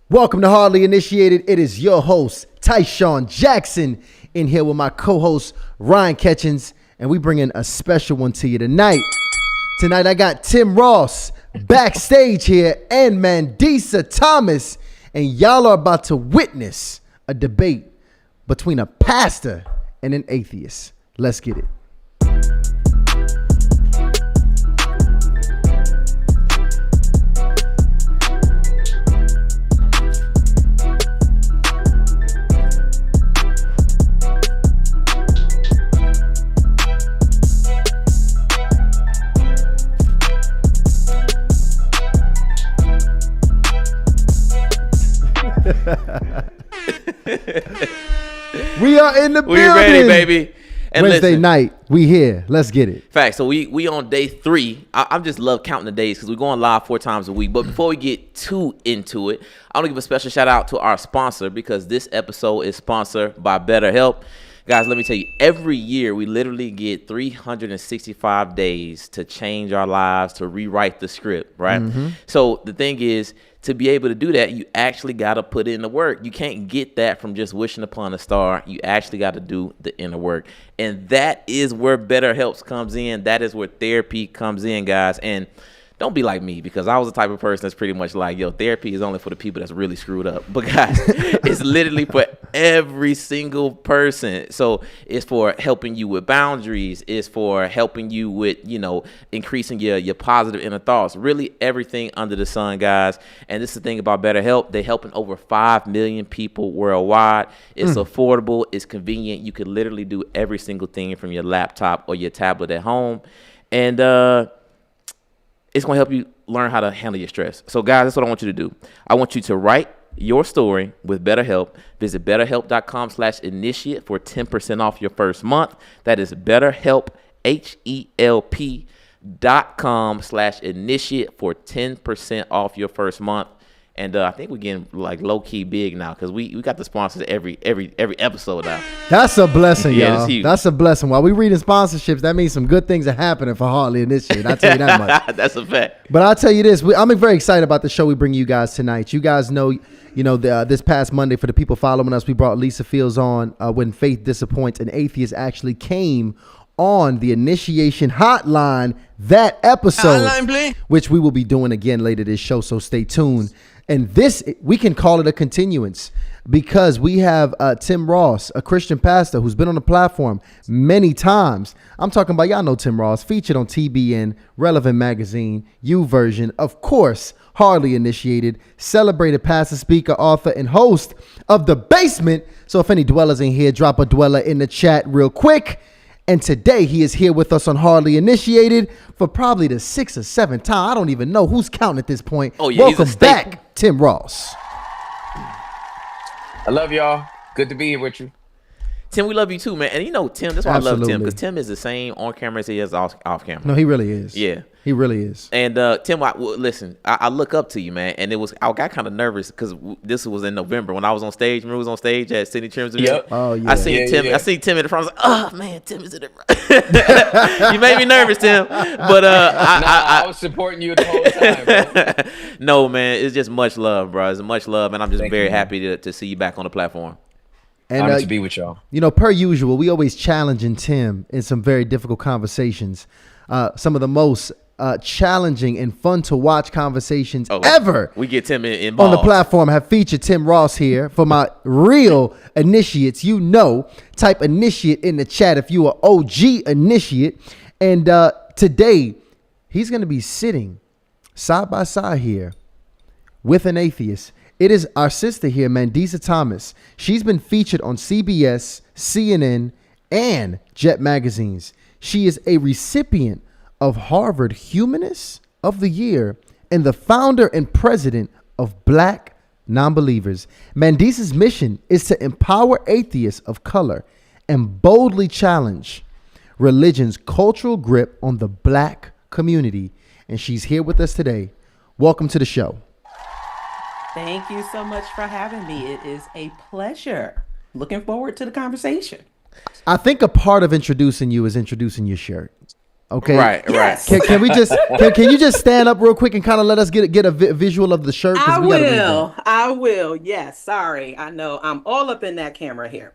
Welcome to Hardly Initiated. It is your host, Tyshawn Jackson, in here with my co-host, Ryan Ketchens, and we bring in a special one to you tonight. Tonight, I got Tim Ross backstage here and Mandisa Thomas, and y'all are about to witness a debate between a pastor and an atheist. Let's get it. We are in the building. We ready, baby. And Wednesday night, we here. Let's get it. Fact. So we on day 3. I just love counting the days because we're going live 4 times a week. But before we get too into it, I want to give a special shout out to our sponsor because this episode is sponsored by BetterHelp. Guys, let me tell you, every year we literally get 365 days to change our lives, to rewrite the script, right? Mm-hmm. So the thing is, to be able to do that, you actually got to put in the work. You can't get that from just wishing upon a star. You actually got to do the inner work. And that is where BetterHelp comes in. That is where therapy comes in, guys. And don't be like me, because I was the type of person that's pretty much like, yo, therapy is only for the people that's really screwed up. But guys, it's literally for every single person. So it's for helping you with boundaries. It's for helping you with, increasing your positive inner thoughts. Really everything under the sun, guys. And this is the thing about BetterHelp. They're helping over 5 million people worldwide. It's affordable. It's convenient. You can literally do every single thing from your laptop or your tablet at home. And, it's going to help you learn how to handle your stress. So, guys, that's what I want you to do. I want you to write your story with BetterHelp. Visit BetterHelp.com/initiate for 10% off your first month. That is BetterHelp, HELP.com/initiate for 10% off your first month. And I think we're getting like low key big now because we got the sponsors every episode now. That's a blessing, yeah, y'all. That's a blessing. While we reading sponsorships, that means some good things are happening for Hardly Initiated. I tell you that much. That's a fact. But I'll tell you this: I'm very excited about the show we bring you guys tonight. You guys know, this past Monday, for the people following us, we brought Lisa Fields on when faith disappoints. An atheist actually came on the initiation hotline that episode, which we will be doing again later this show. So stay tuned. And this, we can call it a continuance because we have Tim Ross, a Christian pastor who's been on the platform many times. I'm talking about, y'all know Tim Ross, featured on TBN, Relevant Magazine, YouVersion, of course, Hardly Initiated, celebrated pastor, speaker, author, and host of The Basement. So if any dwellers in here, drop a dweller in the chat real quick. And today he is here with us on Hardly Initiated for probably the 6th or 7th time. I don't even know who's counting at this point. Oh, yeah, welcome back, Tim Ross. I love y'all. Good to be here with you. Tim, we love you too, man. And Tim, that's why Absolutely. I love Tim, because Tim is the same on camera as he is off camera. No, he really is. Yeah. He really is. And Tim, listen, I look up to you, man. And I got kind of nervous because this was in November when I was on stage. Remember, I was on stage at Sydney Trim's event? Yep. Oh, yeah. I seen Tim. Yeah. I seen Tim in the front. I was like, oh man, Tim is in the front. You made me nervous, Tim. But I was supporting you the whole time, bro. No, man, it's just much love, bro. It's much love, and I'm just very happy to see you back on the platform. And honored to be with y'all. Per usual, we always challenging Tim in some very difficult conversations. Some of the most challenging and fun to watch conversations ever. We get Tim involved on the platform. Have featured Tim Ross here for my real initiates. Type initiate in the chat if you are OG initiate. And today he's going to be sitting side by side here with an atheist. It is our sister here, Mandisa Thomas. She's been featured on CBS, CNN, and Jet magazines. She is a recipient of Harvard Humanist of the Year and the founder and president of Black Nonbelievers. Mandisa's mission is to empower atheists of color and boldly challenge religion's cultural grip on the Black community. And she's here with us today. Welcome to the show. Thank you so much for having me. It is a pleasure. Looking forward to the conversation. I think a part of introducing you is introducing your shirt. Okay. Right. Yes. Can we just can you just stand up real quick and kind of let us get a visual of the shirt, because I we got to read that. will. I will. Yes. Sorry. I know I'm all up in that camera here.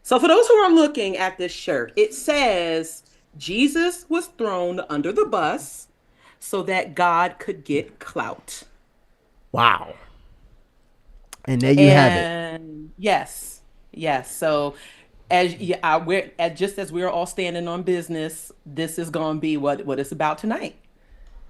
So, for those who are looking at this shirt, it says Jesus was thrown under the bus so that God could get clout. Wow. And there you have it. And yes, yes. So, as yeah, just as we're all standing on business, this is going to be what it's about tonight.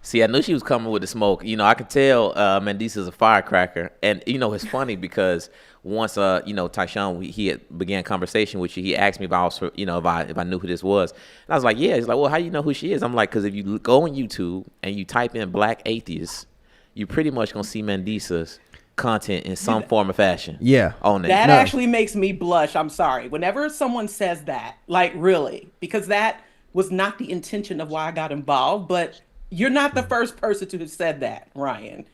See, I knew she was coming with the smoke. I could tell Mandisa's a firecracker. And, it's funny because once, Tyshawn, he had began conversation with you, he asked me if I knew who this was. And I was like, yeah. He's like, well, how you know who she is? I'm like, because if you go on YouTube and you type in Black Atheists, you pretty much going to see Mandisa's content in some form or fashion. Yeah. On it. That actually makes me blush. I'm sorry. Whenever someone says that, like really, because that was not the intention of why I got involved, but you're not the first person to have said that, Ryan.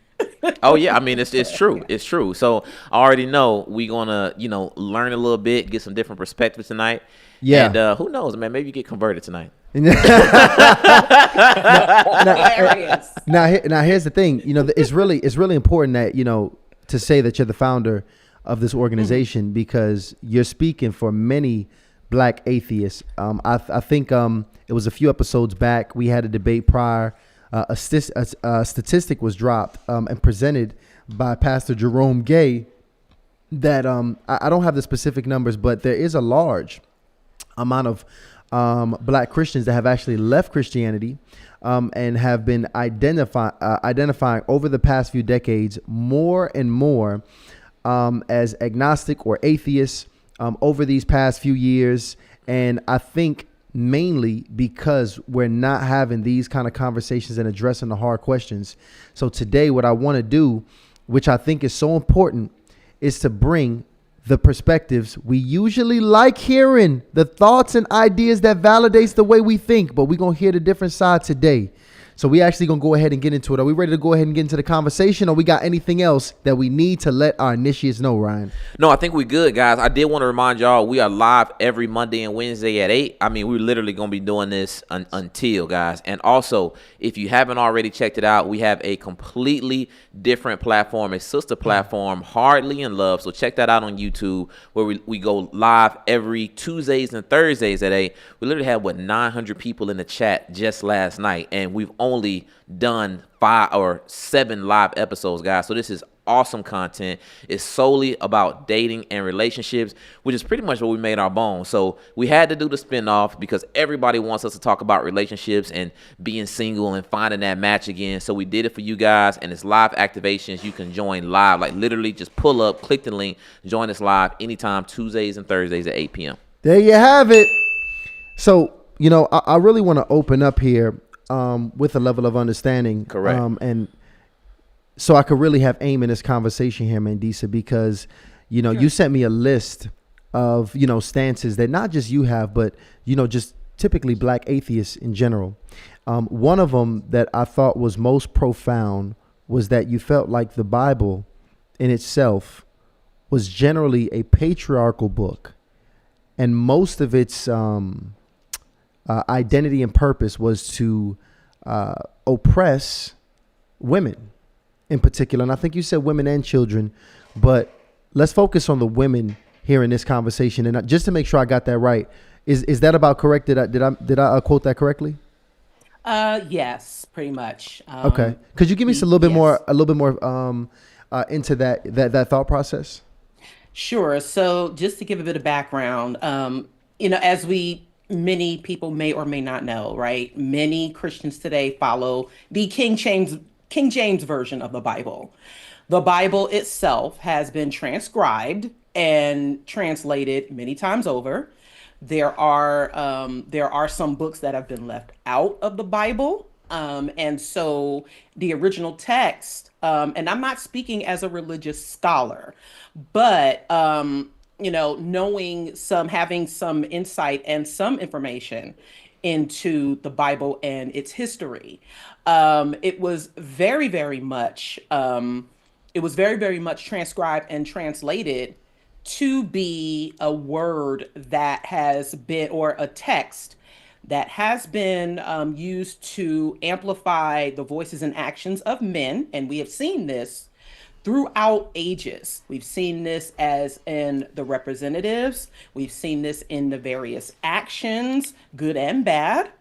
Oh yeah, I mean it's true. It's true. So I already know we're gonna, learn a little bit, get some different perspectives tonight. Yeah. And who knows, man, maybe you get converted tonight. Now here's the thing. It's really important that, to say that you're the founder of this organization, because you're speaking for many Black atheists. I think it was a few episodes back, we had a debate prior. A statistic was dropped and presented by Pastor Jerome Gay that I don't have the specific numbers, but there is a large amount of Black Christians that have actually left Christianity and have been identifying over the past few decades more and more as agnostic or atheists over these past few years. And I think mainly because we're not having these kind of conversations and addressing the hard questions. So today, what I want to do, which I think is so important, is to bring the perspectives we usually like hearing, the thoughts and ideas that validates the way we think, but we're going to hear the different side today. So we actually going to go ahead and get into it. Are we ready to go ahead and get into the conversation, or we got anything else that we need to let our initiates know, Ryan? No, I think we good, guys. I did want to remind y'all we are live every Monday and Wednesday at 8. I mean, we're literally going to be doing this until, guys. And also, if you haven't already checked it out, we have a completely different platform, a sister platform, Hardly in Love. So check that out on YouTube, where we go live every Tuesdays and Thursdays at 8. We literally had, 900 people in the chat just last night, and we've only done 5 or 7 live episodes, guys. So this is awesome content. It's solely about dating and relationships, which is pretty much what we made our bones. So we had to do the spinoff because everybody wants us to talk about relationships and being single and finding that match again. So we did it for you guys, and it's live activations. You can join live, like literally just pull up, click the link, join us live anytime, Tuesdays and Thursdays at 8 p.m. There you have it. So, I really want to open up here with a level of understanding. Correct. And so I could really have aim in this conversation here, Mandisa, because, Sure. you sent me a list of, stances that not just you have, but, just typically Black atheists in general. One of them that I thought was most profound was that you felt like the Bible in itself was generally a patriarchal book, and most of its identity and purpose was to oppress women in particular. And I think you said women and children, but let's focus on the women here in this conversation. And just to make sure I got that right, is that about correct? Did I quote that correctly? Yes, pretty much. Okay. Could you give me a little bit more into that thought process? Sure. So just to give a bit of background, as many people may or may not know, right? Many Christians today follow the King James version of the Bible. The Bible itself has been transcribed and translated many times over. There are some books that have been left out of the Bible. And so the original text, and I'm not speaking as a religious scholar, but having some insight and some information into the Bible and its history. It was very, very much transcribed and translated to be a word that has been, or a text that has been used to amplify the voices and actions of men. And we have seen this throughout ages. We've seen this as in the representatives, we've seen this in the various actions, good and bad.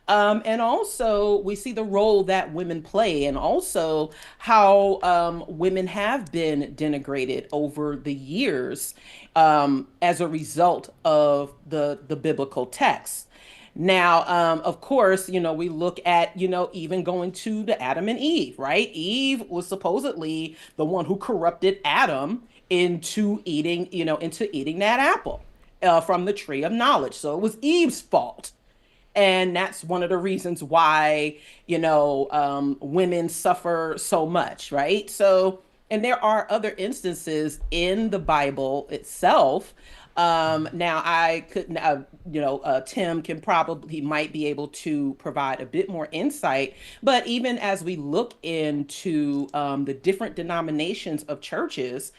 And also, we see the role that women play, and also how women have been denigrated over the years as a result of the biblical text. Now, of course, we look at, even going to the Adam and Eve, right? Eve was supposedly the one who corrupted Adam into eating that apple from the tree of knowledge. So it was Eve's fault. And that's one of the reasons why, women suffer so much, right? So, and there are other instances in the Bible itself. Now, I could, Tim can probably, he might be able to provide a bit more insight. But even as we look into the different denominations of churches,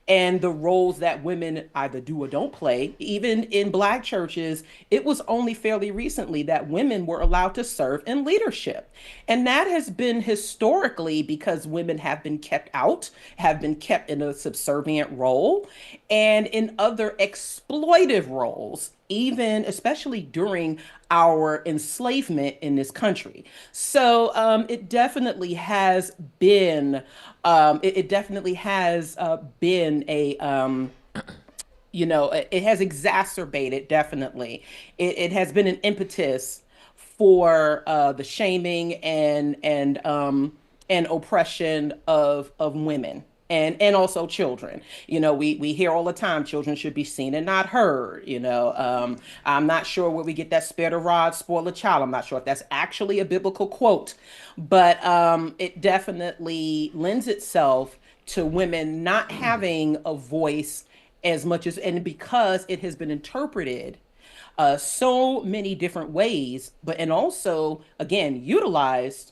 and the roles that women either do or don't play. Even in Black churches, it was only fairly recently that women were allowed to serve in leadership. And that has been historically because women have been kept out, have been kept in a subservient role, and in other exploitive roles, even especially during our enslavement in this country. So it definitely has been it definitely has been it has exacerbated, definitely. It has been an impetus for the shaming and oppression of women. And also children. We hear all the time children should be seen and not heard. I'm not sure where we get that spare the rod, spoil the child. I'm not sure if that's actually a biblical quote, but it definitely lends itself to women not having a voice as much as, and because it has been interpreted so many different ways, but and also again utilized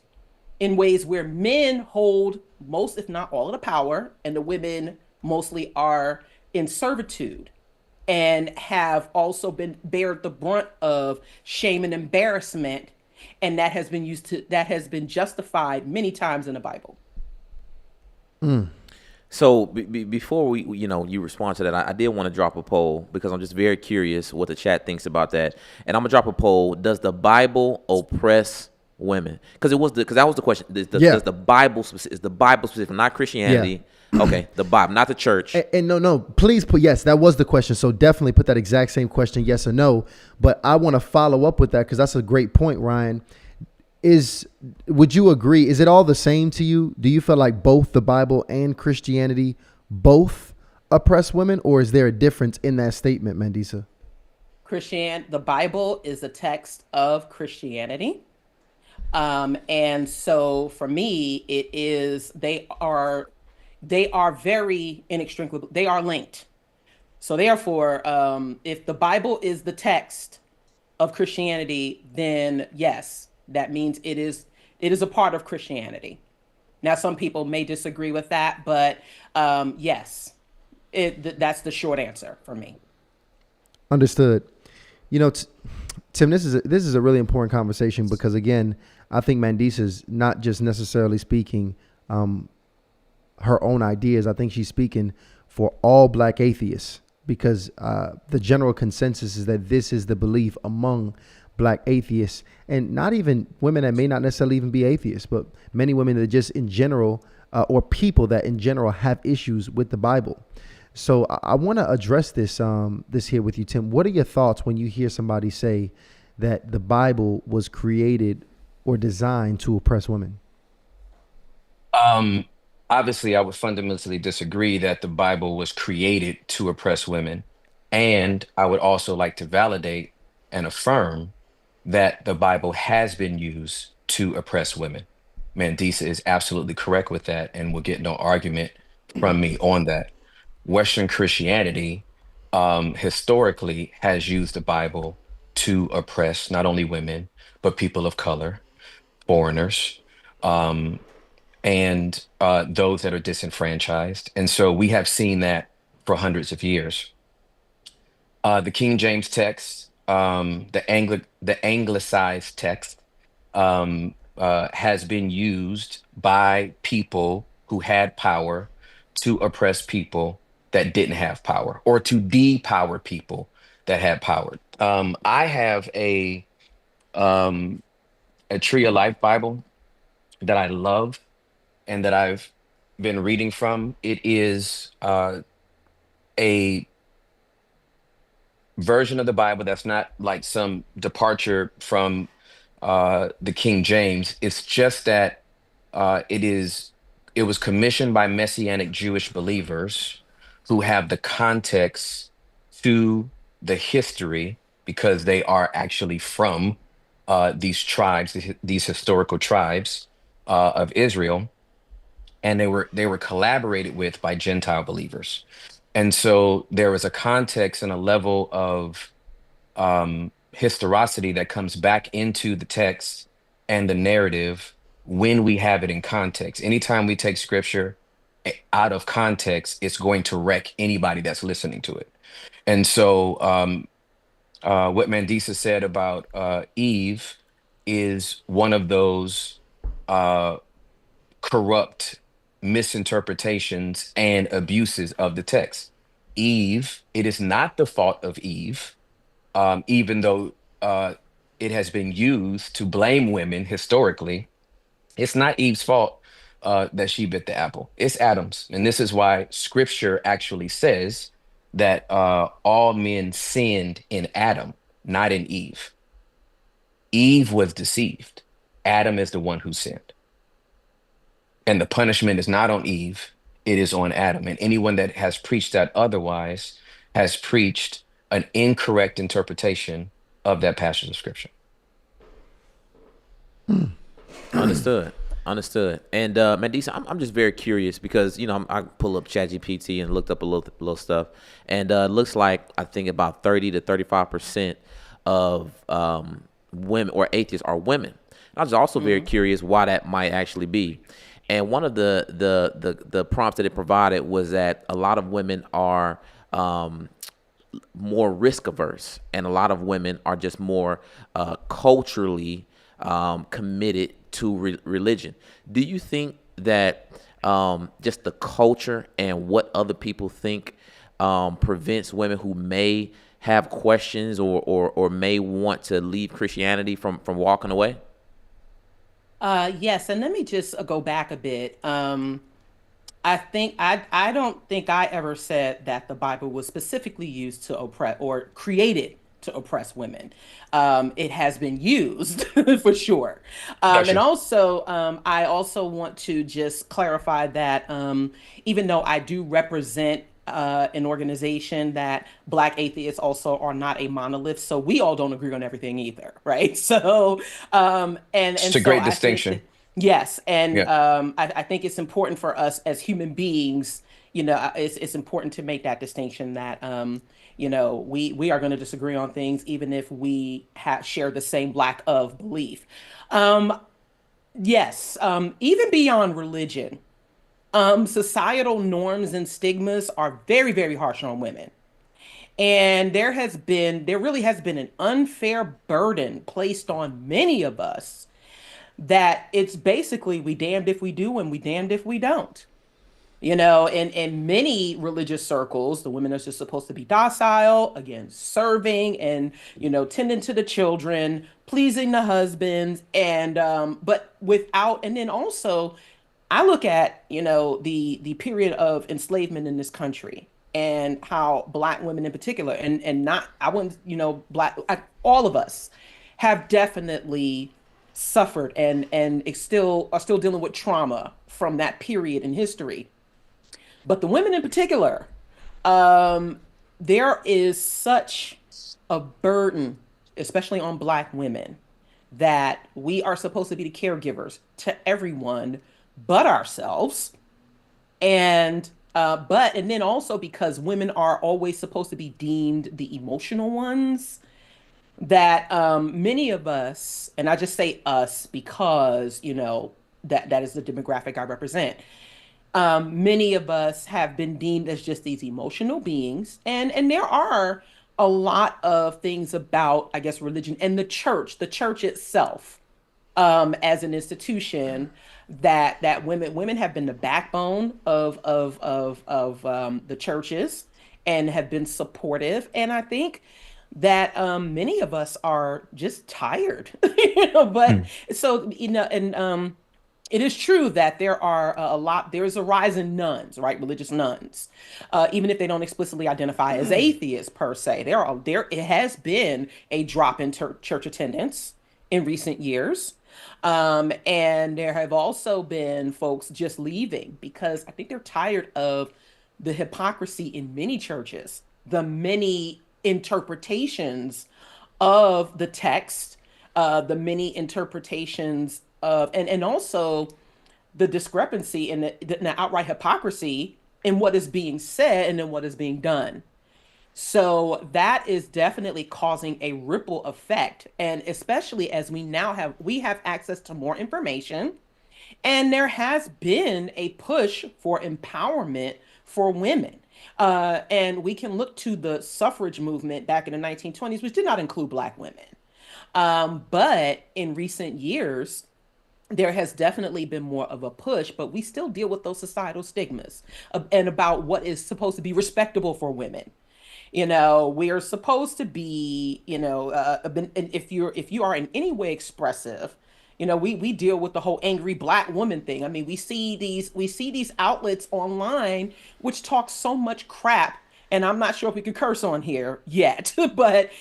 in ways where men hold most, if not all, of the power, and the women mostly are in servitude and have also been bared the brunt of shame and embarrassment, and that has been justified many times in the Bible. So before you respond to that, I did want to drop a poll because I'm just very curious what the chat thinks about that, and I'm gonna drop a poll: does the Bible oppress women? Because that was the question. Does the Bible is the Bible specific, not Christianity? Yeah. Okay, the Bible, not the church. And no, please put yes. That was the question. So definitely put that exact same question, yes or no. But I want to follow up with that because that's a great point, Ryan. Would you agree? Is it all the same to you? Do you feel like both the Bible and Christianity both oppress women, or is there a difference in that statement, Mandisa? The Bible is a text of Christianity. And so for me, they are very inextricable. They are linked. So therefore, if the Bible is the text of Christianity, then yes, that means it is a part of Christianity. Now, some people may disagree with that, but yes, that's the short answer for me. Understood. Tim, this is a really important conversation because again, I think Mandisa is not just necessarily speaking her own ideas. I think she's speaking for all Black atheists because the general consensus is that this is the belief among Black atheists, and not even women that may not necessarily even be atheists, but many women that just in general or people that in general have issues with the Bible. So I want to address this here with you, Tim. What are your thoughts when you hear somebody say that the Bible was created or designed to oppress women? Obviously, I would fundamentally disagree that the Bible was created to oppress women. And I would also like to validate and affirm that the Bible has been used to oppress women. Mandisa is absolutely correct with that and will get no argument from me on that. Western Christianity historically has used the Bible to oppress not only women, but people of color, foreigners, and those that are disenfranchised. And so we have seen that for hundreds of years. The King James text the anglicized text has been used by people who had power to oppress people that didn't have power, or to depower people that had power. I have um, a Tree of Life Bible that I love and that I've been reading from. It is a version of the Bible that's not like some departure from the King James. It's just that it was commissioned by Messianic Jewish believers who have the context to the history, because they are actually from these tribes, these historical tribes of Israel, and they were collaborated with by Gentile believers. And so there is a context and a level of historicity that comes back into the text and the narrative when we have it in context. Anytime we take scripture out of context, it's going to wreck anybody that's listening to it. And so, what Mandisa said about Eve is one of those uh, corrupt misinterpretations and abuses of the text. Eve, it is not the fault of Eve, even though it has been used to blame women historically. It's not Eve's fault that she bit the apple. It's Adam's. And this is why scripture actually says that all men sinned in Adam, not in Eve. Eve was deceived. Adam is the one who sinned. And the punishment is not on Eve, it is on Adam. And anyone that has preached that otherwise has preached an incorrect interpretation of that passage of scripture. Understood. Understood. And Mandisa, I'm just very curious because I pull up ChatGPT and looked up a little stuff, and it looks like I think about 30 to 35% of women or atheists are women. I was also very curious why that might actually be. And one of the prompts that it provided was that a lot of women are more risk averse, and a lot of women are just more culturally committed to religion. Do you think that just the culture and what other people think prevents women who may have questions or may want to leave Christianity from walking away? Yes, and let me just go back a bit. I don't think I ever said that the Bible was specifically used to oppress or created to oppress women. It has been used for sure. And Gotcha. also, I also want to just clarify that even though I do represent an organization that Black atheists also are not a monolith, so we all don't agree on everything either, right? So, It's and a so great I think that distinction. yes, and Yeah. I think it's important for us as human beings. It's important to make that distinction that we are going to disagree on things even if we share the same lack of belief. Um, yes, even beyond religion, societal norms and stigmas are very, very harsh on women. And there really has been an unfair burden placed on many of us that it's basically we damned if we do and we damned if we don't. In many religious circles, the women are just supposed to be docile, again, serving and, tending to the children, pleasing the husbands, and but without, and then also, I look at, the period of enslavement in this country and how Black women in particular, and not, I wouldn't, all of us have definitely suffered and still are still dealing with trauma from that period in history. But the women in particular, um, there is such a burden, especially on Black women, that we are supposed to be the caregivers to everyone but ourselves. And then also because women are always supposed to be deemed the emotional ones, that many of us, and I just say us because, that is the demographic I represent. Many of us have been deemed as just these emotional beings, and there are a lot of things about, I guess, religion and the church itself, as an institution, that women have been the backbone of the churches and have been supportive. And I think that many of us are just tired, But Mm. so and it is true that there are there's a rise in nuns, right? Religious nuns, even if they don't explicitly identify as atheists per se. It has been a drop in church attendance in recent years. And there have also been folks just leaving because I think they're tired of the hypocrisy in many churches, the many interpretations of the text, the many interpretations of, and also the discrepancy in the outright hypocrisy in what is being said and in what is being done. So that is definitely causing a ripple effect. And especially as we have access to more information, and there has been a push for empowerment for women. And we can look to the suffrage movement back in the 1920s, which did not include Black women. But in recent years, there has definitely been more of a push, but we still deal with those societal stigmas and about what is supposed to be respectable for women. We are supposed to be, and if you are in any way expressive, we deal with the whole angry Black woman thing. I mean, we see these outlets online which talk so much crap, and I'm not sure if we could curse on here yet, but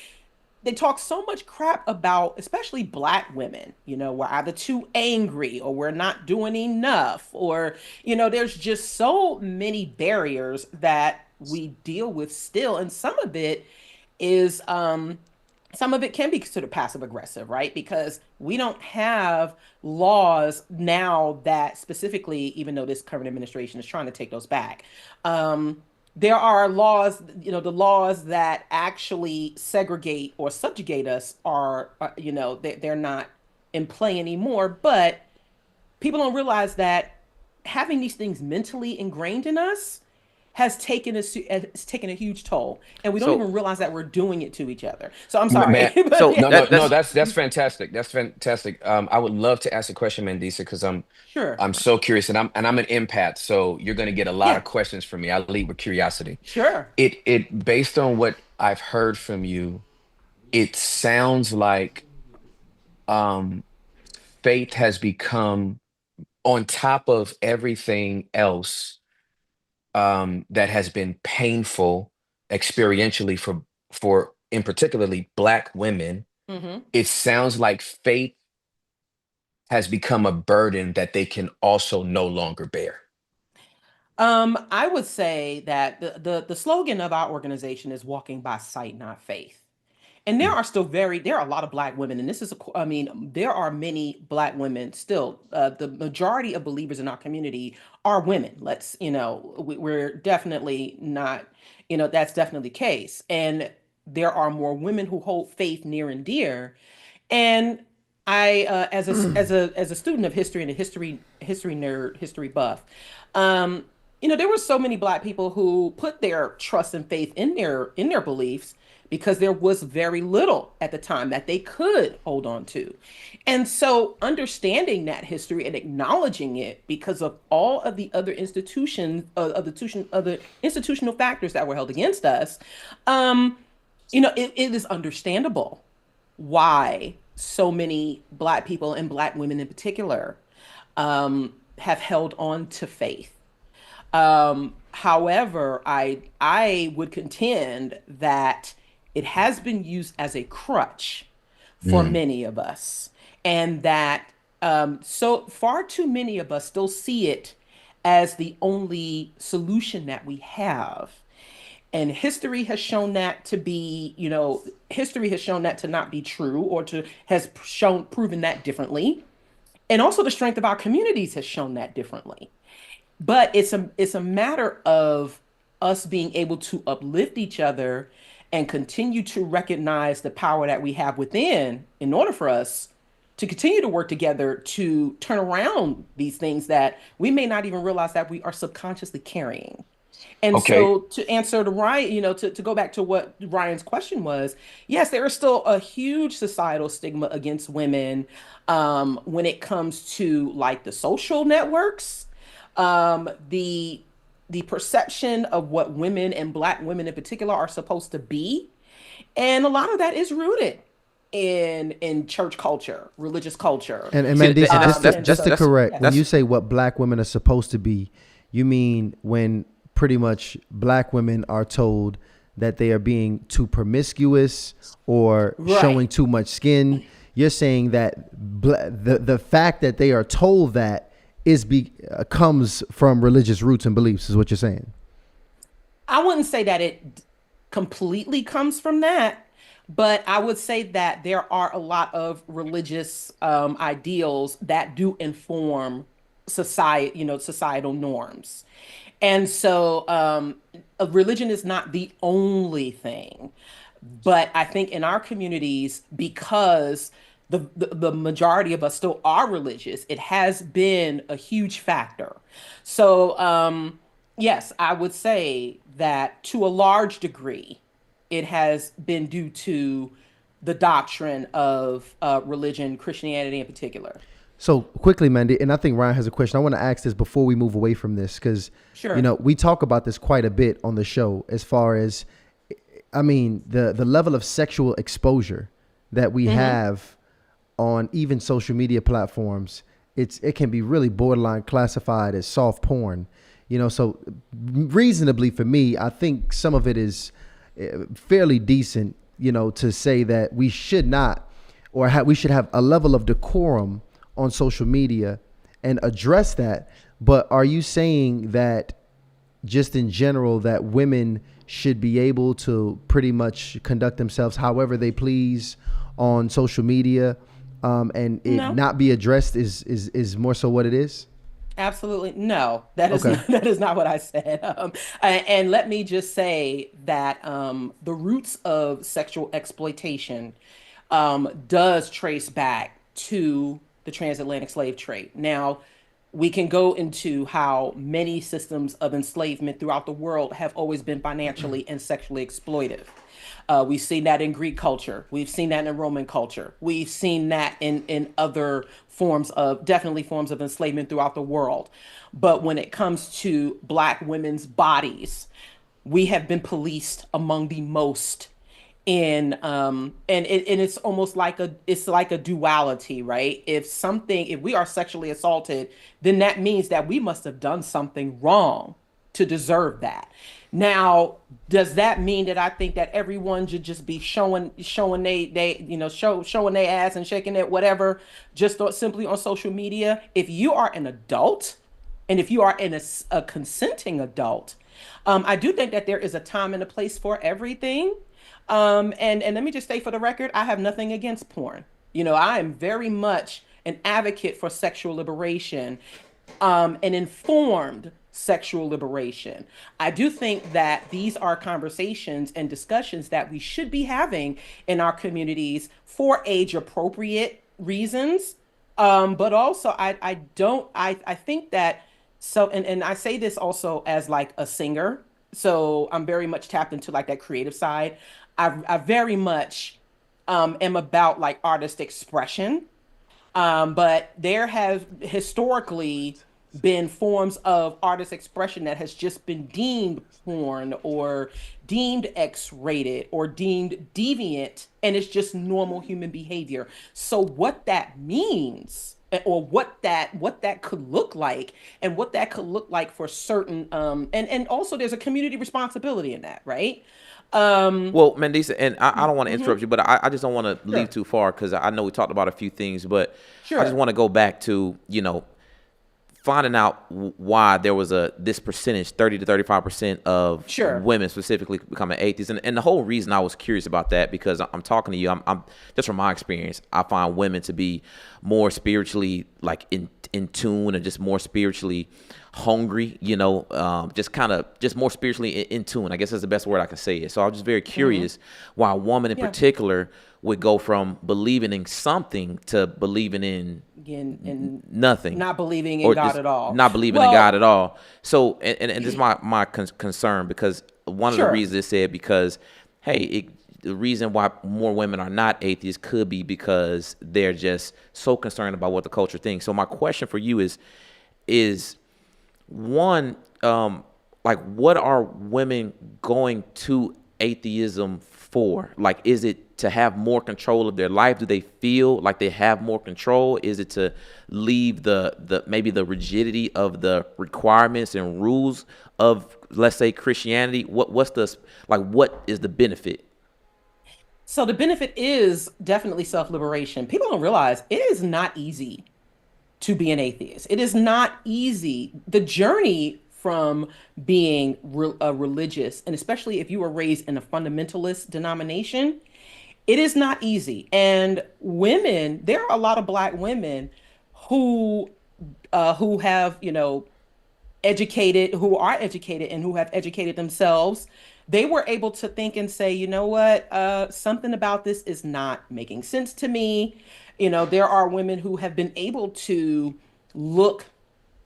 they talk so much crap about especially Black women. We're either too angry or we're not doing enough, or there's just so many barriers that we deal with still, and is some of it can be considered passive aggressive, right? Because we don't have laws now that specifically, even though this current administration is trying to take those back, there are laws, the laws that actually segregate or subjugate us they're not in play anymore. But people don't realize that having these things mentally ingrained in us has taken a huge toll, and we don't So even realize that we're doing it to each other. So I'm Man, sorry, but so yeah, no, no, that no. that's That's fantastic. That's fantastic. I would love to ask a question, Mandisa, because sure, I'm so curious, and I'm an empath, so you're going to get a lot yeah, of questions from me. I lead with curiosity. sure. It based on what I've heard from you, it sounds like um faith has become, on top of everything else that has been painful experientially for in particularly Black women. Hmm. It sounds like faith has become a burden that they can also no longer bear. I would say that the slogan of our organization is walking by sight, not faith. And Mm, there are a lot of Black women, and I mean, there are many Black women still. The majority of believers in our community are women. We're definitely not, that's definitely the case. And there are more women who hold faith near and dear. And as a student of history and a history nerd, history buff, um, there were so many Black people who put their trust and faith in their beliefs because there was very little at the time that they could hold on to. And so understanding that history and acknowledging it because of all of the other other institutional factors that were held against us, um, it is understandable why so many Black people and Black women in particular have held on to faith. However, I would contend that it has been used as a crutch for mm, many of us, and that so far too many of us still see it as the only solution that we have. And history has shown that to not be true, or to has shown proven that differently. And also the strength of our communities has shown that differently. But it's a matter of us being able to uplift each other and continue to recognize the power that we have within in order for us to continue to work together to turn around these things that we may not even realize that we are subconsciously carrying. And Okay. so to answer to Ryan, to go back to what Ryan's question was, yes, there is still a huge societal stigma against women when it comes to like the social networks, the perception of what women and black women in particular are supposed to be. And a lot of that is rooted in church culture, religious culture. And See, Mandisa, and just to And just to so, correct, when yes. you say what black women are supposed to be, you mean when pretty much black women are told that they are being too promiscuous or showing Right. too much skin. You're saying that the fact that they are told that comes from religious roots and beliefs, is what you're saying. I wouldn't say that it completely comes from that, but I would say that there are a lot of religious ideals that do inform society, societal norms. And so a religion is not the only thing. But I think in our communities, because the majority of us still are religious, it has been a huge factor. So, yes, I would say that to a large degree, it has been due to the doctrine of religion, Christianity in particular. So quickly, Mandy, and I think Ryan has a question. I want to ask this before we move away from this, because Sure. we talk about this quite a bit on the show, as far as, I mean, the level of sexual exposure that we have on even social media platforms. It can be really borderline classified as soft porn. So reasonably for me, I think some of it is fairly decent, to say that we should not, or we should have a level of decorum on social media and address that. But are you saying that just in general that women should be able to pretty much conduct themselves however they please on social media, and it No. not be addressed is more so what it is? Absolutely no. That is Okay. not that is not what I said. And let me just say that the roots of sexual exploitation does trace back to the transatlantic slave trade. Now, we can go into how many systems of enslavement throughout the world have always been financially and sexually exploitive. We've seen that in Greek culture. We've seen that in Roman culture. We've seen that in other forms of, definitely forms of enslavement throughout the world. But when it comes to Black women's bodies, we have been policed among the most in and it's almost like a duality, right? If we are sexually assaulted, then that means that we must have done something wrong to deserve that. Now, does that mean that I think that everyone should just be showing showing their ass and shaking it whatever just simply on social media? If you are an adult, and if you are a consenting adult, I do think that there is a time and a place for everything. And let me just say for the record, I have nothing against porn. I am very much an advocate for sexual liberation, and informed sexual liberation. I do think that these are conversations and discussions that we should be having in our communities for age appropriate reasons. But also, I think that, and I say this also as like a singer. So I'm very much tapped into like that creative side. I very much am about like artist expression. But there have historically been forms of artist expression that has just been deemed porn or deemed X-rated or deemed deviant, and it's just normal human behavior. So what that means, or what that could look like, and what that could look like for certain, and also there's a community responsibility in that, right? Um, Well, Mandisa, and I don't want to mhm, interrupt you, but I just don't want to leave sure, too far because I know we talked about a few things, but I just sure, want to go back to, finding out why there was this percentage, 30 to 35% of sure. women specifically becoming atheists. And the whole reason I was curious about that, because I'm talking to you, I'm just from my experience, I find women to be more spiritually like in tune and just more spiritually hungry, just more spiritually in tune. I guess that's the best word I can say it. So I was just very curious why a woman in particular would go from believing in something to believing in Again, and nothing, not believing in or God just at all. not believing in God at all. So, and this is my concern, because one of the Sure. reasons it said, because, hey, the reason why more women are not atheists could be because they're just so concerned about what the culture thinks. So my question for you is one, like, what are women going to atheism for? Like, is it to have more control of their life? Do they feel like they have more control? Is it to leave the maybe the rigidity of the requirements and rules of, let's say, Christianity? What is the benefit? So the benefit is definitely self-liberation. People don't realize it is not easy to be an atheist. It is not easy. The journey from being religious, and especially if you were raised in a fundamentalist denomination, it is not easy. And women, there are a lot of Black women who who have, educated, who are educated and who have educated themselves. They were able to think and say, you know what, something about this is not making sense to me. There are women who have been able to look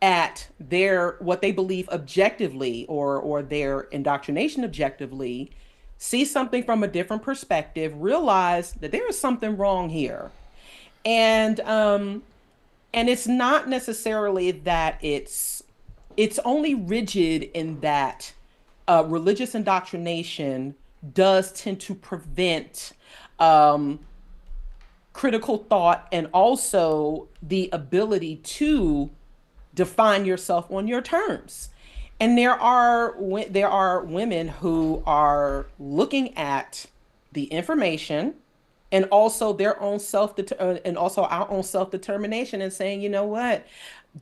at their what they believe objectively, or their indoctrination objectively, see something from a different perspective, realize that there is something wrong here. And it's not necessarily that it's only rigid in that religious indoctrination does tend to prevent critical thought, and also the ability to define yourself on your terms. And there are women who are looking at the information, and also their own and also our own self determination, and saying, you know what,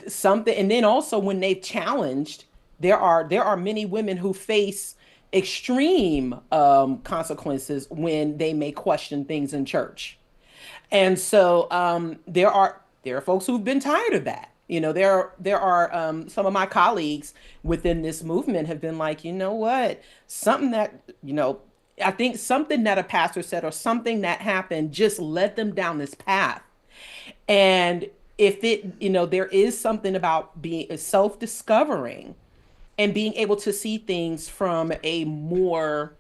something. And then also, when they've challenged, there are many women who face extreme consequences when they may question things in church. And so there are folks who've been tired of that. There are some of my colleagues within this movement have been like, you know what, something that, I think something that a pastor said or something that happened just led them down this path. And if there is something about being self-discovering and being able to see things from a more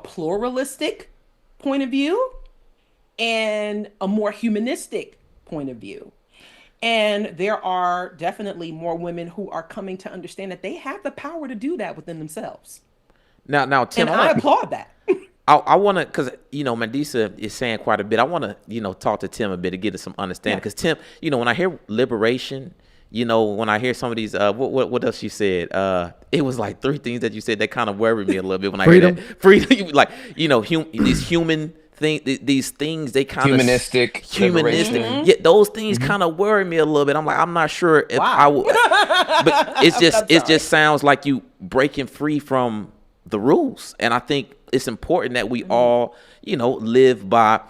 pluralistic point of view, and a more humanistic point of view. And there are definitely more women who are coming to understand that they have the power to do that within themselves. Now, Tim, And I applaud that. I want to, because, Mandisa is saying quite a bit. I want to, talk to Tim a bit to get some understanding. Yeah. Because Tim, when I hear liberation, when I hear some of these, what else you said? It was like three things that you said that kind of worried me a little bit when I hear that. Freedom, like, these human things, these things, they kind of Humanistic. Yeah, those things kind of worry me a little bit. I'm like, I'm not sure if I would, but it just sounds like you breaking free from the rules. And I think it's important that we all, live by,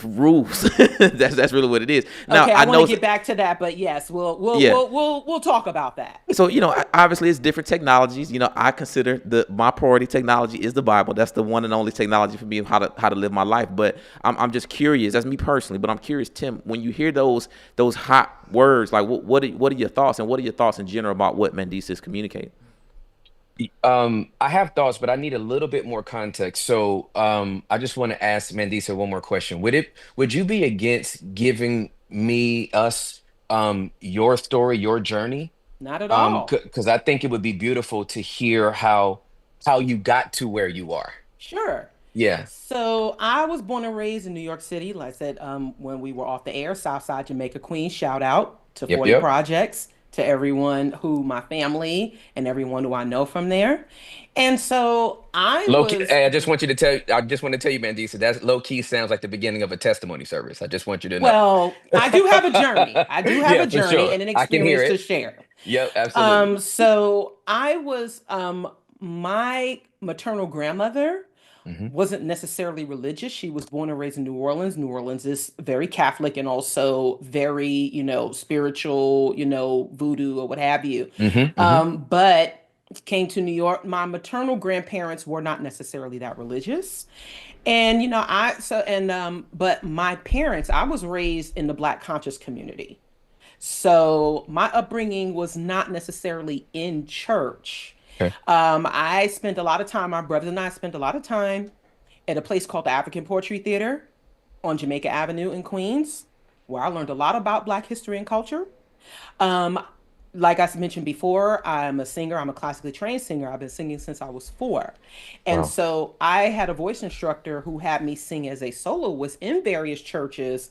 rules. that's really what it is. Now, Okay, I know want to get back to that, but yes, we'll talk about that. So, obviously it's different technologies. I consider my priority technology is the Bible. That's the one and only technology for me of how to live my life. But I'm just curious, that's me personally, but I'm curious, Tim, when you hear those hot words, like what are your thoughts, and what are your thoughts in general about what Mandisa is communicating? I have thoughts, but I need a little bit more context. So, I just want to ask Mandisa one more question. Would you be against giving us, your story, your journey? Not at all. Because I think it would be beautiful to hear how you got to where you are. Sure. Yeah. So I was born and raised in New York City. Like I said, when we were off the air, Southside Jamaica, Queens. Shout out to Yep. 40 Yep. Projects, to everyone who my family and everyone who I know from there. And so I Low key, was hey, I just want to tell you, Mandisa, that low key sounds like the beginning of a testimony service. I just want you to know. Well, I do have a journey. I do have Yeah, a for journey sure. and an I can hear experience to it. share. Yep, absolutely. So I was my maternal grandmother Hmm. wasn't necessarily religious. She was born and raised in New Orleans. New Orleans is very Catholic and also very, spiritual, voodoo or what have you. Hmm. Hmm. But came to New York. My maternal grandparents were not necessarily that religious. And but my parents, I was raised in the Black conscious community. So my upbringing was not necessarily in church. Okay. I spent a lot of time, my brothers and I spent a lot of time at a place called the African Poetry Theater on Jamaica Avenue in Queens, where I learned a lot about Black history and culture. Um, like I mentioned before, I'm a singer. I'm a classically trained singer. I've been singing since I was 4. And Wow. so I had a voice instructor who had me sing as a soloist in various churches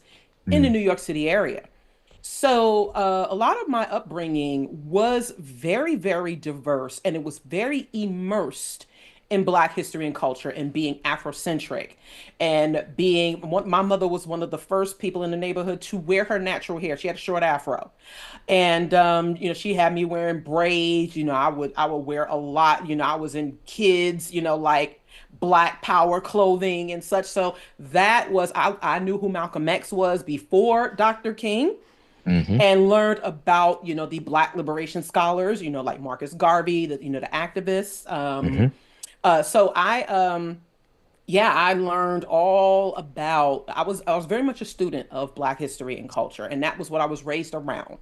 in the Mm. New York City area. So a lot of my upbringing was very, very diverse, and it was very immersed in Black history and culture and being Afrocentric and my mother was one of the first people in the neighborhood to wear her natural hair. She had a short afro. And she had me wearing braids. I would wear a lot. I was in kids, like Black Power clothing and such. So I knew who Malcolm X was before Dr. King Hmm. and learned about the Black liberation scholars, like Marcus Garvey, the activists. Hmm. So I learned all about. I was very much a student of Black history and culture, and that was what I was raised around,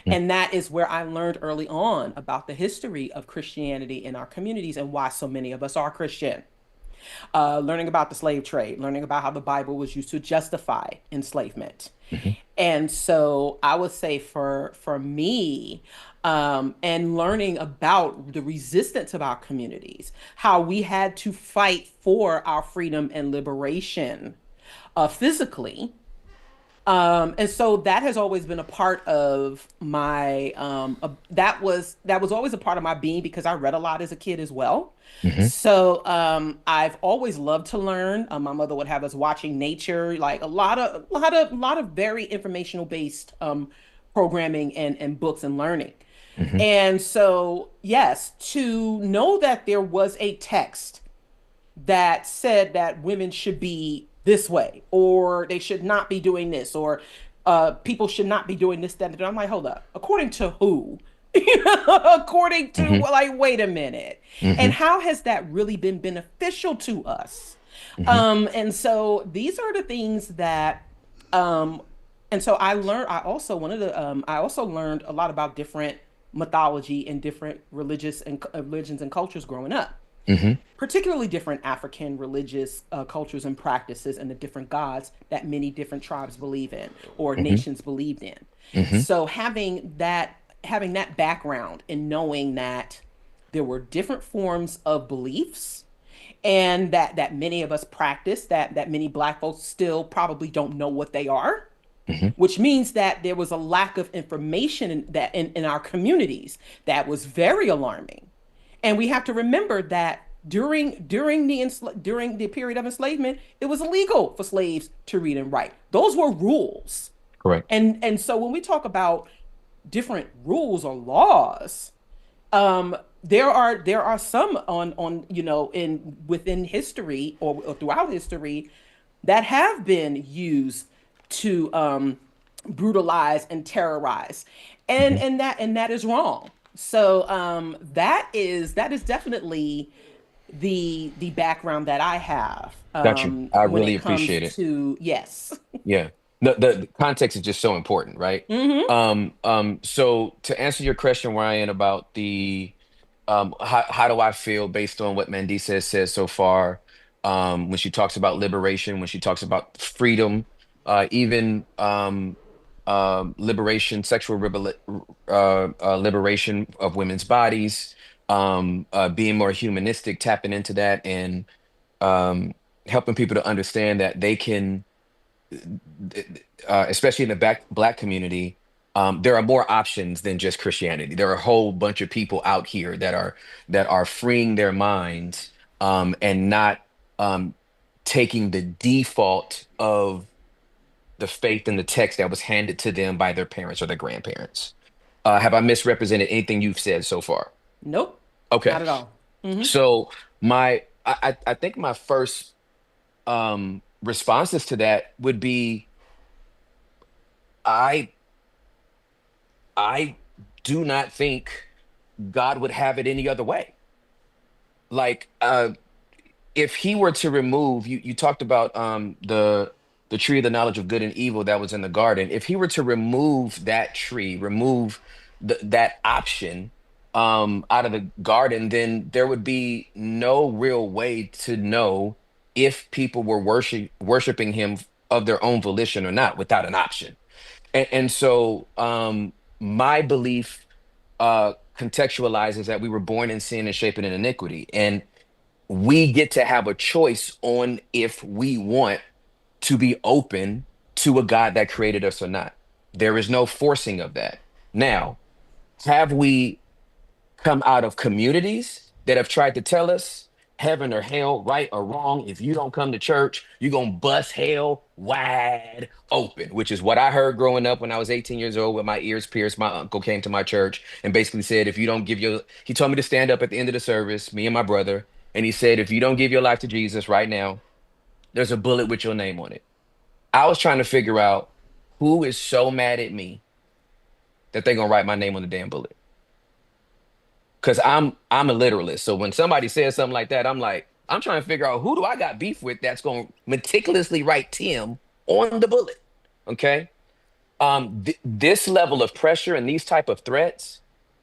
Hmm. and that is where I learned early on about the history of Christianity in our communities and why so many of us are Christian. Learning about the slave trade, learning about how the Bible was used to justify enslavement. Hmm. And so I would say for me, and learning about the resistance of our communities, how we had to fight for our freedom and liberation physically, and so that has always been a part of my that was always a part of my being because I read a lot as a kid as well. Hmm. So I've always loved to learn. My mother would have us watching nature, like a lot of very informational based programming and books and learning. Hmm. And so yes, to know that there was a text that said that women should be this way or they should not be doing this or people should not be doing this, that, and that. I'm like, hold up. According to who? According to, Hmm. well, like, wait a minute. Hmm. And how has that really been beneficial to us? Hmm. And so these are the things that, um, and so I also learned a lot about different mythology and different religions and cultures growing up, Hmm. particularly different African religious cultures and practices and the different gods that many different tribes believe in or Hmm. nations believed in. Hmm. So having that background and knowing that there were different forms of beliefs and that many of us practice that many Black folks still probably don't know what they are, Hmm. which means that there was a lack of information in our communities that was very alarming. And we have to remember that during the period of enslavement, it was illegal for slaves to read and write. Those were rules. Correct. And so when we talk about different rules or laws, there are some on in within history or throughout history that have been used to brutalize and terrorize, and Hmm. that is wrong. So that is definitely the background that I have Got you. I when really it comes appreciate it. to yes. Yeah. The context is just so important, right? Hmm. So to answer your question, Ryan, about the how do I feel based on what Mandisa has said so far, when she talks about liberation, when she talks about freedom, even liberation, liberation of women's bodies, being more humanistic, tapping into that, and um, helping people to understand that they can especially in the black community, there are more options than just Christianity. There are a whole bunch of people out here that are freeing their minds, and not um, taking the default of the faith and the text that was handed to them by their parents or their grandparents. Have I misrepresented anything you've said so far? Nope, Okay. not at all. Hmm. So my I think my first responses to that would be I I do not think God would have it any other way. Like if he were to remove you talked about the tree of the knowledge of good and evil that was in the garden. If he were to remove that tree, remove that option out of the garden, then there would be no real way to know if people were worshiping him of their own volition or not without an option. And so my belief contextualizes that we were born in sin and shapen in iniquity. And we get to have a choice on if we want to be open to a God that created us or not. There is no forcing of that. Now, have we come out of communities that have tried to tell us heaven or hell, right or wrong? If you don't come to church, you're going to bust hell wide open, which is what I heard growing up when I was 18 years old with my ears pierced. My uncle came to my church and basically said, if you don't give your, he told me to stand up at the end of the service, me and my brother. And he said, if you don't give your life to Jesus right now, there's a bullet with your name on it. I was trying to figure out who is so mad at me that they're going to write my name on the damn bullet. Cause I'm a literalist. So when somebody says something like that, I'm like, I'm trying to figure out who do I got beef with that's gonna meticulously write Tim on the bullet. Okay. This level of pressure and these type of threats,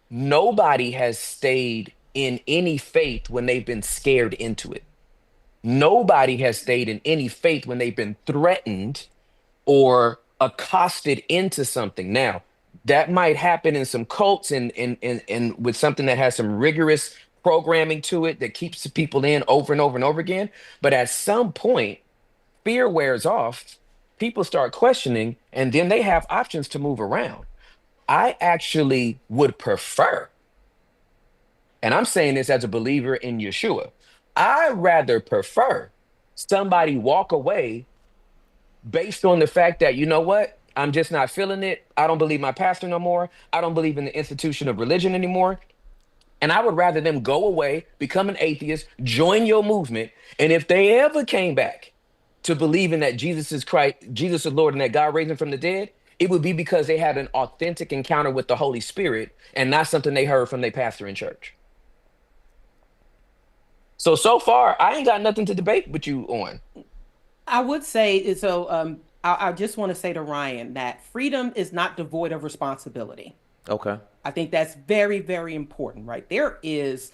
nobody has stayed in any faith when they've been scared into it. Nobody has stayed in any faith when they've been threatened or accosted into something. Now, that might happen in some cults and with something that has some rigorous programming to it that keeps the people in over and over and over again. But at some point, fear wears off, people start questioning, and then they have options to move around. I actually would prefer, and I'm saying this as a believer in Yeshua, I rather prefer somebody walk away based on the fact that, you know what? I'm just not feeling it. I don't believe my pastor no more. I don't believe in the institution of religion anymore. And I would rather them go away, become an atheist, join your movement. And if they ever came back to believing that Jesus is Christ, Jesus is Lord, and that God raised him from the dead, it would be because they had an authentic encounter with the Holy Spirit and not something they heard from their pastor in church. So far, I ain't got nothing to debate with you on. I would say so. I just want to say to Ryan that freedom is not devoid of responsibility. Okay. I think that's very, very important, right? It's,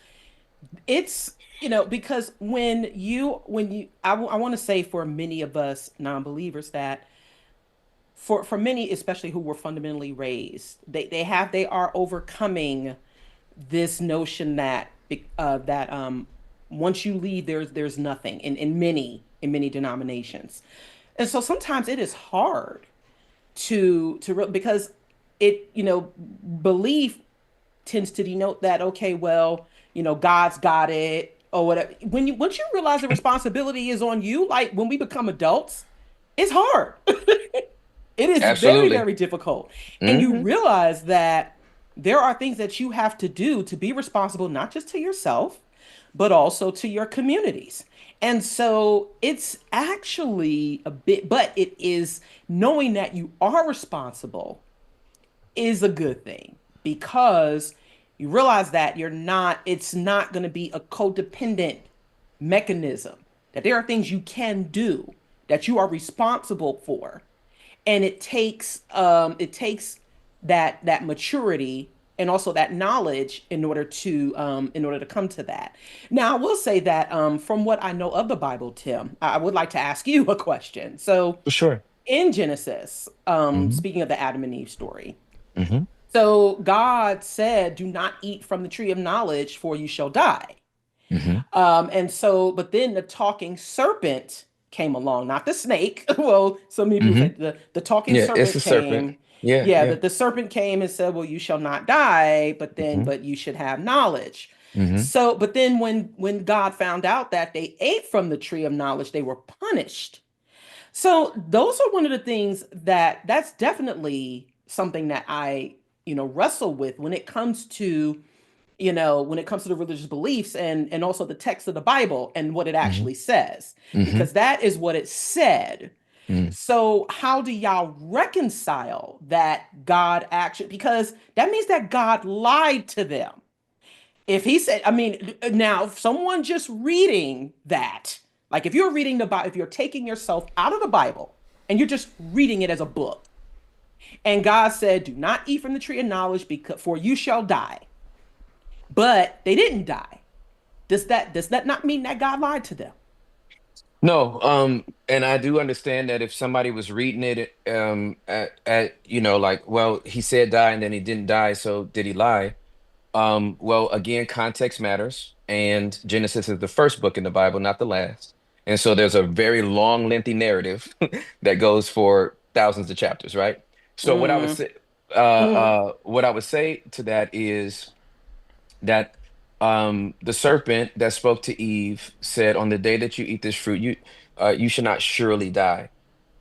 because I want to say for many of us non-believers that for many, especially who were fundamentally raised, they are overcoming this notion that once you leave, there's nothing in many denominations, and so sometimes it is hard because belief tends to denote that, okay, well, God's got it or whatever. Once you realize the responsibility is on you, like when we become adults, it's hard. It is very, Absolutely. very difficult. And you Hmm. realize that there are things that you have to do to be responsible, not just to yourself, but also to your communities. And so it's actually but it is knowing that you are responsible is a good thing because you realize that it's not going to be a codependent mechanism, that there are things you can do that you are responsible for, and it takes that maturity and also that knowledge in order to come to that. Now I will say that from what I know of the Bible, Tim, I would like to ask you a question. So For sure. in Genesis, Hmm. speaking of the Adam and Eve story, Hmm. so God said, "Do not eat from the tree of knowledge, for you shall die." Hmm. But then the talking serpent came along, not the snake. Well, so many people say Hmm. the talking Yeah, it's serpent a serpent. came. Yeah, Yeah, yeah. that the serpent came and said, "Well, you shall not die, Hmm. but you should have knowledge." Hmm. So, but then when God found out that they ate from the tree of knowledge, they were punished. So those are one of the things that's definitely something that I wrestle with when it comes to when it comes to the religious beliefs and also the text of the Bible and what it actually says, Hmm. because that is what it said. Hmm. So how do y'all reconcile that God actually, because that means that God lied to them. If he said, I mean, now if someone just reading that, like if you're reading the Bible, if you're taking yourself out of the Bible and you're just reading it as a book, and God said, "Do not eat from the tree of knowledge, because for you shall die," but they didn't die. Does that not mean that God lied to them? No, and I do understand that if somebody was reading it, at like, well, he said die and then he didn't die, so did he lie? Well, again, context matters, and Genesis is the first book in the Bible, not the last. And so there's a very long, lengthy narrative that goes for thousands of chapters, right? So Mm, what I would say to that is that the serpent that spoke to Eve said, "On the day that you eat this fruit, you should not surely die."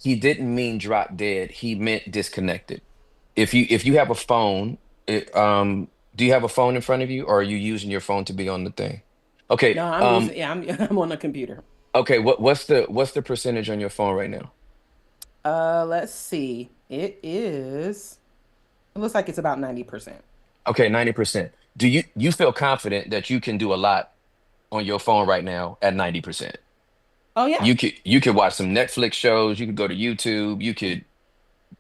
He didn't mean drop dead. He meant disconnected. If you have a phone, do you have a phone in front of you, or are you using your phone to be on the thing? Okay, no, I'm using. Yeah, I'm on a computer. okay. What's the percentage on your phone right now? Let's see. It is. It looks like it's about 90%. Okay, 90%. Do you feel confident that you can do a lot on your phone right now at 90%? Oh yeah. You could watch some Netflix shows. You could go to YouTube. You could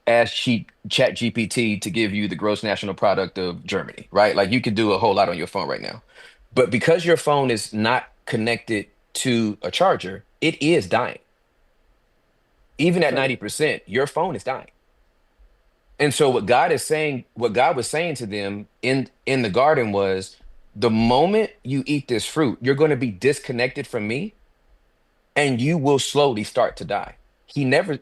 ask Chat GPT to give you the gross national product of Germany, right? Like you could do a whole lot on your phone right now. But because your phone is not connected to a charger, it is dying. Even at So 90%, your phone is dying. And so what God was saying to them in the garden was, the moment you eat this fruit, you're going to be disconnected from me and you will slowly start to die. He never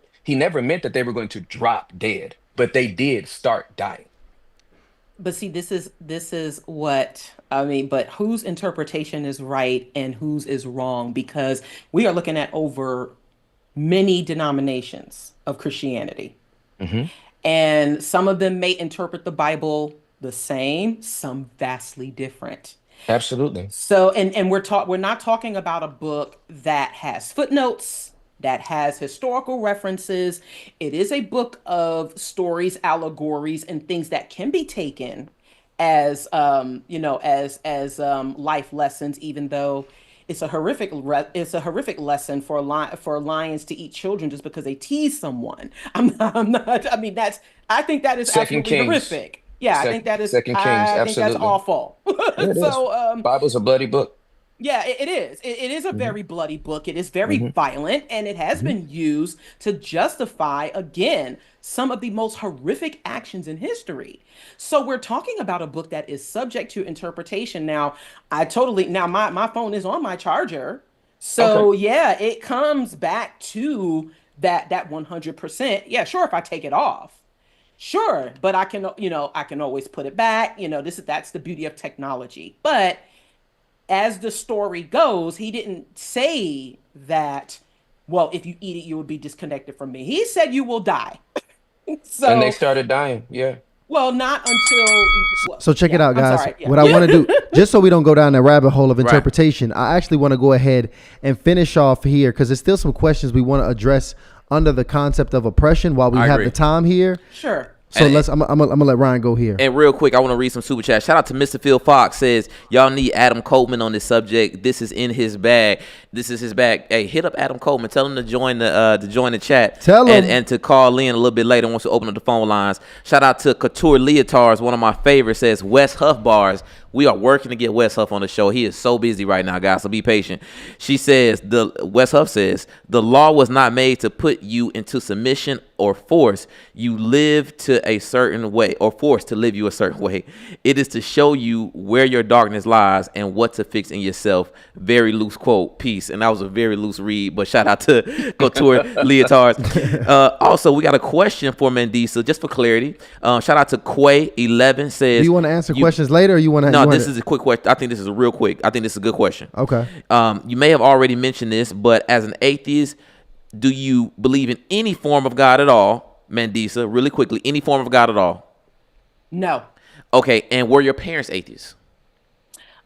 meant that they were going to drop dead, but they did start dying. but see, this is what I mean, but whose interpretation is right and whose is wrong? Because we are looking at over many denominations of Christianity. Hmm. And some of them may interpret the Bible the same, some vastly different. Absolutely. So, and we're not talking about a book that has footnotes, that has historical references. It is a book of stories, allegories, and things that can be taken as life lessons, even though it's a horrific lesson for for lions to eat children just because they tease someone. I'm not. I mean, I think that is Second absolutely Kings. horrific. Yeah, Second Kings. I think that's Absolutely. awful. Yeah, it is. So Bible's a bloody book. yeah, it is. It is a Hmm. very bloody book. It is very Hmm. violent, and it has Hmm. been used to justify, again, some of the most horrific actions in history. So we're talking about a book that is subject to interpretation. Now, now my phone is on my charger. Okay. So yeah, it comes back to that 100%. Yeah, sure, if I take it off. Sure, but I can always put it back. That's the beauty of technology. But as the story goes, he didn't say that, well, if you eat it, you will be disconnected from me. He said you will die. And they So, started dying. Yeah. well, not until, well, So check it yeah, out, I'm guys. sorry. Yeah. What I want to do, just so we don't go down the rabbit hole of Right. interpretation, I actually want to go ahead and finish off here because there's still some questions we want to address under the concept of oppression while we I have agree. the time here. Sure. So And- I'm gonna let Ryan go here. And real quick, I want to read some super chat. Shout out to Mr. Phil Fox, says y'all need Adam Coleman on this subject. This is in his bag. This is his bag. Hey, hit up Adam Coleman. Tell him to join the chat. Tell him. and to call in a little bit later once we open up the phone lines. Shout out to Couture Leotards, one of my favorites. Says West Huff Bars. We are working to get West Huff on the show. He is so busy right now, guys. So be patient. She says West Huff says the law was not made to put you into submission or force you live to a certain way or force to live you a certain way. It is to show you where your darkness lies and what to fix in yourself. Very loose quote. Peace. And that was a very loose read, but shout out to Couture Leotards. Also, we got a question for Mandisa, just for clarity. Shout out to Quay11 says, Do you want to answer questions later, or you want to? no, this is a quick question. I think this is a real quick. I think this is a good question. Okay. You may have already mentioned this, but as an atheist, do you believe in any form of God at all, Mandisa? Really quickly, any form of God at all? No. Okay, and were your parents atheists?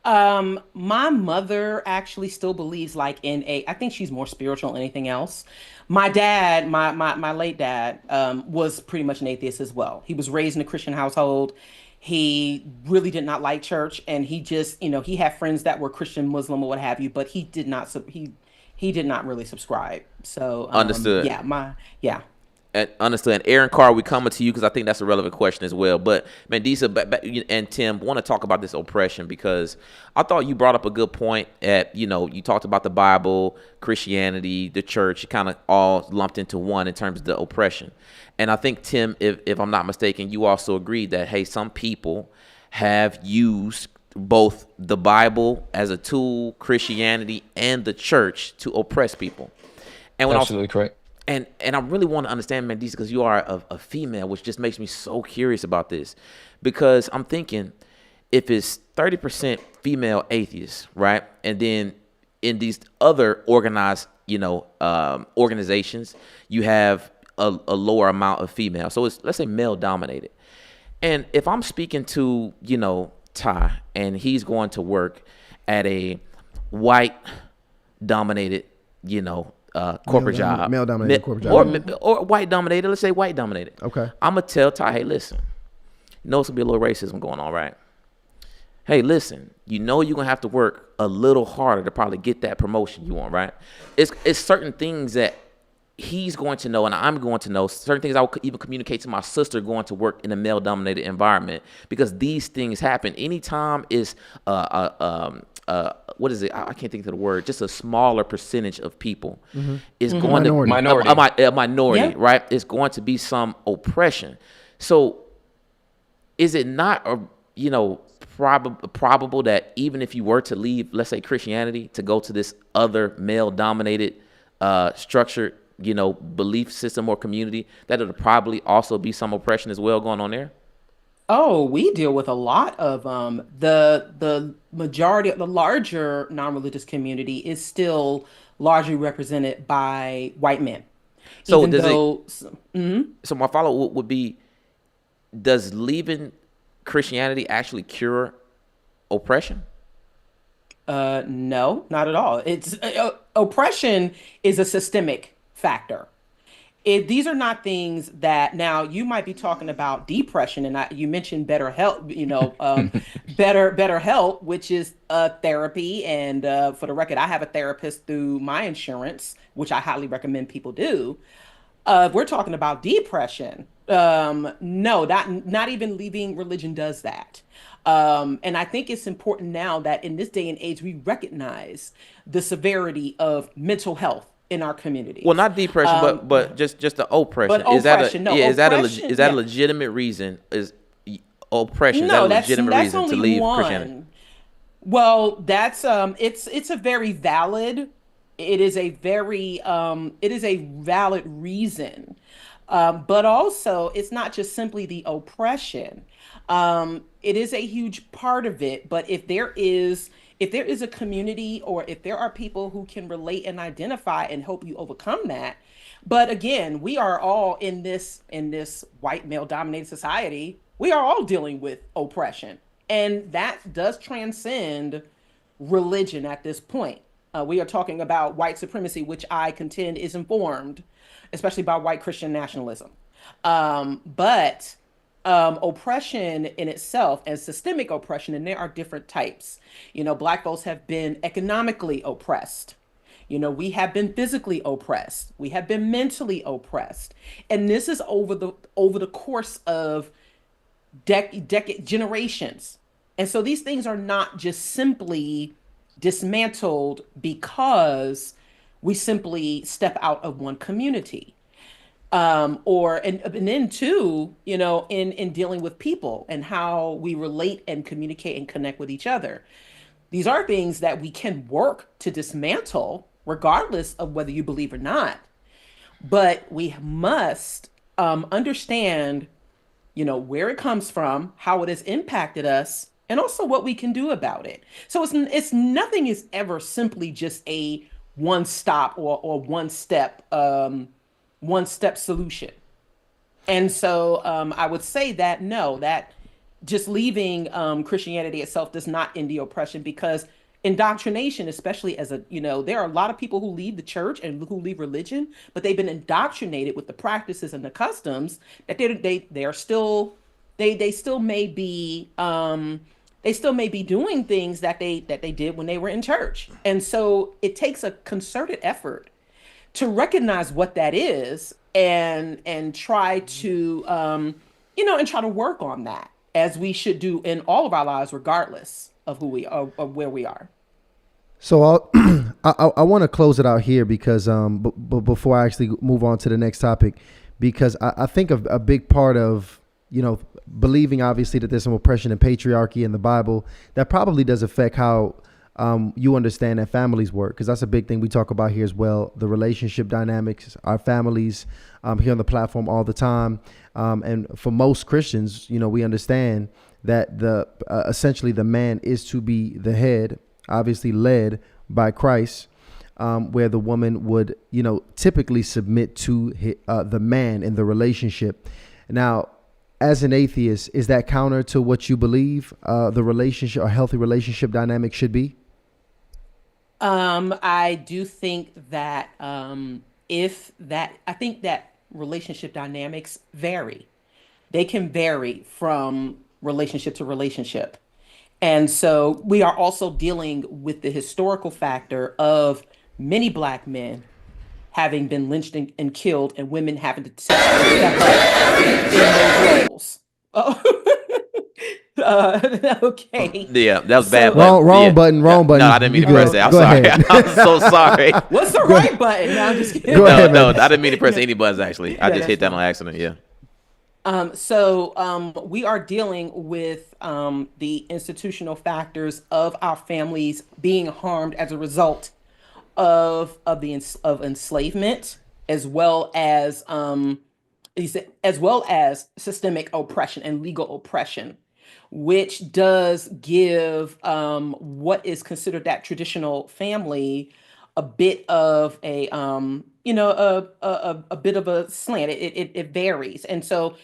My mother actually still believes like in a, I think she's more spiritual than anything else. My dad, my late dad, was pretty much an atheist as well. He was raised in a Christian household. He really did not like church, and he just, he had friends that were Christian, Muslim, or what have you, but he did not, he did not really subscribe. So, Understood. yeah. And understood. And Aaron Carr, we coming to you because I think that's a relevant question as well. But Mandisa and Tim want to talk about this oppression because I thought you brought up a good point. You talked about the Bible, Christianity, the church, kind of all lumped into one in terms of the oppression. And I think Tim, if I'm not mistaken, you also agreed that hey, some people have used both the Bible as a tool, Christianity, and the church to oppress people. And when Absolutely correct. And I really want to understand, Mandisa, because you are a female, which just makes me so curious about this. Because I'm thinking, if it's 30% female atheists, right, and then in these other organized, organizations, you have a lower amount of female. So it's, let's say, male dominated. And if I'm speaking to, Ty, and he's going to work at a white dominated, corporate job, male dominated corporate job, or white dominated. Let's say white dominated. Okay. I'm gonna tell Ty, hey, listen, it's gonna be a little racism going on, right? Hey, listen, you're gonna have to work a little harder to probably get that promotion you want, right? It's certain things that he's going to know and I'm going to know. Certain things I will even communicate to my sister going to work in a male-dominated environment because these things happen anytime is what is it? I can't think of the word. Just a smaller percentage of people is going to minority, a minority, Yeah. right? It's going to be some oppression. So, is it not probable that even if you were to leave, let's say Christianity, to go to this other male-dominated structured, belief system or community, that it'll probably also be some oppression as well going on there? Oh, we deal with a lot of the majority of the larger non-religious community is still largely represented by white men. So Even does it? though So my follow up would be: does leaving Christianity actually cure oppression? no, not at all. It's oppression is a systemic factor. These are not things that now you might be talking about depression, and you mentioned better help, better help, which is therapy. And for the record, I have a therapist through my insurance, which I highly recommend people do. If we're talking about depression, no, not even leaving religion does that. And I think it's important now that in this day and age, we recognize the severity of mental health in our Well, communities. not depression, but just the oppression. But oppression, no, oppression, is that a yeah. legitimate reason? Is oppression, is that a No, legitimate that's reason to only leave Christianity? one. Well, that's it's a very valid. It is a valid reason. But also it's not just simply the oppression. It is a huge part of it, but if there is a community or if there are people who can relate and identify and help you overcome that. But again, we are all in this white male dominated society. We are all dealing with oppression. And that does transcend religion at this point. We are talking about white supremacy, which I contend is informed, especially by white Christian nationalism. But oppression in itself and systemic oppression, and there are different types. Black folks have been economically oppressed. We have been physically oppressed. We have been mentally oppressed, and this is over the course of decade generations. And so these things are not just simply dismantled because we simply step out of one community. And then too, in dealing with people and how we relate and communicate and connect with each other. These are things that we can work to dismantle regardless of whether you believe or not. But we must understand, where it comes from, how it has impacted us, and also what we can do about it. So it's nothing is ever simply just a one stop or one step solution. And so I would say that no, that just leaving Christianity itself does not end the oppression, because indoctrination, especially as a, there are a lot of people who leave the church and who leave religion, but they've been indoctrinated with the practices and the customs that they are still, they still may be, they still may be doing things that they did when they were in church. And so it takes a concerted effort to recognize what that is, and try to and try to work on that, as we should do in all of our lives, regardless of who we are, of where we are. So I want to close it out here because but before I actually move on to the next topic, because I think a big part of believing obviously that there's some oppression and patriarchy in the Bible that probably does affect how you understand that families work, because that's a big thing we talk about here as well. The relationship dynamics, our families here on the platform all the time, and for most Christians, we understand that the essentially the man is to be the head, obviously led by Christ, where the woman would, typically submit to the man in the relationship. Now, as an atheist, is that counter to what you believe the relationship, a healthy relationship dynamic should be? I do think that if that, I think that relationship dynamics vary. They can vary from relationship to relationship. And so we are also dealing with the historical factor of many black men having been lynched and killed, and women having to step up in those roles. Oh, okay. Yeah, that was bad So, button. Wrong Yeah. button, Yeah. wrong No, button. I didn't mean You to press good? that. I'm Go sorry. ahead. I'm so sorry. what's the Go right button? No, I'm just kidding. Go No, ahead, no, man. I didn't mean to press any buttons. Actually, I Yeah, just that's hit that fine. on accident. Yeah. We are dealing with the institutional factors of our families being harmed as a result of enslavement, as well as systemic oppression and legal oppression, which does give what is considered that traditional family a bit of a bit of a slant. It varies, and so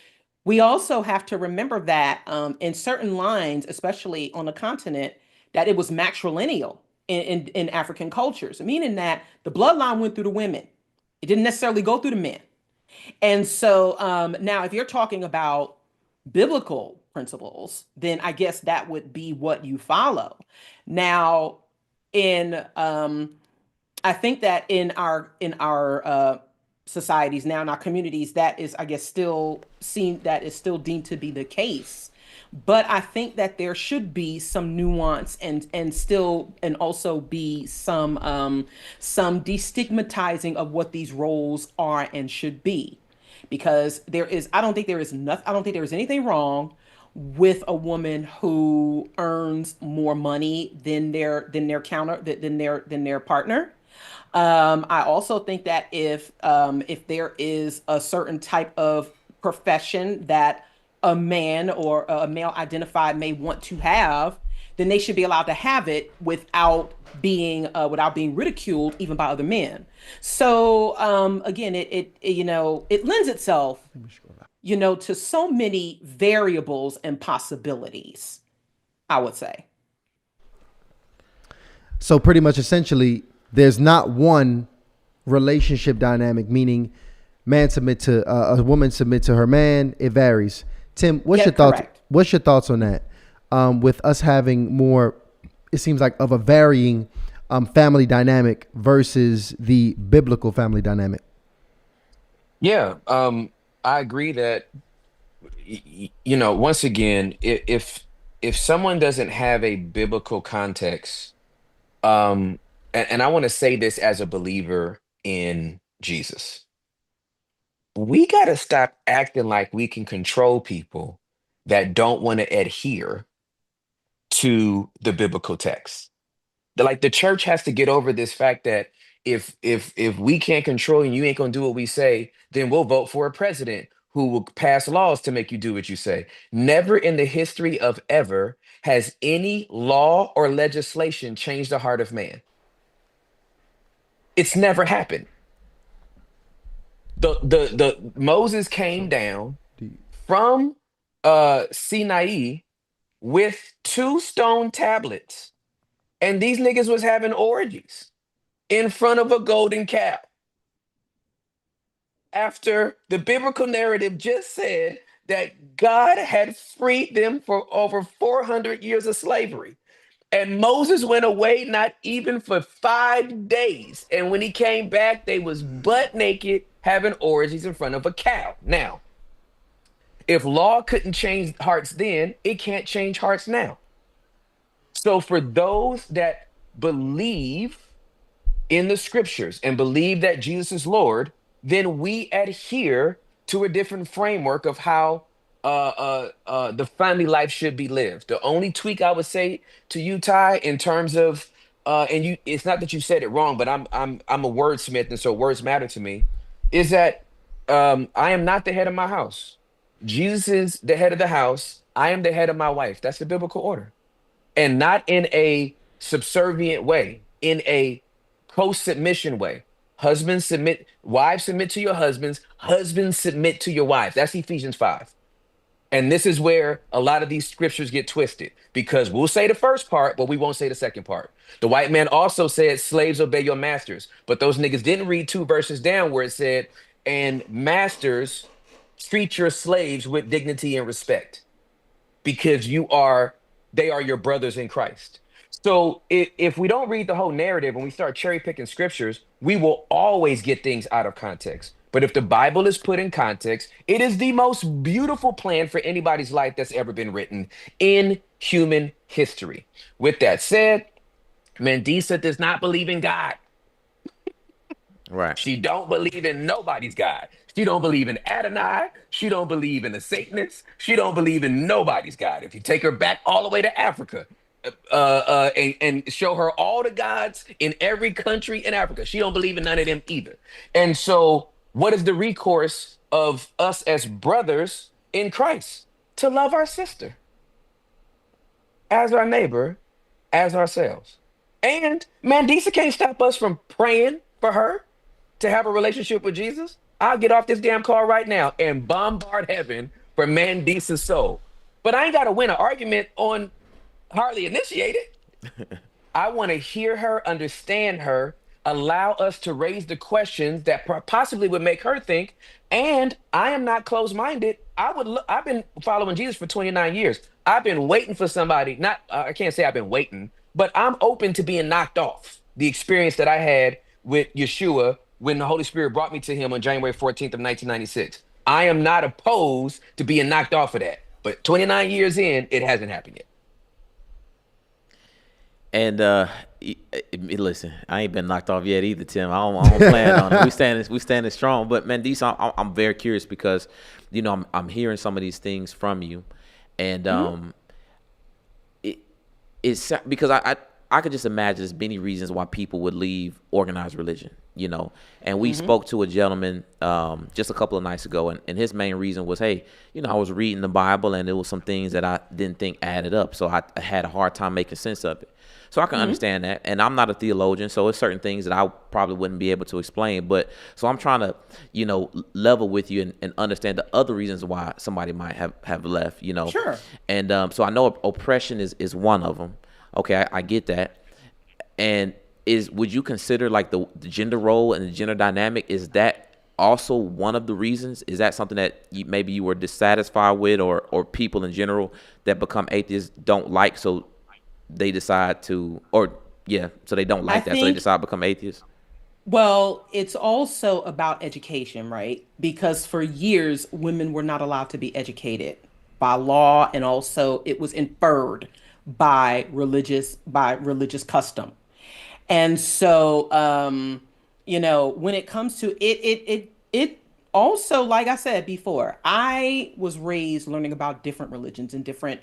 we also have to remember that in certain lines, especially on the continent, that it was matrilineal in African cultures, meaning that the bloodline went through the women. It didn't necessarily go through the men. And so now, if you're talking about biblical principles, then I guess that would be what you follow. Now, in I think that in our societies now, in our communities, that is, I guess, still seen, that is still deemed to be the case. But I think that there should be some nuance, and also be some destigmatizing of what these roles are and should be, because I don't think there is nothing, I don't think there is anything wrong with a woman who earns more money than their partner. I also think that if there is a certain type of profession that a man or a male identified may want to have, then they should be allowed to have it without being ridiculed even by other men. So again, it lends itself to so many variables and possibilities, I would say. So pretty much essentially, there's not one relationship dynamic, meaning man submit to a woman submit to her man. It varies. Tim, what's Yeah, your thoughts? correct. What's your thoughts on that? With us having more, it seems like of a varying family dynamic versus the biblical family dynamic. Yeah, I agree that once again, if someone doesn't have a biblical context, and I want to say this as a believer in Jesus, we got to stop acting like we can control people that don't want to adhere to the biblical text. Like the church has to get over this fact that if we can't control you and you ain't gonna do what we say, then we'll vote for a president who will pass laws to make you do what you say. Never in the history of ever has any law or legislation changed the heart of man. It's never happened. The Moses came So down do you, from Sinai, with 2 stone tablets, and these niggas was having orgies in front of a golden cow after the biblical narrative just said that God had freed them for over 400 years of slavery. And Moses went away not even for 5 days. And when he came back, they was butt naked having orgies in front of a cow. Now, if law couldn't change hearts then, it can't change hearts now. So for those that believe in the scriptures and believe that Jesus is Lord, then we adhere to a different framework of how the family life should be lived. The only tweak I would say to you, Ty, in terms of and you, it's not that you said it wrong, but I'm a wordsmith, and so words matter to me. Is that I am not the head of my house. Jesus is the head of the house. I am the head of my wife. That's the biblical order, and not in a subservient way, in a co-submission way. Husbands submit, wives submit to your husbands, husbands submit to your wives. That's Ephesians 5. And this is where a lot of these scriptures get twisted because we'll say the first part, but we won't say the second part. The white man also said, slaves obey your masters. But those niggas didn't read 2 verses down where it said, and masters treat your slaves with dignity and respect because they are your brothers in Christ. So if we don't read the whole narrative and we start cherry picking scriptures, we will always get things out of context. But if the Bible is put in context, it is the most beautiful plan for anybody's life that's ever been written in human history. With that said, Mandisa does not believe in God. Right. She don't believe in nobody's God. She don't believe in Adonai. She don't believe in the Satanists. She don't believe in nobody's God. If you take her back all the way to Africa, and show her all the gods in every country in Africa, she don't believe in none of them either. And so, what is the recourse of us as brothers in Christ? To love our sister as our neighbor, as ourselves. And Mandisa can't stop us from praying for her to have a relationship with Jesus. I'll get off this damn call right now and bombard heaven for Mandisa's soul. But I ain't got to win an argument on hardly initiated. I want to hear her, understand her, allow us to raise the questions that possibly would make her think. And I am not closed-minded. I've been following Jesus for 29 years. I've been waiting for somebody. Not I can't say I've been waiting, but I'm open to being knocked off. The experience that I had with Yeshua when the Holy Spirit brought me to him on January 14th of 1996. I am not opposed to being knocked off of that. But 29 years in, it hasn't happened yet. And listen, I ain't been knocked off yet either, Tim. I don't plan on it. We standing strong. But Mandisa, I'm very curious because, I'm hearing some of these things from you, and it's because I could just imagine there's many reasons why people would leave organized religion, And we spoke to a gentleman just a couple of nights ago, and his main reason was, hey, I was reading the Bible and there was some things that I didn't think added up, so I had a hard time making sense of it. So I can understand that, and I'm not a theologian, so it's certain things that I probably wouldn't be able to explain. But so I'm trying to, level with you and understand the other reasons why somebody might have left, Sure. And so I know oppression is one of them. Okay, I get that. And would you consider like the gender role and the gender dynamic, is that also one of the reasons? Is that something that maybe you were dissatisfied with, or people in general that become atheists don't like, so they decide to, so they don't like that, so they decide to become atheists? Well, it's also about education, right? Because for years, women were not allowed to be educated by law, and also it was inferred by religious custom. And so, when it comes to it also, like I said before, I was raised learning about different religions and different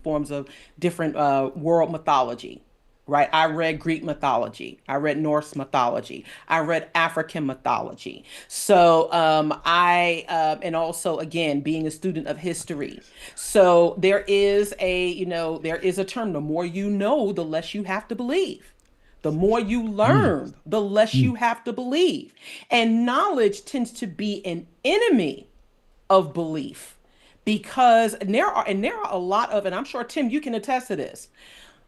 forms of different world mythology, right? I read Greek mythology. I read Norse mythology. I read African mythology. So and also, again, being a student of history. So there is a term, the more you know, the less you have to believe. The more you learn, the less you have to believe. And knowledge tends to be an enemy of belief because there are a lot of, and I'm sure Tim, you can attest to this.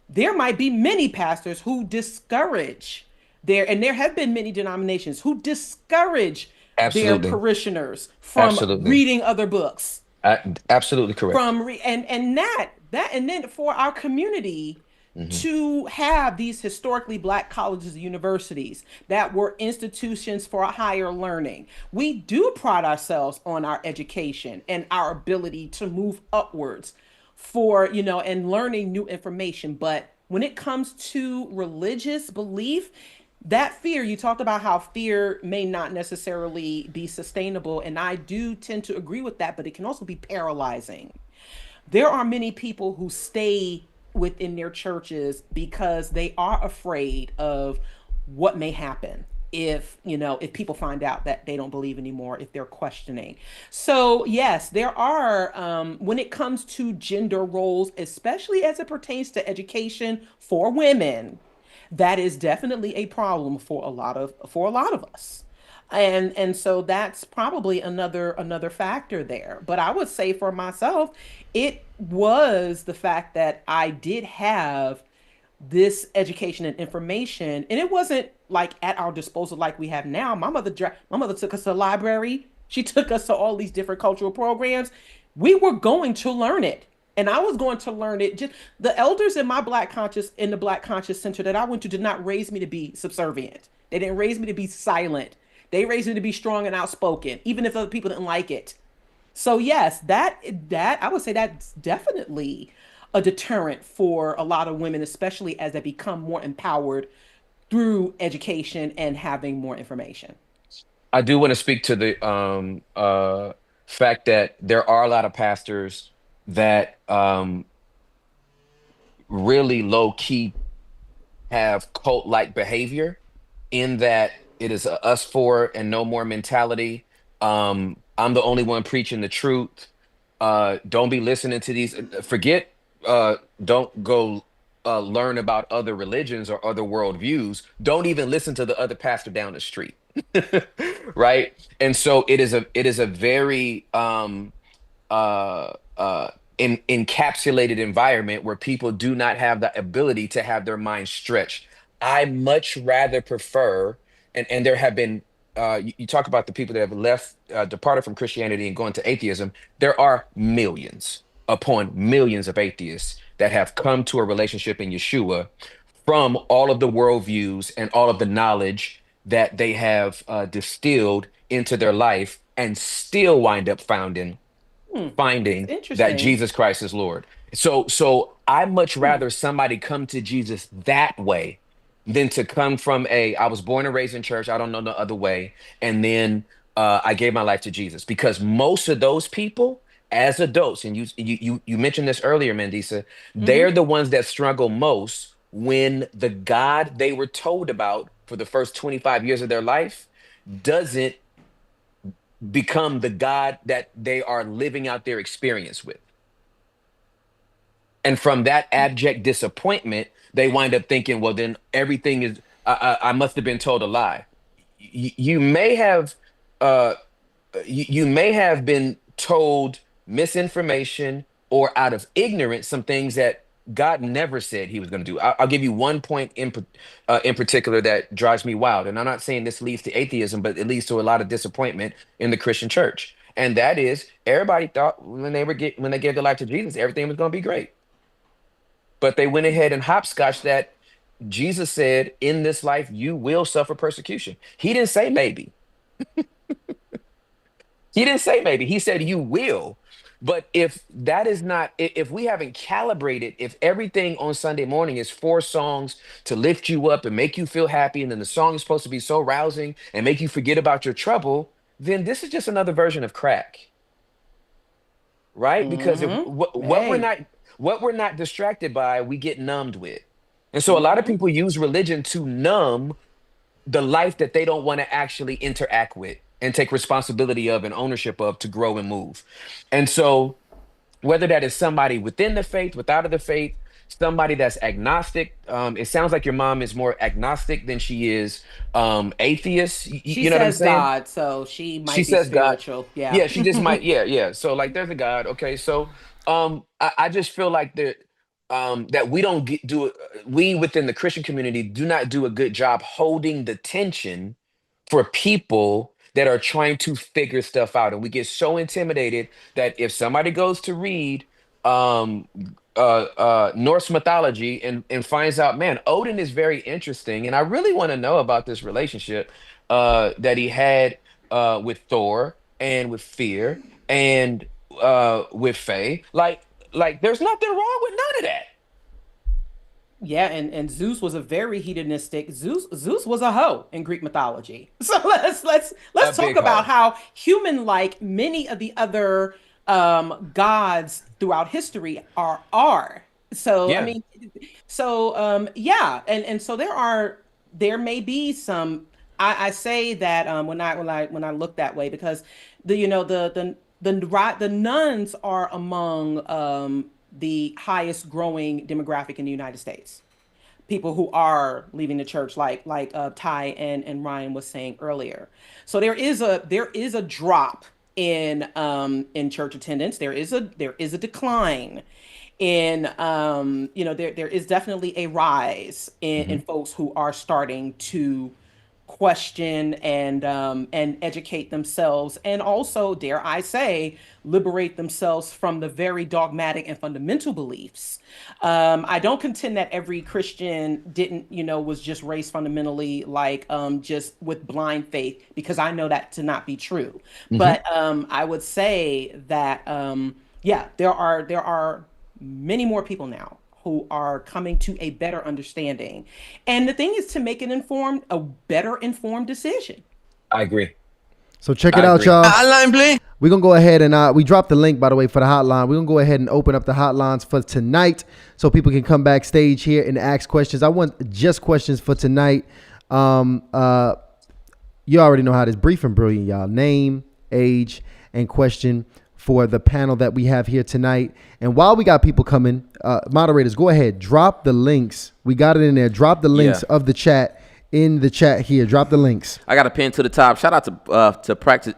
There might be many pastors who discourage and there have been many denominations who discourage their Absolutely. parishioners from Absolutely. reading other books, Absolutely correct. and that and then for our community Hmm. to have these historically black colleges and universities that were institutions for higher learning. We do pride ourselves on our education and our ability to move upwards for, and learning new information. But when it comes to religious belief, that fear, you talked about how fear may not necessarily be sustainable. And I do tend to agree with that, but it can also be paralyzing. There are many people who stay within their churches because they are afraid of what may happen if people find out that they don't believe anymore, if they're questioning. So yes, there are, when it comes to gender roles, especially as it pertains to education for women, that is definitely a problem for a lot of us. And so that's probably another factor there. But I would say for myself, it was the fact that I did have this education and information, and it wasn't like at our disposal like we have now. My mother took us to the library. She took us to all these different cultural programs. We were going to learn it. And I was going to learn it. Just the elders in the Black Conscious Center that I went to did not raise me to be subservient. They didn't raise me to be silent. They raised me to be strong and outspoken, even if other people didn't like it. So yes, that I would say that's definitely a deterrent for a lot of women, especially as they become more empowered through education and having more information. I do want to speak to the fact that there are a lot of pastors that really low key have cult like behavior, in that it is a us for and no more mentality. I'm the only one preaching the truth. Don't be listening to these. Forget. Don't go learn about other religions or other worldviews. Don't even listen to the other pastor down the street. Right. And so it is a very uh, uh, encapsulated environment where people do not have the ability to have their minds stretched. I much rather prefer, and there have been, you talk about the people that have left, departed from Christianity and gone to atheism. There are millions upon millions of atheists that have come to a relationship in Yeshua from all of the worldviews and all of the knowledge that they have distilled into their life, and still wind up Hmm, that's finding that interesting. Jesus Christ is Lord. So I much rather somebody come to Jesus that way than to come from I was born and raised in church, I don't know no other way, and then I gave my life to Jesus. Because most of those people, as adults, and you mentioned this earlier, Mandisa, they're Hmm. the ones that struggle most when the God they were told about for the first 25 years of their life doesn't become the God that they are living out their experience with. And from that abject disappointment, they wind up thinking, well, then everything is, I must have been told a lie. You may have, uh, you may have been told misinformation or out of ignorance some things that God never said he was going to do. I'll give you one point in particular that drives me wild. And I'm not saying this leads to atheism, but it leads to a lot of disappointment in the Christian church. And that is, everybody thought when they gave their life to Jesus, everything was going to be great. But they went ahead and hopscotched that. Jesus said, in this life, you will suffer persecution. He didn't say maybe. He didn't say maybe. He said you will. But if that is not, if we haven't calibrated, if everything on Sunday morning is four songs to lift you up and make you feel happy, and then the song is supposed to be so rousing and make you forget about your trouble, then this is just another version of crack, right? Because if Hmm. what we're Hey. not distracted by, we get numbed with. And so a lot of Hmm. people use religion to numb the life that they don't want to actually interact with and take responsibility of and ownership of to grow and move. And so whether that is somebody within the faith, without of the faith, somebody that's agnostic. It sounds like your mom is more agnostic than she is atheist. She You know what I'm says saying? God, so she She might be says God. spiritual. Yeah. Yeah, she just might. Yeah, yeah. So like, there's a God. Okay, so I just feel like that we don't do it. We within the Christian community do not do a good job holding the tension for people that are trying to figure stuff out, and we get so intimidated that if somebody goes to read um Norse mythology and finds out, man, Odin is very interesting, and I really want to know about this relationship that he had with Thor and with Fear and with Faye. Like there's nothing wrong with none of that. Yeah, and Zeus was a very hedonistic. Zeus was a hoe in Greek mythology. So let's A talk big about hoe. how human like many of the other gods throughout history are. So I Yeah. mean, so yeah, and so there may be some. I say that when I look that way because the you know the nuns are among the highest growing demographic in the United States. People who are leaving the church, like Ty and Ryan was saying earlier. So there is a drop in church attendance. There is a decline in there is definitely a rise in Hmm. folks who are starting to question and educate themselves, and also, dare I say, liberate themselves from the very dogmatic and fundamental beliefs. I don't contend that every Christian didn't, was just raised fundamentally like just with blind faith, because I know that to not be true. Hmm. But I would say that yeah, there are many more people now who are coming to a better understanding. And the thing is to make a better informed decision. I agree. So check it I out, agree. y'all. We're going to go ahead and we dropped the link, by the way, for the hotline. We're going to go ahead and open up the hotlines for tonight so people can come backstage here and ask questions. I want just questions for tonight. Um, uh, you already know how this brief and brilliant, y'all. Name, age, and question for the panel that we have here tonight. And while we got people coming, moderators, go ahead, drop the links. We got it in there. Drop the links Yeah. of the chat in the chat here. Drop the links. I got a pin to the top. Shout out to practice.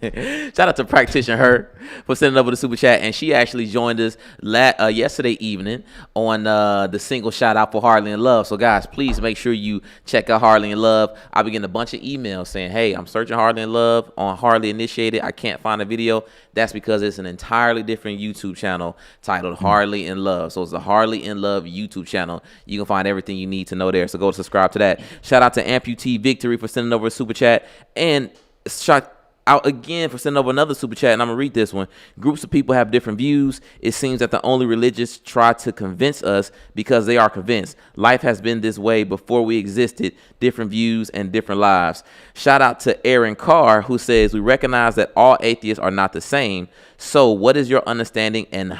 Shout out to Practitioner Her for sending over the super chat, and she actually joined us yesterday evening on the single shout out for Hardly in Love. So guys, please make sure you check out Hardly in Love. I've been getting a bunch of emails saying, "Hey, I'm searching Hardly in Love on Hardly Initiated. I can't find a video." That's because it's an entirely different YouTube channel titled Hardly in Love. So it's the Hardly in Love YouTube channel. You can find everything you need to know there. So go subscribe to that. Shout out to Amputee Victory for sending over a super chat, and shout out again for sending over another super chat, and I'm gonna read this one. Groups of people have different views. It seems that the only religious try to convince us because they are convinced. Life has been this way before we existed. Different views and different lives. Shout out to Aaron Carr, who says, we recognize that all atheists are not the same. So what is your understanding and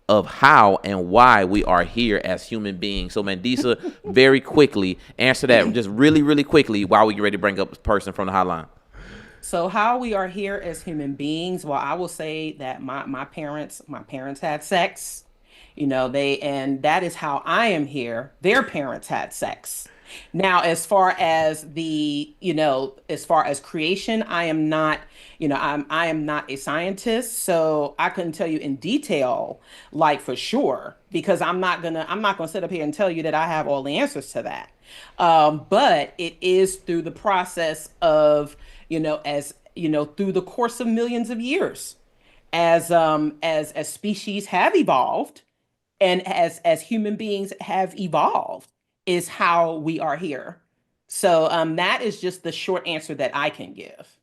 of how and why we are here as human beings? So Mandisa, very quickly answer that just really, really quickly while we get ready to bring up a person from the hotline. So how we are here as human beings, well, I will say that my parents had sex. And that is how I am here. Their parents had sex. Now, as far as creation, I am not, I am not a scientist, so I couldn't tell you in detail, like for sure, because I'm not gonna sit up here and tell you that I have all the answers to that. But it is through the process of, as through the course of millions of years, as species have evolved, and as human beings have evolved, is how we are here. So that is just the short answer that I can give.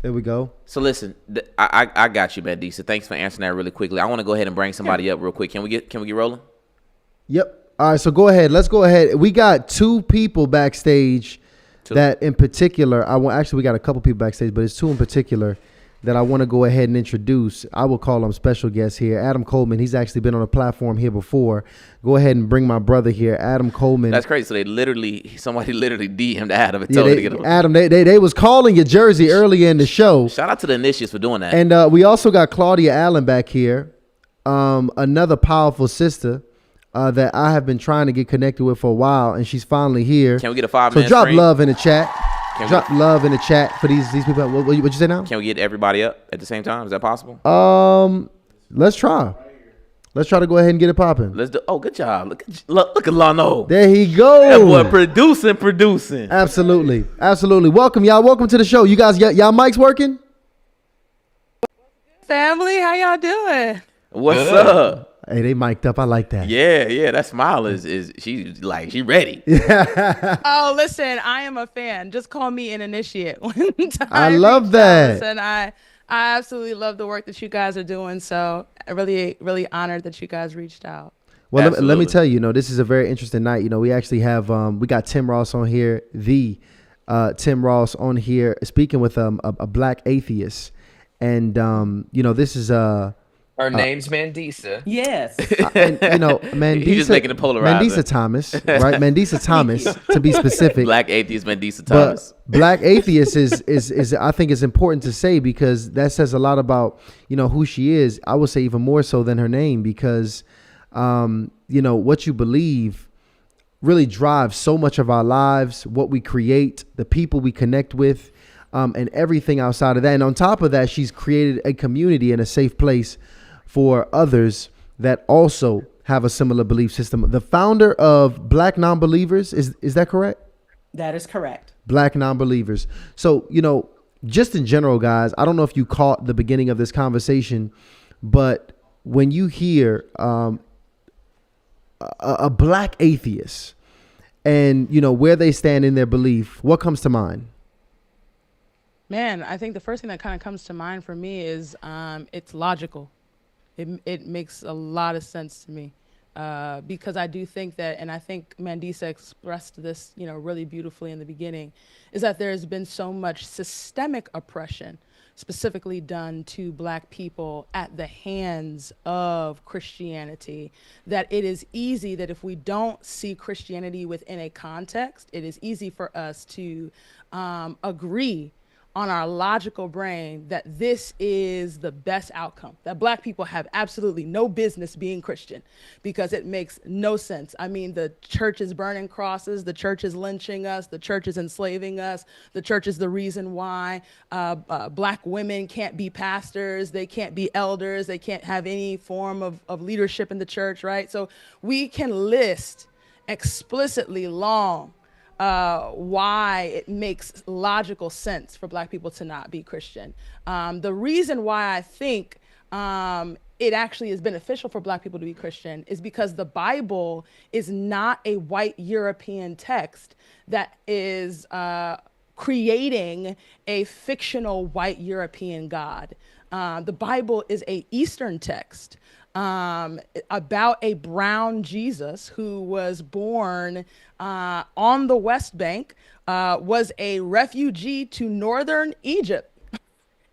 There we go. So listen, I got you, Mandisa. Thanks for answering that really quickly. I want to go ahead and bring somebody up real quick. Can we get rolling? Yep. All right, so go ahead. Let's go ahead. We got two people backstage that in particular, we got a couple people backstage, but it's two in particular that I want to go ahead and introduce. I will call him special guest here, Adam Coleman. He's actually been on a platform here before. Go ahead and bring my brother here, Adam Coleman. That's crazy. So somebody literally DM'd Adam and told him to get him. Adam, they was calling your jersey earlier in the show. Shout out to the initiates for doing that. And we also got Claudia Allen back here, another powerful sister that I have been trying to get connected with for a while, and she's finally here. Can we get a 5-minute So drop screen? love in the chat. Drop love in the chat for these people. What you say now? Can we get everybody up at the same time? Is that possible? Let's try. Let's try to go ahead and get it popping. Let's do. Oh, good job. Look at Lano. There he go. That boy producing. Absolutely. Welcome, y'all. Welcome to the show. You guys, y'all mics working? Family, how y'all doing? What's up? Hey, they mic'd up. I like that. Yeah. That smile is she ready. Oh, listen, I am a fan. Just call me an initiate. I love that. Listen, I absolutely love the work that you guys are doing. So I'm really honored that you guys reached out. Well, let me tell you, this is a very interesting night. We actually have we got Tim Ross on here, Tim Ross on here, speaking with a black atheist, and this is Her name's Mandisa. Yes. Mandisa. He's just making it polarize. Mandisa Thomas, right? Mandisa Thomas, to be specific. Black atheist Mandisa Thomas. But black atheist is I think is important to say, because that says a lot about who she is. I would say even more so than her name, because what you believe really drives so much of our lives, what we create, the people we connect with, and everything outside of that. And on top of that, she's created a community and a safe place for others that also have a similar belief system. The founder of Black Nonbelievers, is that correct? That is correct. Black Nonbelievers. So, just in general, guys, I don't know if you caught the beginning of this conversation, but when you hear a black atheist and, where they stand in their belief, what comes to mind? Man, I think the first thing that kind of comes to mind for me is it's logical. It makes a lot of sense to me, because I do think that, and I think Mandisa expressed this, really beautifully in the beginning, is that there's been so much systemic oppression specifically done to black people at the hands of Christianity, that it is easy that if we don't see Christianity within a context, it is easy for us to agree on our logical brain that this is the best outcome, that black people have absolutely no business being Christian, because it makes no sense. I mean, the church is burning crosses, the church is lynching us, the church is enslaving us, the church is the reason why black women can't be pastors, they can't be elders, they can't have any form of leadership in the church, right? So we can list explicitly long why it makes logical sense for black people to not be Christian. The reason why I think it actually is beneficial for black people to be Christian is because the Bible is not a white European text that is creating a fictional white European God. The Bible is a Eastern text about a brown Jesus who was born on the West Bank, was a refugee to northern Egypt,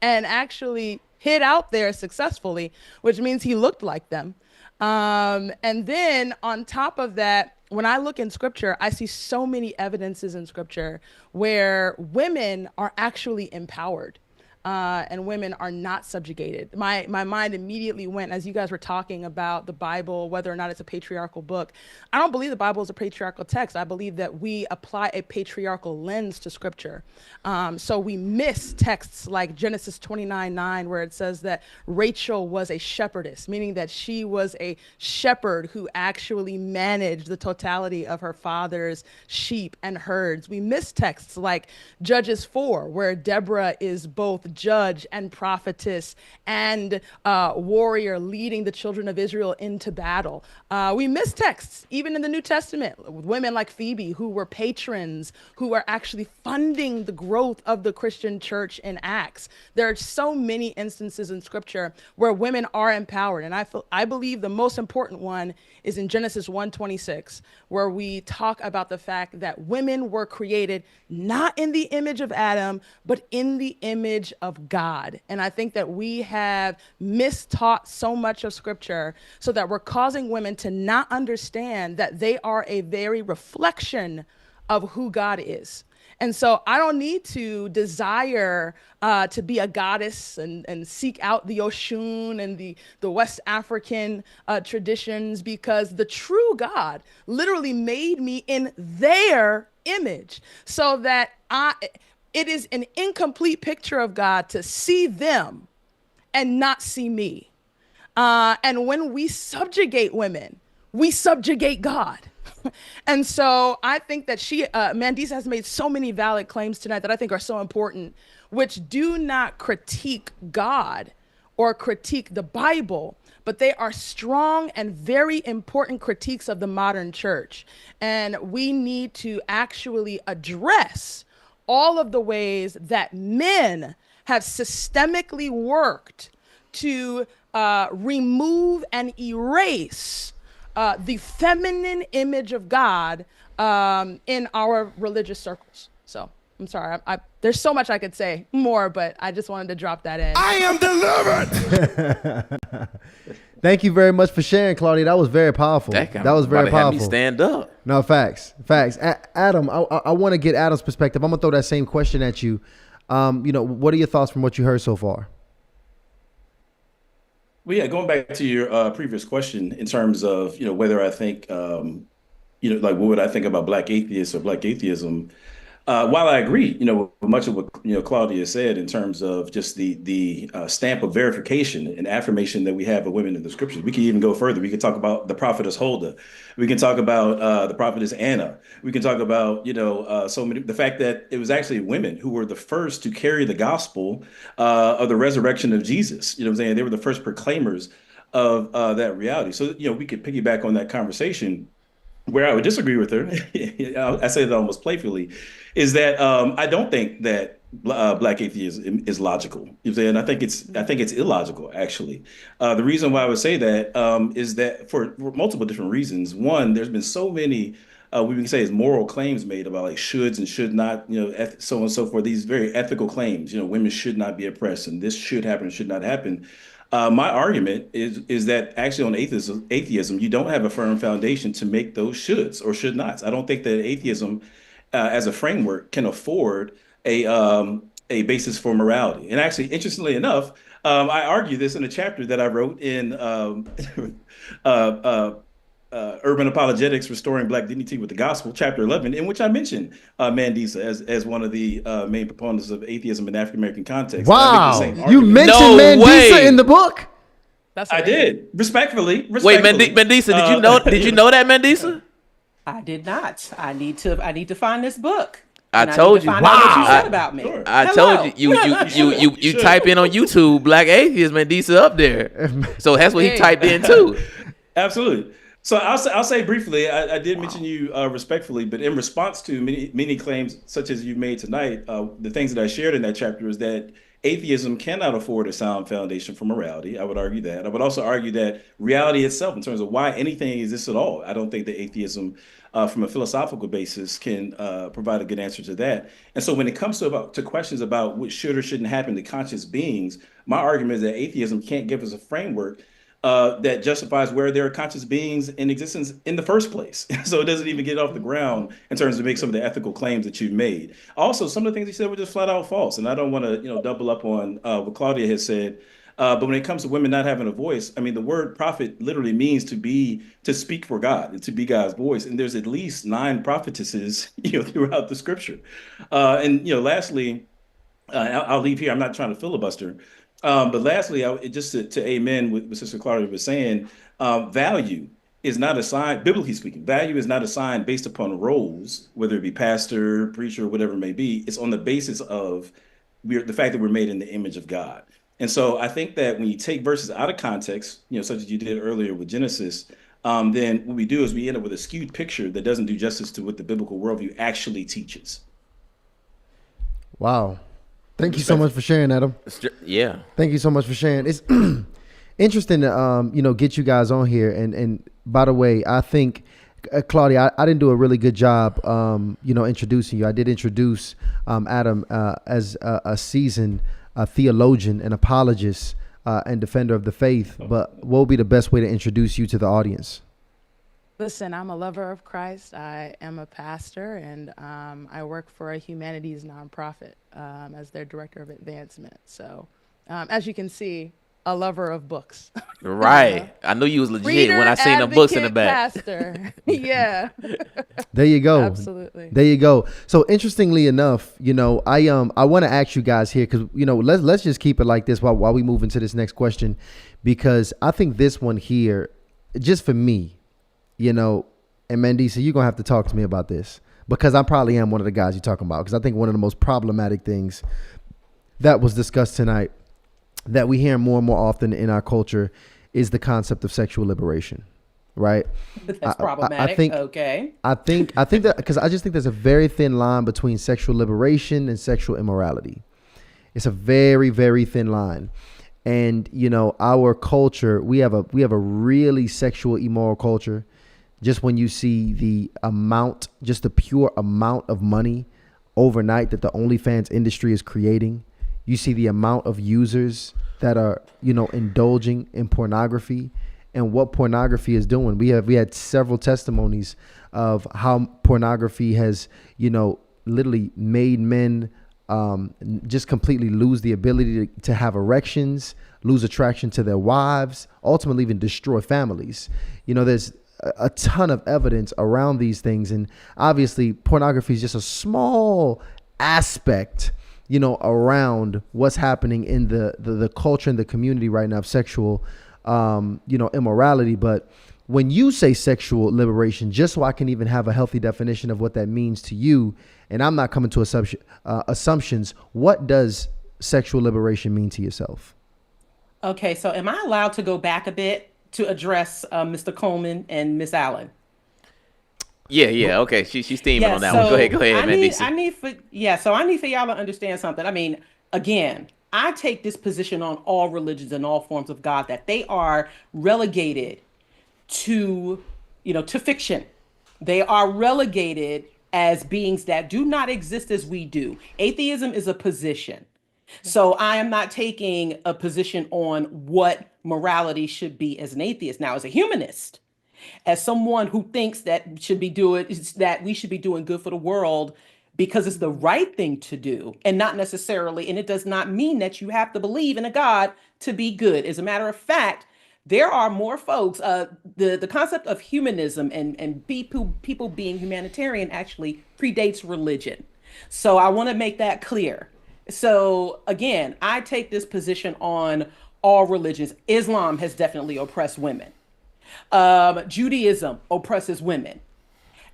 and actually hid out there successfully, which means he looked like them. And then on top of that, when I look in scripture, I see so many evidences in scripture where women are actually empowered. And women are not subjugated. My mind immediately went, as you guys were talking about the Bible, whether or not it's a patriarchal book. I don't believe the Bible is a patriarchal text. I believe that we apply a patriarchal lens to scripture. So we miss texts like Genesis 29:9, where it says that Rachel was a shepherdess, meaning that she was a shepherd who actually managed the totality of her father's sheep and herds. We miss texts like Judges 4, where Deborah is both judge and prophetess and warrior leading the children of Israel into battle. We miss texts, even in the New Testament, women like Phoebe, who were patrons, who were actually funding the growth of the Christian church in Acts. There are so many instances in scripture where women are empowered. And I believe the most important one is in Genesis 1:26, where we talk about the fact that women were created not in the image of Adam, but in the image of God. And I think that we have mistaught so much of scripture so that we're causing women to not understand that they are a very reflection of who God is. And so I don't need to desire to be a goddess and seek out the Oshun and the West African traditions, because the true God literally made me in their image, so that it is an incomplete picture of God to see them and not see me. And when we subjugate women, we subjugate God. And so I think that Mandisa has made so many valid claims tonight that I think are so important, which do not critique God or critique the Bible, but they are strong and very important critiques of the modern church. And we need to actually address all of the ways that men have systemically worked to remove and erase the feminine image of God in our religious circles. So I'm sorry, there's so much I could say more, but I just wanted to drop that in. I am delivered. Thank you very much for sharing, Claudia. That was very powerful. That was very powerful. Had me stand up. No, facts. Adam, I want to get Adam's perspective. I'm gonna throw that same question at you. What are your thoughts from what you heard so far? Well, yeah, going back to your previous question in terms of, whether I think, like what would I think about Black atheists or Black atheism? While I agree, with much of what Claudia said in terms of just the stamp of verification and affirmation that we have of women in the scriptures, we can even go further. We can talk about the prophetess Huldah. We can talk about the prophetess Anna. We can talk about the fact that it was actually women who were the first to carry the gospel of the resurrection of Jesus. You know what I'm saying? They were the first proclaimers of that reality. So we could piggyback on that conversation. Where I would disagree with her, I say that almost playfully, is that I don't think that Black atheism is logical. You know what I'm saying? I think it's illogical, actually. The reason why I would say that is that for multiple different reasons. One, there's been so many we can say is moral claims made about like shoulds and should not, so on and so forth. These very ethical claims. Women should not be oppressed, and this should happen, should not happen. My argument is that actually on atheism, you don't have a firm foundation to make those shoulds or should nots. I don't think that atheism as a framework can afford a basis for morality. And actually, interestingly enough, I argue this in a chapter that I wrote in Urban Apologetics, Restoring Black Dignity with the Gospel, chapter 11, in which I mentioned Mandisa as one of the main proponents of atheism in African American context. Wow, you mentioned Mandisa in the book? I did, respectfully. Wait, Mandisa, did you know that, Mandisa? I did not. I need to find this book. I told you. Find out what you said about me. Sure. I told you. You type in on YouTube Black Atheist Mandisa up there. So that's what he typed in too. Absolutely. So I'll say briefly, I did mention you respectfully, but in response to many claims such as you've made tonight, the things that I shared in that chapter is that atheism cannot afford a sound foundation for morality. I would argue that. I would also argue that reality itself, in terms of why anything exists at all, I don't think that atheism, from a philosophical basis, can provide a good answer to that. And so when it comes to questions about what should or shouldn't happen to conscious beings, my argument is that atheism can't give us a framework that justifies where there are conscious beings in existence in the first place. So it doesn't even get off the ground in terms of make some of the ethical claims that you've made. Also, some of the things you said were just flat out false. And I don't want to, double up on what Claudia has said. But when it comes to women not having a voice, I mean, the word prophet literally means to speak for God and to be God's voice. And there's at least 9 prophetesses, throughout the scripture. Lastly, I'll leave here. I'm not trying to filibuster. But lastly, just to amen what Sister Claudia was saying, value is not assigned, biblically speaking, value is not assigned based upon roles, whether it be pastor, preacher, whatever it may be. It's on the basis of the fact that we're made in the image of God. And so I think that when you take verses out of context, such as you did earlier with Genesis, then what we do is we end up with a skewed picture that doesn't do justice to what the biblical worldview actually teaches. Wow. Thank you so much for sharing, Adam. Yeah. Thank you so much for sharing. It's interesting to get you guys on here. And by the way, I think Claudia, I didn't do a really good job introducing you. I did introduce Adam as a seasoned a theologian, an apologist, and defender of the faith. But what would be the best way to introduce you to the audience? Listen, I'm a lover of Christ. I am a pastor, and I work for a humanities nonprofit as their director of advancement. So, as you can see, a lover of books. Right. I knew you was legit Reader, when I seen the books in the advocate, back. pastor. Yeah, There you go. absolutely. There you go. So interestingly enough, I want to ask you guys here because let's just keep it like this while we move into this next question, because I think this one here, just for me, and Mandisa, you're gonna have to talk to me about this because I probably am one of the guys you're talking about, because I think one of the most problematic things that was discussed tonight that we hear more and more often in our culture is the concept of sexual liberation, right? That's problematic. Okay. I think that because I just think there's a very thin line between sexual liberation and sexual immorality. It's a very, very thin line. And our culture, we have a really sexual immoral culture. Just when you see the pure amount of money overnight that the OnlyFans industry is creating, you see the amount of users that are, indulging in pornography and what pornography is doing. We had several testimonies of how pornography has, literally made men just completely lose the ability to have erections, lose attraction to their wives, ultimately even destroy families. There's a ton of evidence around these things. And obviously pornography is just a small aspect, around what's happening in the culture and the community right now of sexual, immorality. But when you say sexual liberation, just so I can even have a healthy definition of what that means to you, and I'm not coming to assumptions, what does sexual liberation mean to yourself? Okay, so am I allowed to go back a bit to address Mr. Coleman and Miss Allen? Yeah. Okay. She's steaming Yeah, on that one. Go ahead, Mandisa. So I need for y'all to understand something. I mean, again, I take this position on all religions and all forms of God that they are relegated to, to fiction. They are relegated as beings that do not exist as we do. Atheism is a position. So I am not taking a position on what morality should be as an atheist. Now, as a humanist, as someone who thinks that we should be doing good for the world because it's the right thing to do, and not necessarily, and it does not mean that you have to believe in a God to be good. As a matter of fact, there are more folks. The concept of humanism and people being humanitarian actually predates religion. So I want to make that clear. So again, I take this position on all religions. Islam has definitely oppressed women. Judaism oppresses women.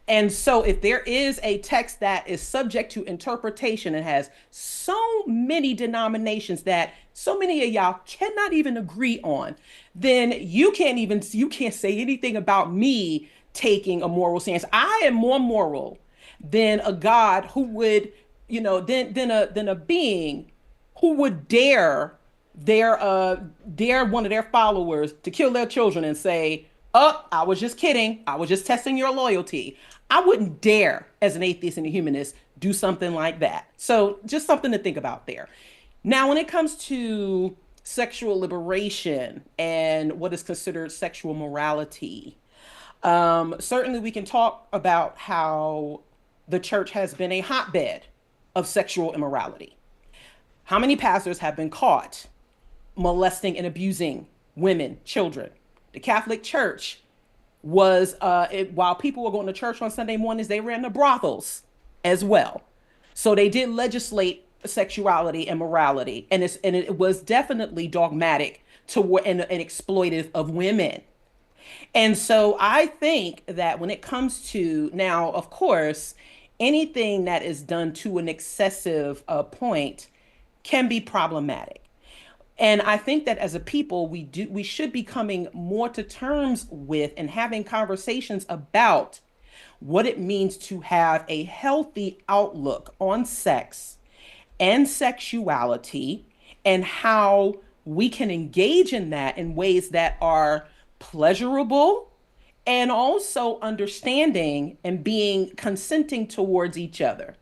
And so if there is a text that is subject to interpretation and has so many denominations that so many of y'all cannot even agree on, then you can't say anything about me taking a moral stance. I am more moral than a God who would, than a being who would dare one of their followers to kill their children and say, "Oh, I was just kidding. I was just testing your loyalty." I wouldn't dare, as an atheist and a humanist, do something like that. So just something to think about there. Now, when it comes to sexual liberation and what is considered sexual morality, certainly we can talk about how the church has been a hotbed of sexual immorality. How many pastors have been caught molesting and abusing women, children? The Catholic Church was, while people were going to church on Sunday mornings, they ran the brothels as well. So they did legislate sexuality and morality, and it was definitely dogmatic and exploitive of women. And so I think that when it comes to now, of course, anything that is done to an excessive point can be problematic. And I think that as a people, we should be coming more to terms with and having conversations about what it means to have a healthy outlook on sex and sexuality, and how we can engage in that in ways that are pleasurable and also understanding and being consenting towards each other.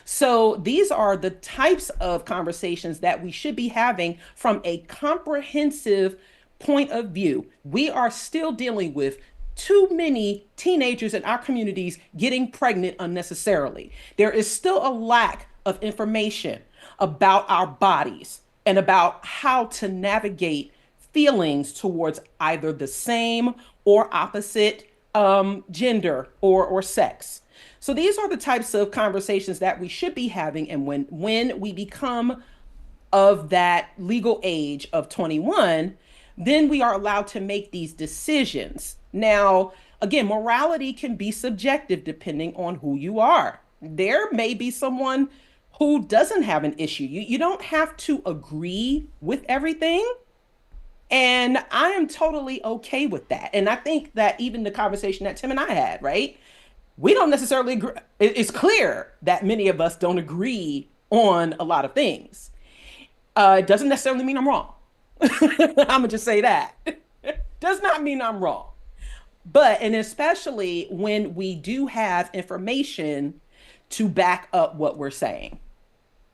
So these are the types of conversations that we should be having from a comprehensive point of view. We are still dealing with too many teenagers in our communities getting pregnant unnecessarily. There is still a lack of information about our bodies and about how to navigate feelings towards either the same or opposite gender or sex. So these are the types of conversations that we should be having. And when we become of that legal age of 21, then we are allowed to make these decisions. Now, again, morality can be subjective depending on who you are. There may be someone who doesn't have an issue. You don't have to agree with everything. And I am totally okay with that. And I think that even the conversation that Tim and I had, right? We don't necessarily agree. It's clear that many of us don't agree on a lot of things. It doesn't necessarily mean I'm wrong. I'm gonna just say that. Does not mean I'm wrong. But, and especially when we do have information to back up what we're saying.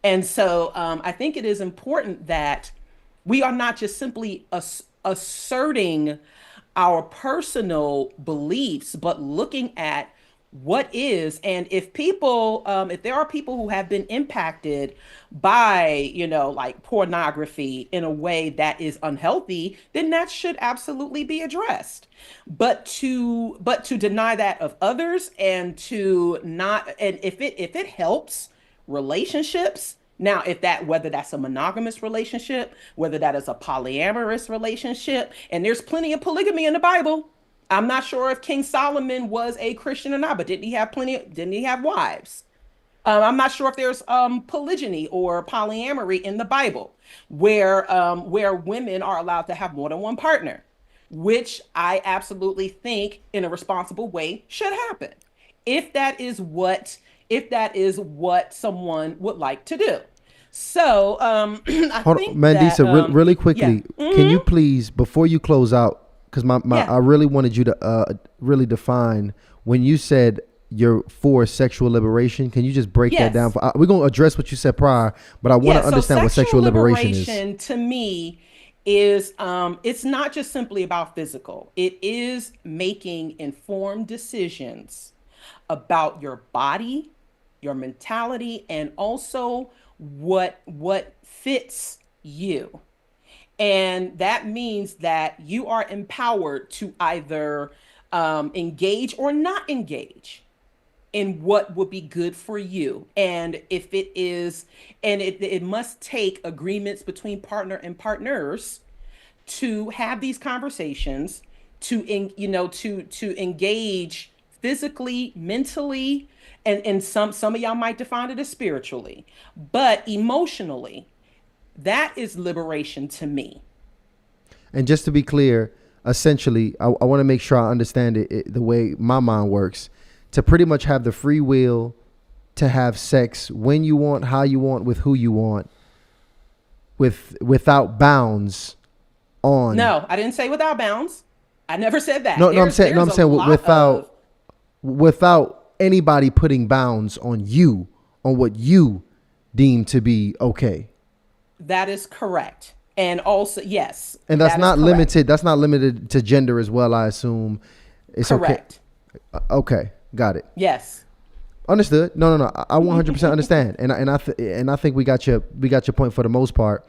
And so I think it is important that we are not just simply asserting our personal beliefs, but looking at what is. And if people, if there are people who have been impacted by, like pornography in a way that is unhealthy, then that should absolutely be addressed. But to deny that of others and to not, and if it helps relationships, now, if that, whether that's a monogamous relationship, whether that is a polyamorous relationship, and there's plenty of polygamy in the Bible. I'm not sure if King Solomon was a Christian or not, but didn't he have wives? I'm not sure if there's polygyny or polyamory in the Bible, where women are allowed to have more than one partner, which I absolutely think, in a responsible way, should happen, if that is what if that is what someone would like to do. So I Hold on, think that Mandisa, really quickly, yeah. can you please, before you close out, because Yeah. I really wanted you to really define when you said you're for sexual liberation. Can you just break that down? Yes. We're gonna address what you said prior, but I want Yeah, to so understand what sexual sexual liberation is. liberation to me is it's not just simply about physical. It is making informed decisions about your body, your mentality, and also what fits you. And that means that you are empowered to either engage or not engage in what would be good for you. And if it is, and it must take agreements between partner and partners to have these conversations, to engage physically, mentally, and some of y'all might define it as spiritually, but emotionally. That is liberation to me. And just to be clear, essentially, I want to make sure I understand it the way my mind works. To pretty much have the free will to have sex when you want, how you want, with who you want, without bounds on. No, I didn't say without bounds. I never said that. No, I'm saying There's a lot of, without anybody putting bounds on you, on what you deem to be okay. that is correct. And also, yes. And that's that is not correct. limited. That's not limited to gender as well, I assume. It's Correct. okay. Okay, got it. Yes. Understood. No. I 100% understand, and I think we got your point for the most part.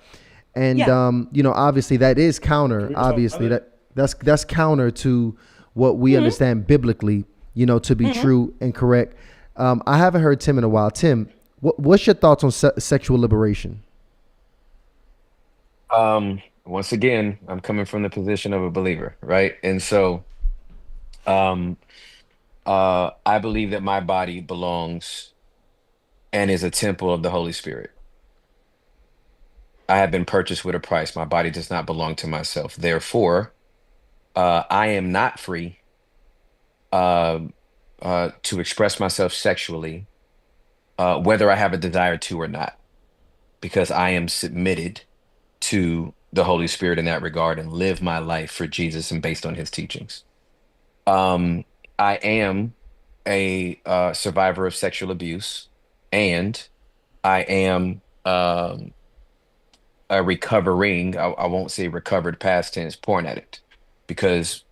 And Yeah. obviously that is counter. We Obviously respond- that's counter to what we understand biblically, to be true and correct. I haven't heard Tim in a while. Tim, what's your thoughts on sexual liberation? Once again, I'm coming from the position of a believer, right? And so, um, I believe that my body belongs and is a temple of the Holy Spirit. I have been purchased with a price. My body does not belong to myself. Therefore, I am not free uh, to express myself sexually, whether I have a desire to or not, because I am submitted to the Holy Spirit in that regard and live my life for Jesus and based on his teachings. Um, I am a survivor of sexual abuse. and I am a recovering, I won't say recovered past tense porn addict, because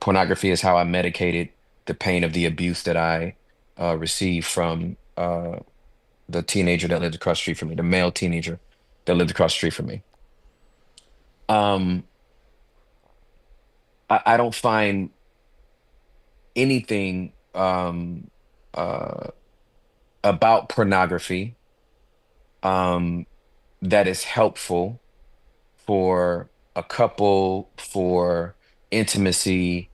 pornography is how I medicated the pain of the abuse that I received from the teenager that lived across the street from me, the male teenager that lived across the street from me. Um, I don't find anything uh, about pornography um, that is helpful for a couple, for intimacy,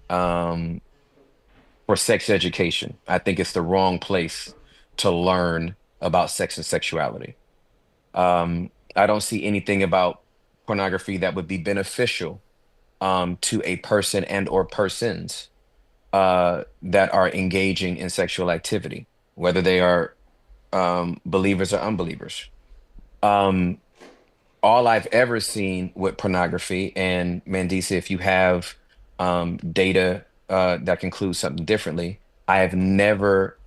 um, for sex education. I think it's the wrong place to learn about sex and sexuality. I don't see anything about pornography that would be beneficial to a person and or persons that are engaging in sexual activity, whether they are believers or unbelievers. Um, all I've ever seen with pornography, and Mandisa, if you have data that concludes something differently, I have never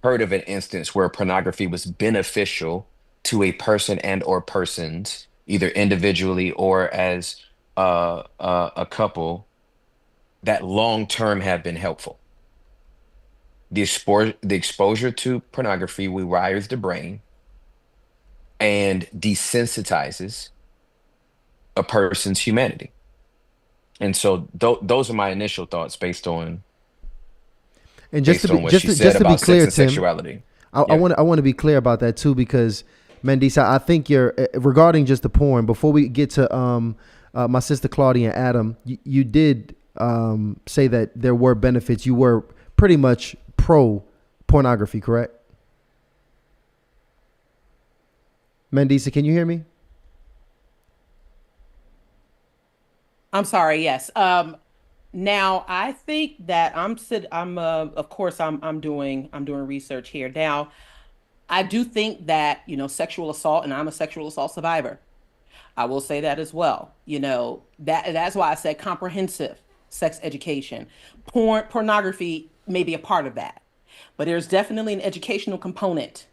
heard of an instance where pornography was beneficial to a person and or persons, either individually or as a couple, that long term have been helpful. The exposure to pornography rewires the brain and desensitizes a person's humanity. And so those are my initial thoughts And just to be what she said just to be about sex clear, and Tim, sexuality. I Yeah. want to be clear about that too, because Mandisa, I think you're regarding just the porn. Before we get to my sister Claudia and Adam, you did say that there were benefits. You were pretty much pro pornography, correct? Mandisa, can you hear me? I'm sorry. Yes. Now I think that of course I'm doing research here. Now I do think that, sexual assault, and I'm a sexual assault survivor. I will say that as well. That's why I said comprehensive sex education. Pornography may be a part of that, but there's definitely an educational component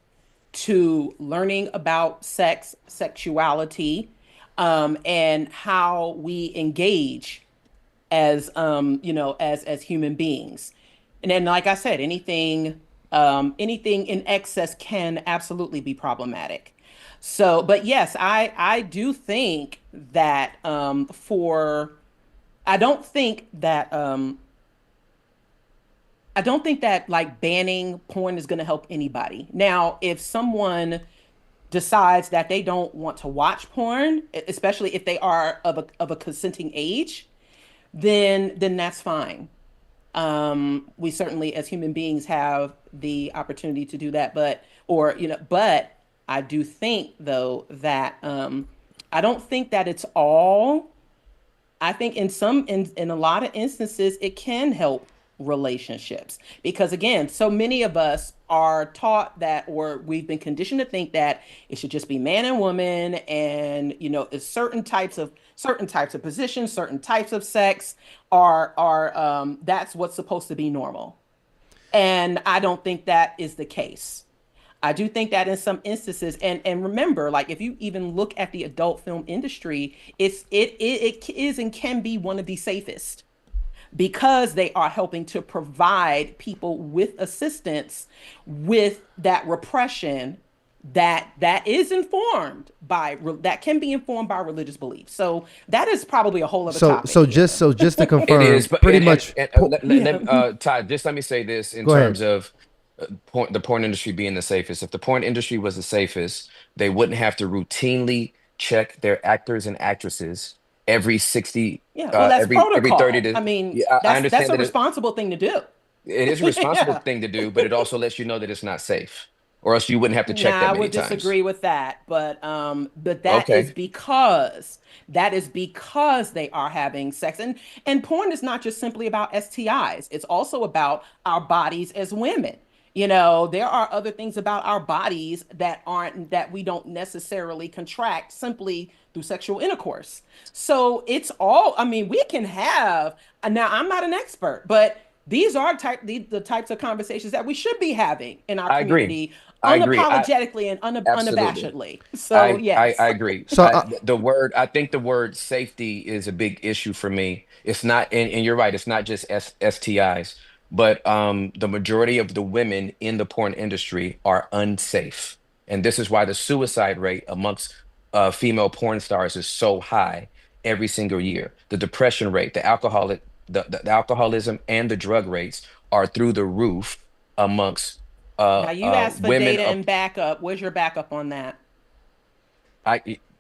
to learning about sex, sexuality, and how we engage as human beings. And then, like I said, anything in excess can absolutely be problematic. So, but yes, I do think that for I don't think that like banning porn is going to help anybody. Now, if someone decides that they don't want to watch porn, especially if they are of a consenting age, then that's fine. We certainly, as human beings, have the opportunity to do that, but I do think though that I don't think that it's all. I think in a lot of instances it can help relationships, because again, so many of us are taught that, or we've been conditioned to think that it should just be man and woman, and it's certain types of positions, certain types of sex are that's what's supposed to be normal. And I don't think that is the case. I do think that in some instances, and remember, like if you even look at the adult film industry, it is and can be one of the safest, because they are helping to provide people with assistance with that repression that can be informed by religious beliefs. So that is probably a whole other So topic so here. just so just to It is, confirm, but pretty much. Yeah. Todd, just let me say this in Go ahead. terms of the porn industry being the safest. If the porn industry was the safest, they wouldn't have to routinely check their actors and actresses every 60, Yeah, well, that's every 30 protocol. to. I mean, Yeah, I that's understand a that responsible thing to do. it is a responsible Yeah. thing to do, but it also lets you know that it's not safe, or else you wouldn't have to check Nah, that I many would times. disagree with that, but Okay. that is because they are having sex, and porn is not just simply about STIs. It's also about our bodies as women. There are other things about our bodies that we don't necessarily contract simply through sexual intercourse. So it's all, I mean, we can have, now I'm not an expert, but these are the types of conversations that we should be having in our I agree. community, I agree. unapologetically and Absolutely. unabashedly. So I yes. agree. So I think the word safety is a big issue for me. It's not, and you're right, it's not just STIs, but the majority of the women in the porn industry are unsafe. And this is why the suicide rate amongst female porn stars is so high every single year. The depression rate, the alcoholism and the drug rates are through the roof amongst Now you asked for women data of and backup. Where's your backup on that?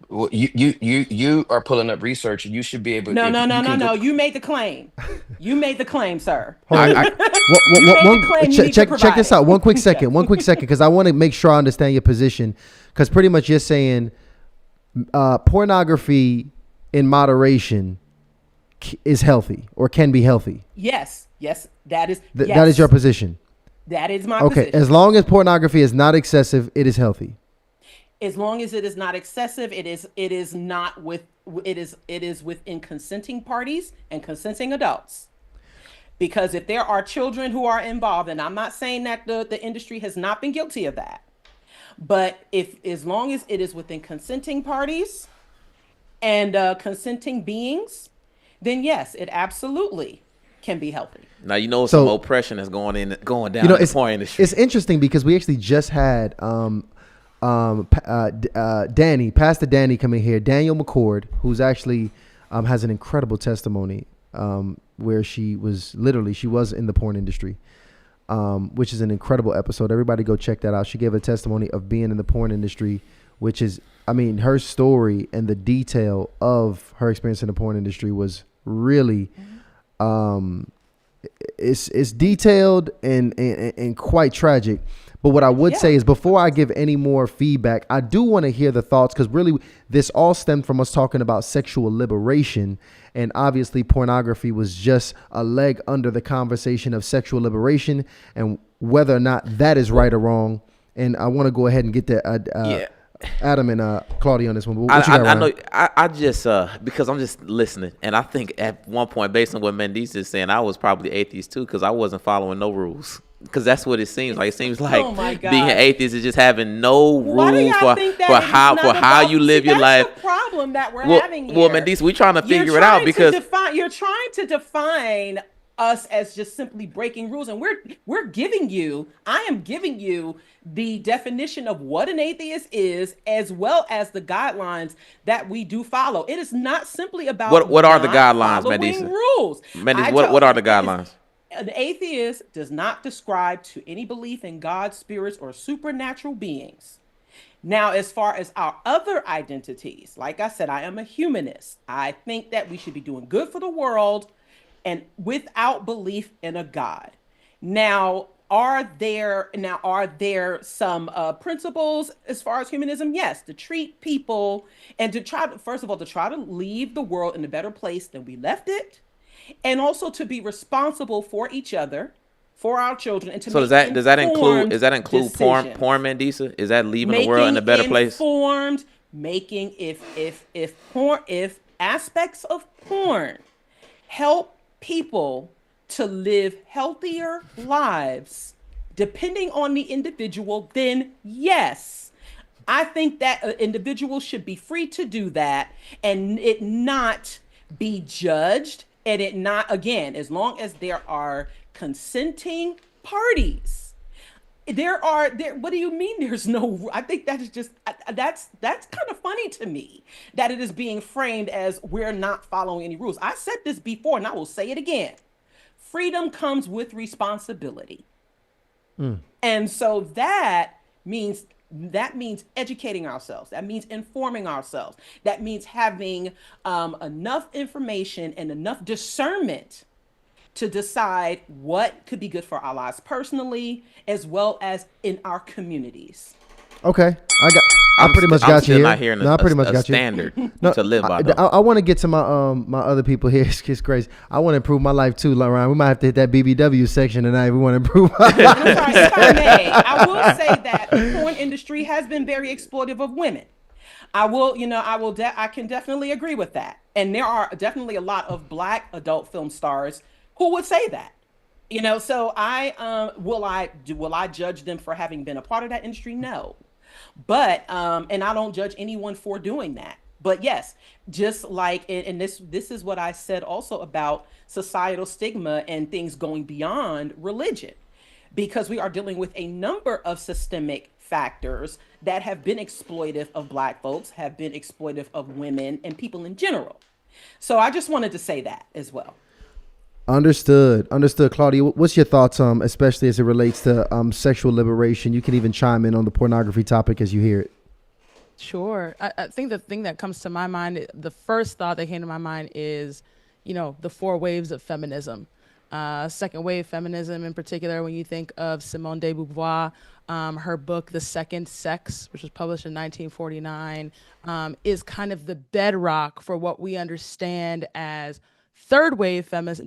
well, you are pulling up research. You should be able No, if no, no, you no, can go. no. You made the claim. You made the claim, sir. hold on. I You made the claim. You need to Check provide this it. out. One quick second, because I want to make sure I understand your position. Because pretty much you're saying pornography in moderation is healthy or can be healthy. Yes, yes, that is. That is your position. That is my Okay, position. as long as pornography is not excessive, it is healthy. As long as it is not excessive, it is not with it is within consenting parties and consenting adults. Because if there are children who are involved, and I'm not saying that the industry has not been guilty of that, but if as long as it is within consenting parties and consenting beings, then yes, it absolutely can be healthy. Now you know So- some oppression is going down You know, in the porn industry. it's interesting because we actually just had Pastor Danny coming here, Daniel McCord, who's actually has an incredible testimony where she was in the porn industry, which is an incredible episode. Everybody go check that out. She gave a testimony of being in the porn industry, which is, I mean, her story and the detail of her experience in the porn industry was really, it's detailed and quite tragic. But what I would say is, before I give any more feedback, I do want to hear the thoughts, because really this all stemmed from us talking about sexual liberation. And obviously pornography was just a leg under the conversation of sexual liberation and whether or not that is right or wrong. And I want to go ahead and get the Adam and Claudia on this one. But what you got, I Ryan? know. I just because I'm just listening, and I think at one point, based on what Mandisa is saying, I was probably atheist too, because I wasn't following no rules. Because that's what it seems like. It seems like Oh my God. being an atheist is just having no Why do rule y'all for think that for it is how not how about- you live See, your that's life. the problem that we're Well, having here. well, Mandisa, we trying to You're figure it out trying because to you're trying to define us as just simply breaking rules, and I am giving you the definition of what an atheist is, as well as the guidelines that we do follow. It is not simply about What are the not guidelines, following Mandisa? rules. Mandisa, what are the guidelines? An atheist does not describe to any belief in God, spirits, or supernatural beings. Now, as far as our other identities, like I said, I am a humanist. I think that we should be doing good for the world and without belief in a God. Now, are there some principles as far as humanism? Yes, to treat people and to try to, first of all, to try to leave the world in a better place than we left it, and also to be responsible for each other, for our children, and to So make does that include porn, decisions. Mandisa? Is that leaving the world in a better place? Making if aspects of porn help people to live healthier lives, depending on the individual, then yes, I think that an individual should be free to do that and it not be judged, and it not, again, as long as there are consenting parties. What do you mean there's no, I think that is just, that's kind of funny to me that it is being framed as we're not following any rules. I said this before and I will say it again. Freedom comes with responsibility. And so that means educating ourselves. That means informing ourselves. That means having enough information and enough discernment to decide what could be good for our lives personally, as well as in our communities. Okay, I pretty much I'm got still you not here. hearing No, I pretty much a got you. standard to live by. I want to get to my my other people here. It's crazy. I want to improve my life too, Ryan. We might have to hit that BBW section tonight. We want to improve. I'm sorry, if I may, I will say that the porn industry has been very exploitive of women. I can definitely agree with that. And there are definitely a lot of Black adult film stars who would say that. So will I judge them for having been a part of that industry? No. But and I don't judge anyone for doing that. But yes, just like and this is what I said also about societal stigma and things going beyond religion, because we are dealing with a number of systemic factors that have been exploitive of Black folks, have been exploitive of women and people in general. So I just wanted to say that as well. Understood. Claudia, what's your thoughts, especially as it relates to sexual liberation? You can even chime in on the pornography topic as you hear it. Sure. I think the thing that comes to my mind, the first thought that came to my mind is, the four waves of feminism. Second wave feminism in particular, when you think of Simone de Beauvoir, her book, The Second Sex, which was published in 1949, is kind of the bedrock for what we understand as third wave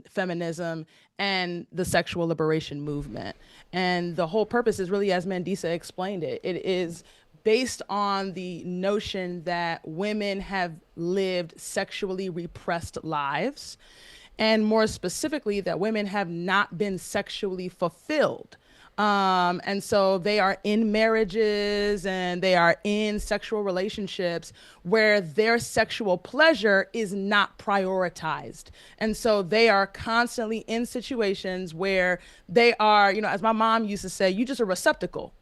feminism and the sexual liberation movement. And the whole purpose is really, as Mandisa explained it, it is based on the notion that women have lived sexually repressed lives, and more specifically, that women have not been sexually fulfilled. And so they are in marriages and they are in sexual relationships where their sexual pleasure is not prioritized. And so they are constantly in situations where they are, as my mom used to say, you just a receptacle.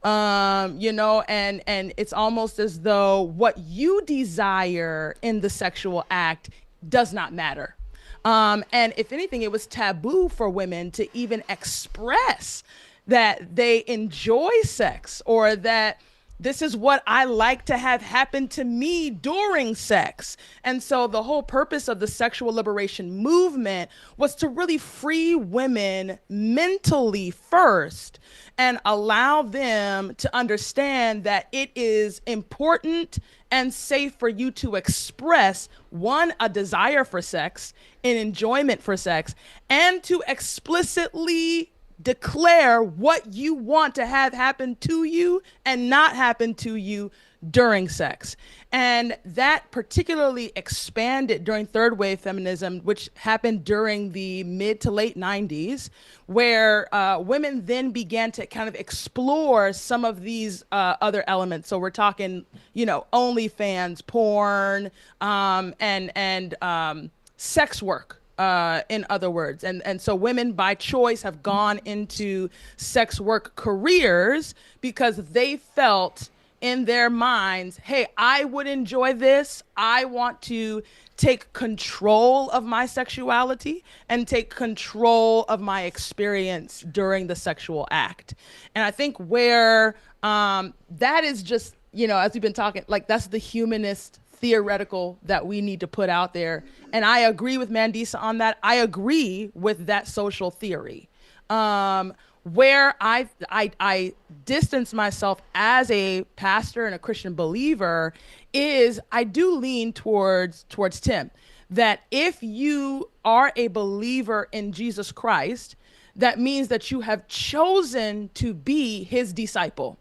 And it's almost as though what you desire in the sexual act does not matter. And if anything, it was taboo for women to even express that they enjoy sex, or that this is what I like to have happen to me during sex. And so the whole purpose of the sexual liberation movement was to really free women mentally first and allow them to understand that it is important and safe for you to express, one, a desire for sex, an enjoyment for sex, and to explicitly declare what you want to have happen to you and not happen to you during sex. And that particularly expanded during third wave feminism, which happened during the mid to late 90s, where women then began to kind of explore some of these other elements. So we're talking, OnlyFans, porn, and sex work. In other words. And so women by choice have gone into sex work careers because they felt in their minds, hey, I would enjoy this. I want to take control of my sexuality and take control of my experience during the sexual act. And I think where that is just, as we've been talking, like that's the humanist theoretical that we need to put out there. And I agree with Mandisa on that. I agree with that social theory. Where I distance myself as a pastor and a Christian believer is I do lean towards Tim, that if you are a believer in Jesus Christ, that means that you have chosen to be his disciple.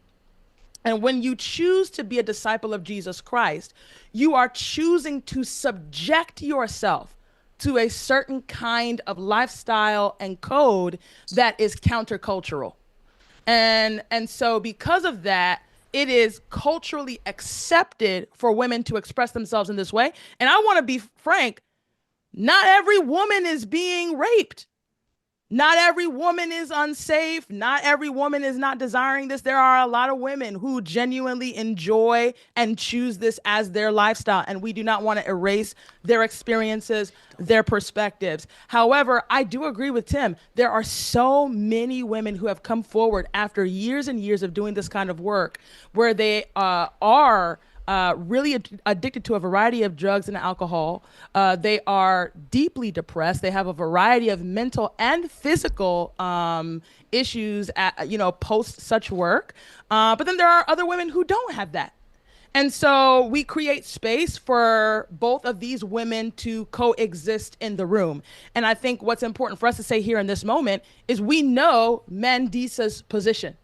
And when you choose to be a disciple of Jesus Christ, you are choosing to subject yourself to a certain kind of lifestyle and code that is countercultural. And so because of that, it is culturally accepted for women to express themselves in this way. And I want to be frank, not every woman is being raped. Not every woman is unsafe. Not every woman is not desiring this. There are a lot of women who genuinely enjoy and choose this as their lifestyle, and we do not want to erase their experiences, their perspectives. However, I do agree with Tim. There are so many women who have come forward after years and years of doing this kind of work where they are really addicted to a variety of drugs and alcohol. They are deeply depressed. They have a variety of mental and physical issues post such work. But then there are other women who don't have that. And so we create space for both of these women to coexist in the room. And I think what's important for us to say here in this moment is we know Mandisa's position.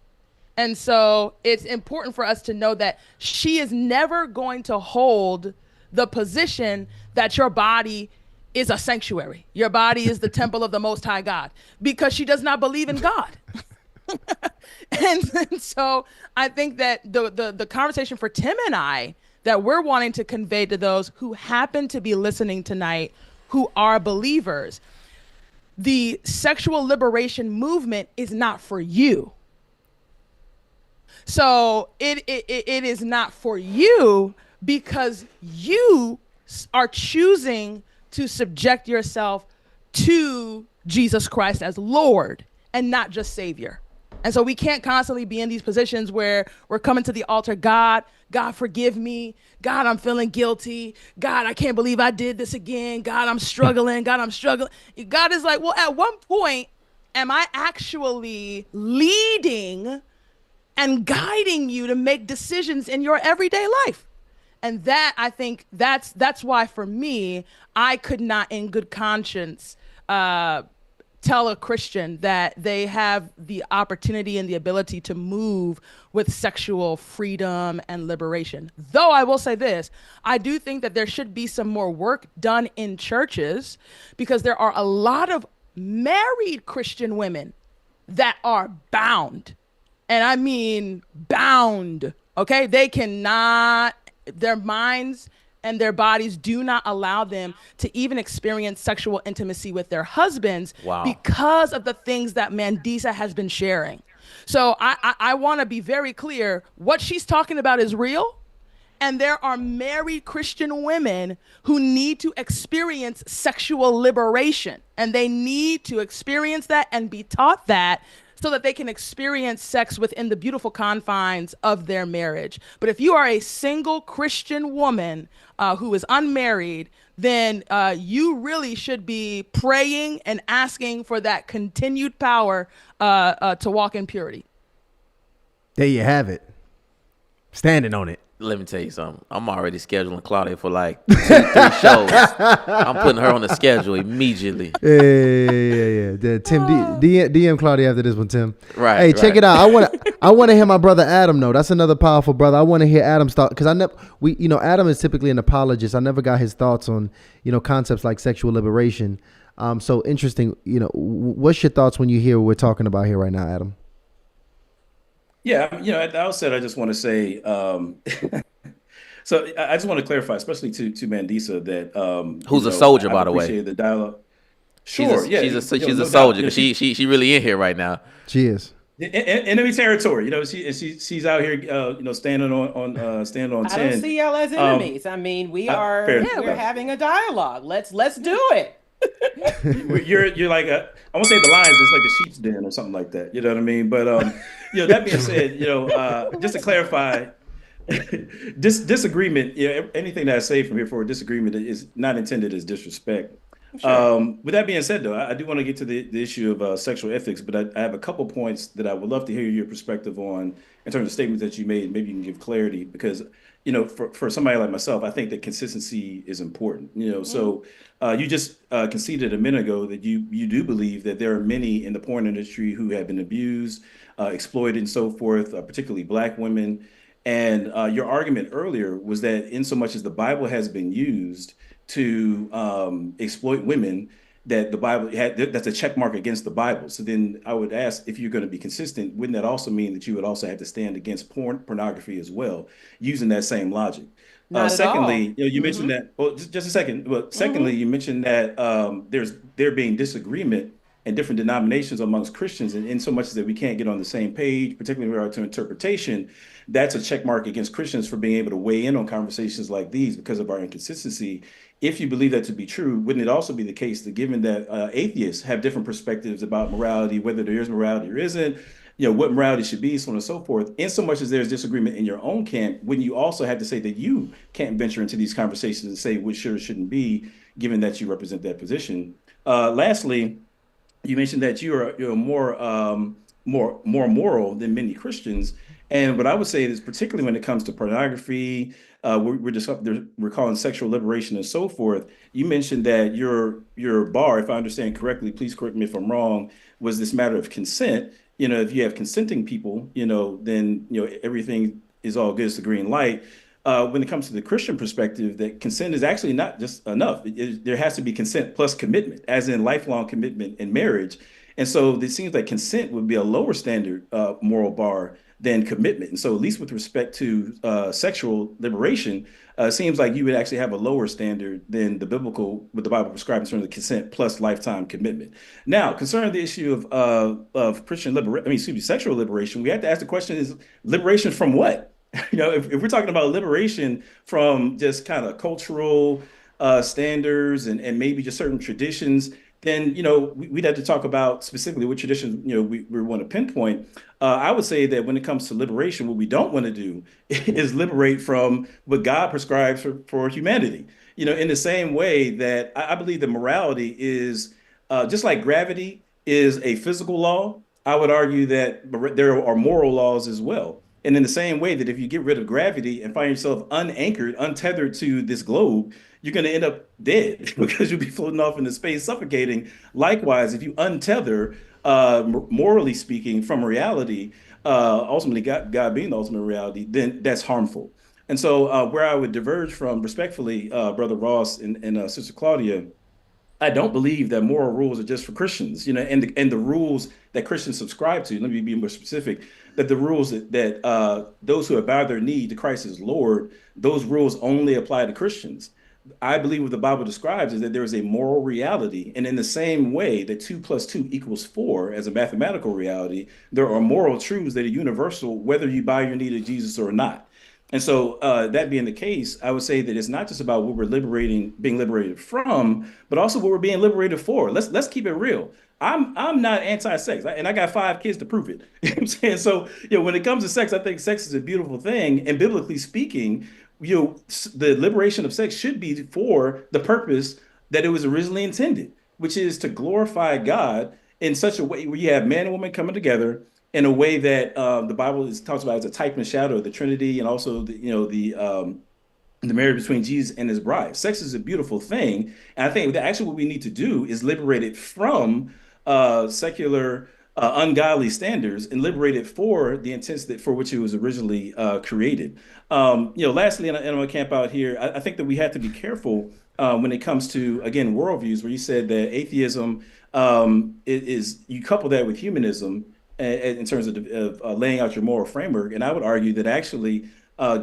And so it's important for us to know that she is never going to hold the position that your body is a sanctuary. Your body is the temple of the Most High God, because she does not believe in God. And so I think that the conversation for Tim and I that we're wanting to convey to those who happen to be listening tonight, who are believers, the sexual liberation movement is not for you. So it is not for you because you are choosing to subject yourself to Jesus Christ as Lord and not just Savior. And so we can't constantly be in these positions where we're coming to the altar, God, forgive me. God, I'm feeling guilty. God, I can't believe I did this again. God, I'm struggling. God, I'm struggling. God is like, well, at one point, am I actually leading and guiding you to make decisions in your everyday life? And that, I think, that's why for me, I could not in good conscience tell a Christian that they have the opportunity and the ability to move with sexual freedom and liberation. Though I will say this, I do think that there should be some more work done in churches, because there are a lot of married Christian women that are bound. And I mean bound, okay? They cannot, their minds and their bodies do not allow them to even experience sexual intimacy with their husbands. Wow. Because of the things that Mandisa has been sharing. So I want to be very clear. What she's talking about is real. And there are married Christian women who need to experience sexual liberation. And they need to experience that and be taught that, so that they can experience sex within the beautiful confines of their marriage. But if you are a single Christian woman who is unmarried, then you really should be praying and asking for that continued power to walk in purity. There you have it. Standing on it. Let me tell you something. I'm already scheduling Claudia for like 2-3 shows. I'm putting her on the schedule immediately. Yeah. Tim, DM Claudia after this one, Tim. Right. Hey, check it out. I want to hear my brother Adam know. That's another powerful brother. I want to hear Adam's thought, because Adam is typically an apologist. I never got his thoughts on concepts like sexual liberation. So interesting. What's your thoughts when you hear what we're talking about here right now, Adam? Yeah, at the outset, I just want to say, so I just want to clarify, especially to Mandisa, that who's a soldier, by the way. Appreciate the dialogue. Sure, she's a soldier. Doubt, she really in here right now. She is. Enemy territory, she's out here, standing on 10. I don't see y'all as enemies. I mean, we're having a dialogue. Let's do it. You're like I won't say the lions, it's like the sheep's den or something like that. You know what I mean? But that being said, just to clarify, disagreement. Anything that I say from here forward, disagreement is not intended as disrespect. Sure. With that being said, though, I do want to get to the issue of sexual ethics, but I have a couple points that I would love to hear your perspective on in terms of statements that you made. Maybe you can give clarity, because for somebody like myself, I think that consistency is important. So you just conceded a minute ago that you do believe that there are many in the porn industry who have been abused, exploited, and so forth, particularly Black women. And your argument earlier was that in so much as the Bible has been used to exploit women, that the Bible that's a check mark against the Bible. So then I would ask, if you're going to be consistent, wouldn't that also mean that you would also have to stand against pornography as well, using that same logic? Secondly, you mentioned that. Well, just a second. But secondly, you mentioned that there being disagreement and different denominations amongst Christians, and in so much as that we can't get on the same page, particularly with regard to interpretation. That's a check mark against Christians for being able to weigh in on conversations like these because of our inconsistency. If you believe that to be true, wouldn't it also be the case that given that atheists have different perspectives about morality, whether there is morality or isn't, what morality should be, so on and so forth, in so much as there's disagreement in your own camp, wouldn't you also have to say that you can't venture into these conversations and say what should or shouldn't be, given that you represent that position? Lastly, you mentioned that you're more moral than many Christians. And what I would say is, particularly when it comes to pornography, we're calling sexual liberation and so forth. You mentioned that your bar, if I understand correctly, please correct me if I'm wrong, was this matter of consent. If you have consenting people, then everything is all good. It's the green light. when it comes to the Christian perspective, that consent is actually not just enough. There has to be consent plus commitment, as in lifelong commitment in marriage. And so it seems like consent would be a lower standard moral bar than commitment. And so, at least with respect to sexual liberation, it seems like you would actually have a lower standard than the biblical, what the Bible prescribes in terms of consent plus lifetime commitment. Now, concerning the issue of Christian liberation, excuse me, sexual liberation, we have to ask the question: is liberation from what? If we're talking about liberation from just kind of cultural standards and maybe just certain traditions, then we'd have to talk about specifically what traditions we want to pinpoint. I would say that when it comes to liberation, what we don't want to do is liberate from what God prescribes for humanity. In the same way that I believe that morality is just like gravity is a physical law. I would argue that there are moral laws as well. And in the same way that if you get rid of gravity and find yourself unanchored, untethered to this globe, you're going to end up dead because you'll be floating off into space, suffocating. Likewise, if you untether, morally speaking, from reality, ultimately God being the ultimate reality, then that's harmful. And so where I would diverge from, respectfully, Brother Ross and Sister Claudia, I don't believe that moral rules are just for Christians, and the rules that Christians subscribe to. Let me be more specific: that the rules that those who have bowed their knee to Christ as Lord, those rules only apply to Christians. I believe what the Bible describes is that there is a moral reality, and in the same way that 2 + 2 = 4 as a mathematical reality, there are moral truths that are universal, whether you bow your knee to Jesus or not. And so that being the case, I would say that it's not just about what we're being liberated from, but also what we're being liberated for. Let's keep it real. I'm not anti-sex, and I got 5 kids to prove it. You know what I'm saying? So, when it comes to sex, I think sex is a beautiful thing. And biblically speaking, the liberation of sex should be for the purpose that it was originally intended, which is to glorify God in such a way where you have man and woman coming together in a way that the Bible talks about as a type and shadow of the Trinity, and also the marriage between Jesus and his bride. Sex is a beautiful thing, and I think that actually what we need to do is liberate it from secular, ungodly standards and liberate it for the intents for which it was originally created. Lastly, and I'm gonna camp out here. I think that we have to be careful when it comes to, again, worldviews, where you said that atheism is you couple that with humanism in terms of laying out your moral framework. And I would argue that actually,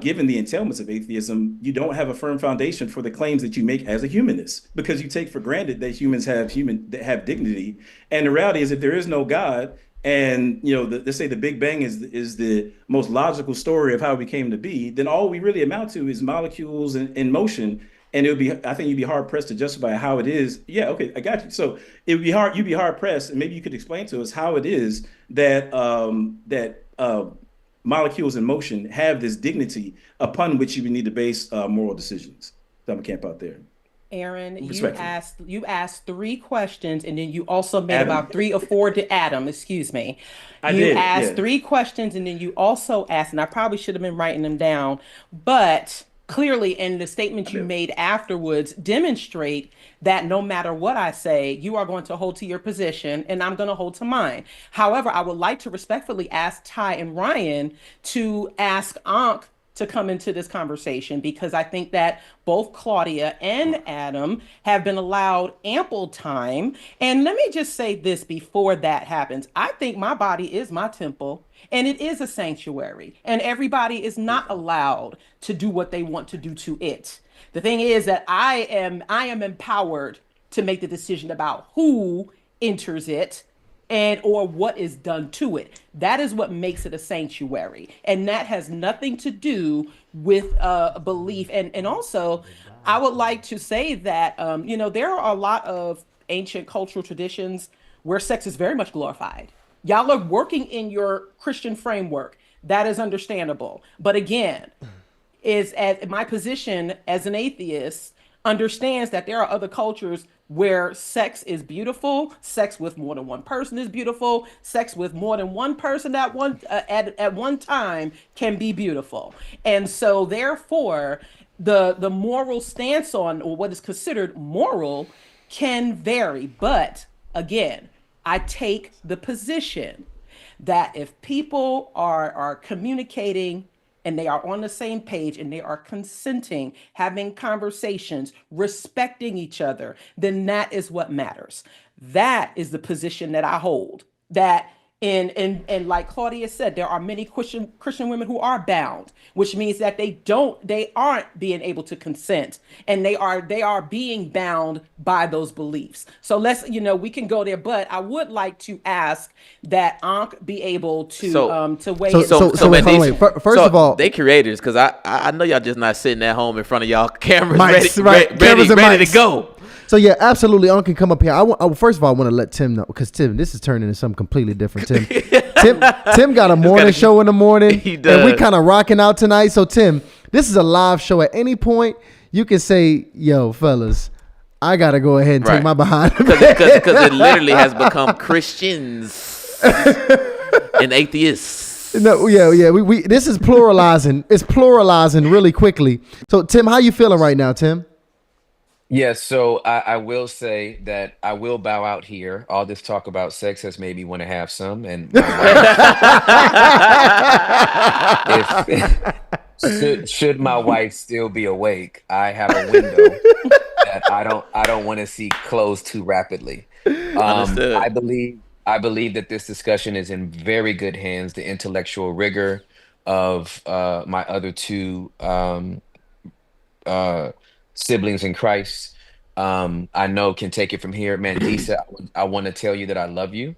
given the entailments of atheism, you don't have a firm foundation for the claims that you make as a humanist, because you take for granted that humans have dignity. And the reality is, if there is no God, and let's say the Big Bang is the most logical story of how we came to be, then all we really amount to is molecules in motion. And I think you'd be hard pressed to justify how it is. Yeah, okay, I got you. So you'd be hard pressed, and maybe you could explain to us how it is that molecules in motion have this dignity upon which you would need to base moral decisions. So I'm gonna camp out there. Aaron, you asked 3 questions, and then you also made about 3 or 4 to Adam. Excuse me. You asked 3 questions, and then you also asked, and I probably should have been writing them down, but clearly in the statement you made afterwards demonstrate that no matter what I say, you are going to hold to your position and I'm going to hold to mine. However, I would like to respectfully ask Ty and Ryan to ask Ankh to come into this conversation, because I think that both Claudia and Adam have been allowed ample time. And let me just say this before that happens. I think my body is my temple, and it is a sanctuary, and everybody is not allowed to do what they want to do to it. The thing is that I am empowered to make the decision about who enters it and or what is done to it. That is what makes it a sanctuary, and that has nothing to do with belief. And also, I would like to say that there are a lot of ancient cultural traditions where sex is very much glorified. Y'all are working in your Christian framework. That is understandable. But again, is at my position as an atheist understands that there are other cultures where sex is beautiful, sex with more than one person is beautiful, sex with more than one person at one time can be beautiful. And so therefore, the moral stance on, or what is considered moral, can vary. But again, I take the position that if people are communicating and they are on the same page and they are consenting, having conversations, respecting each other, then that is what matters. That is the position that I hold. That and like Claudia said, there are many Christian women who are bound, which means that they aren't being able to consent, and they are being bound by those beliefs. So let's, we can go there, but I would like to ask that Ankh be able to weigh in. Wait, hold on, wait. First of all, they creators, because I know y'all just not sitting at home in front of y'all cameras, mics, ready mics. to go. So yeah, absolutely, Unc can come up here. First of all, I want to let Tim know, because Tim, this is turning into something completely different. Tim got a morning show in the morning, He does. and we kind of rocking out tonight. So Tim, this is a live show. At any point, you can say, "Yo, fellas, I gotta go ahead and take my behind," because it literally has become Christians and atheists. No, yeah. We this is pluralizing. It's pluralizing really quickly. So Tim, how you feeling right now, Tim? Yes, so I will say that I will bow out here. All this talk about sex has made me want to have some, and my wife, should my wife still be awake, I have a window that I don't want to see close too rapidly. Understood. I believe that this discussion is in very good hands. The intellectual rigor of my other two siblings in Christ, I know can take it from here. Mandisa, I want to tell you that I love you,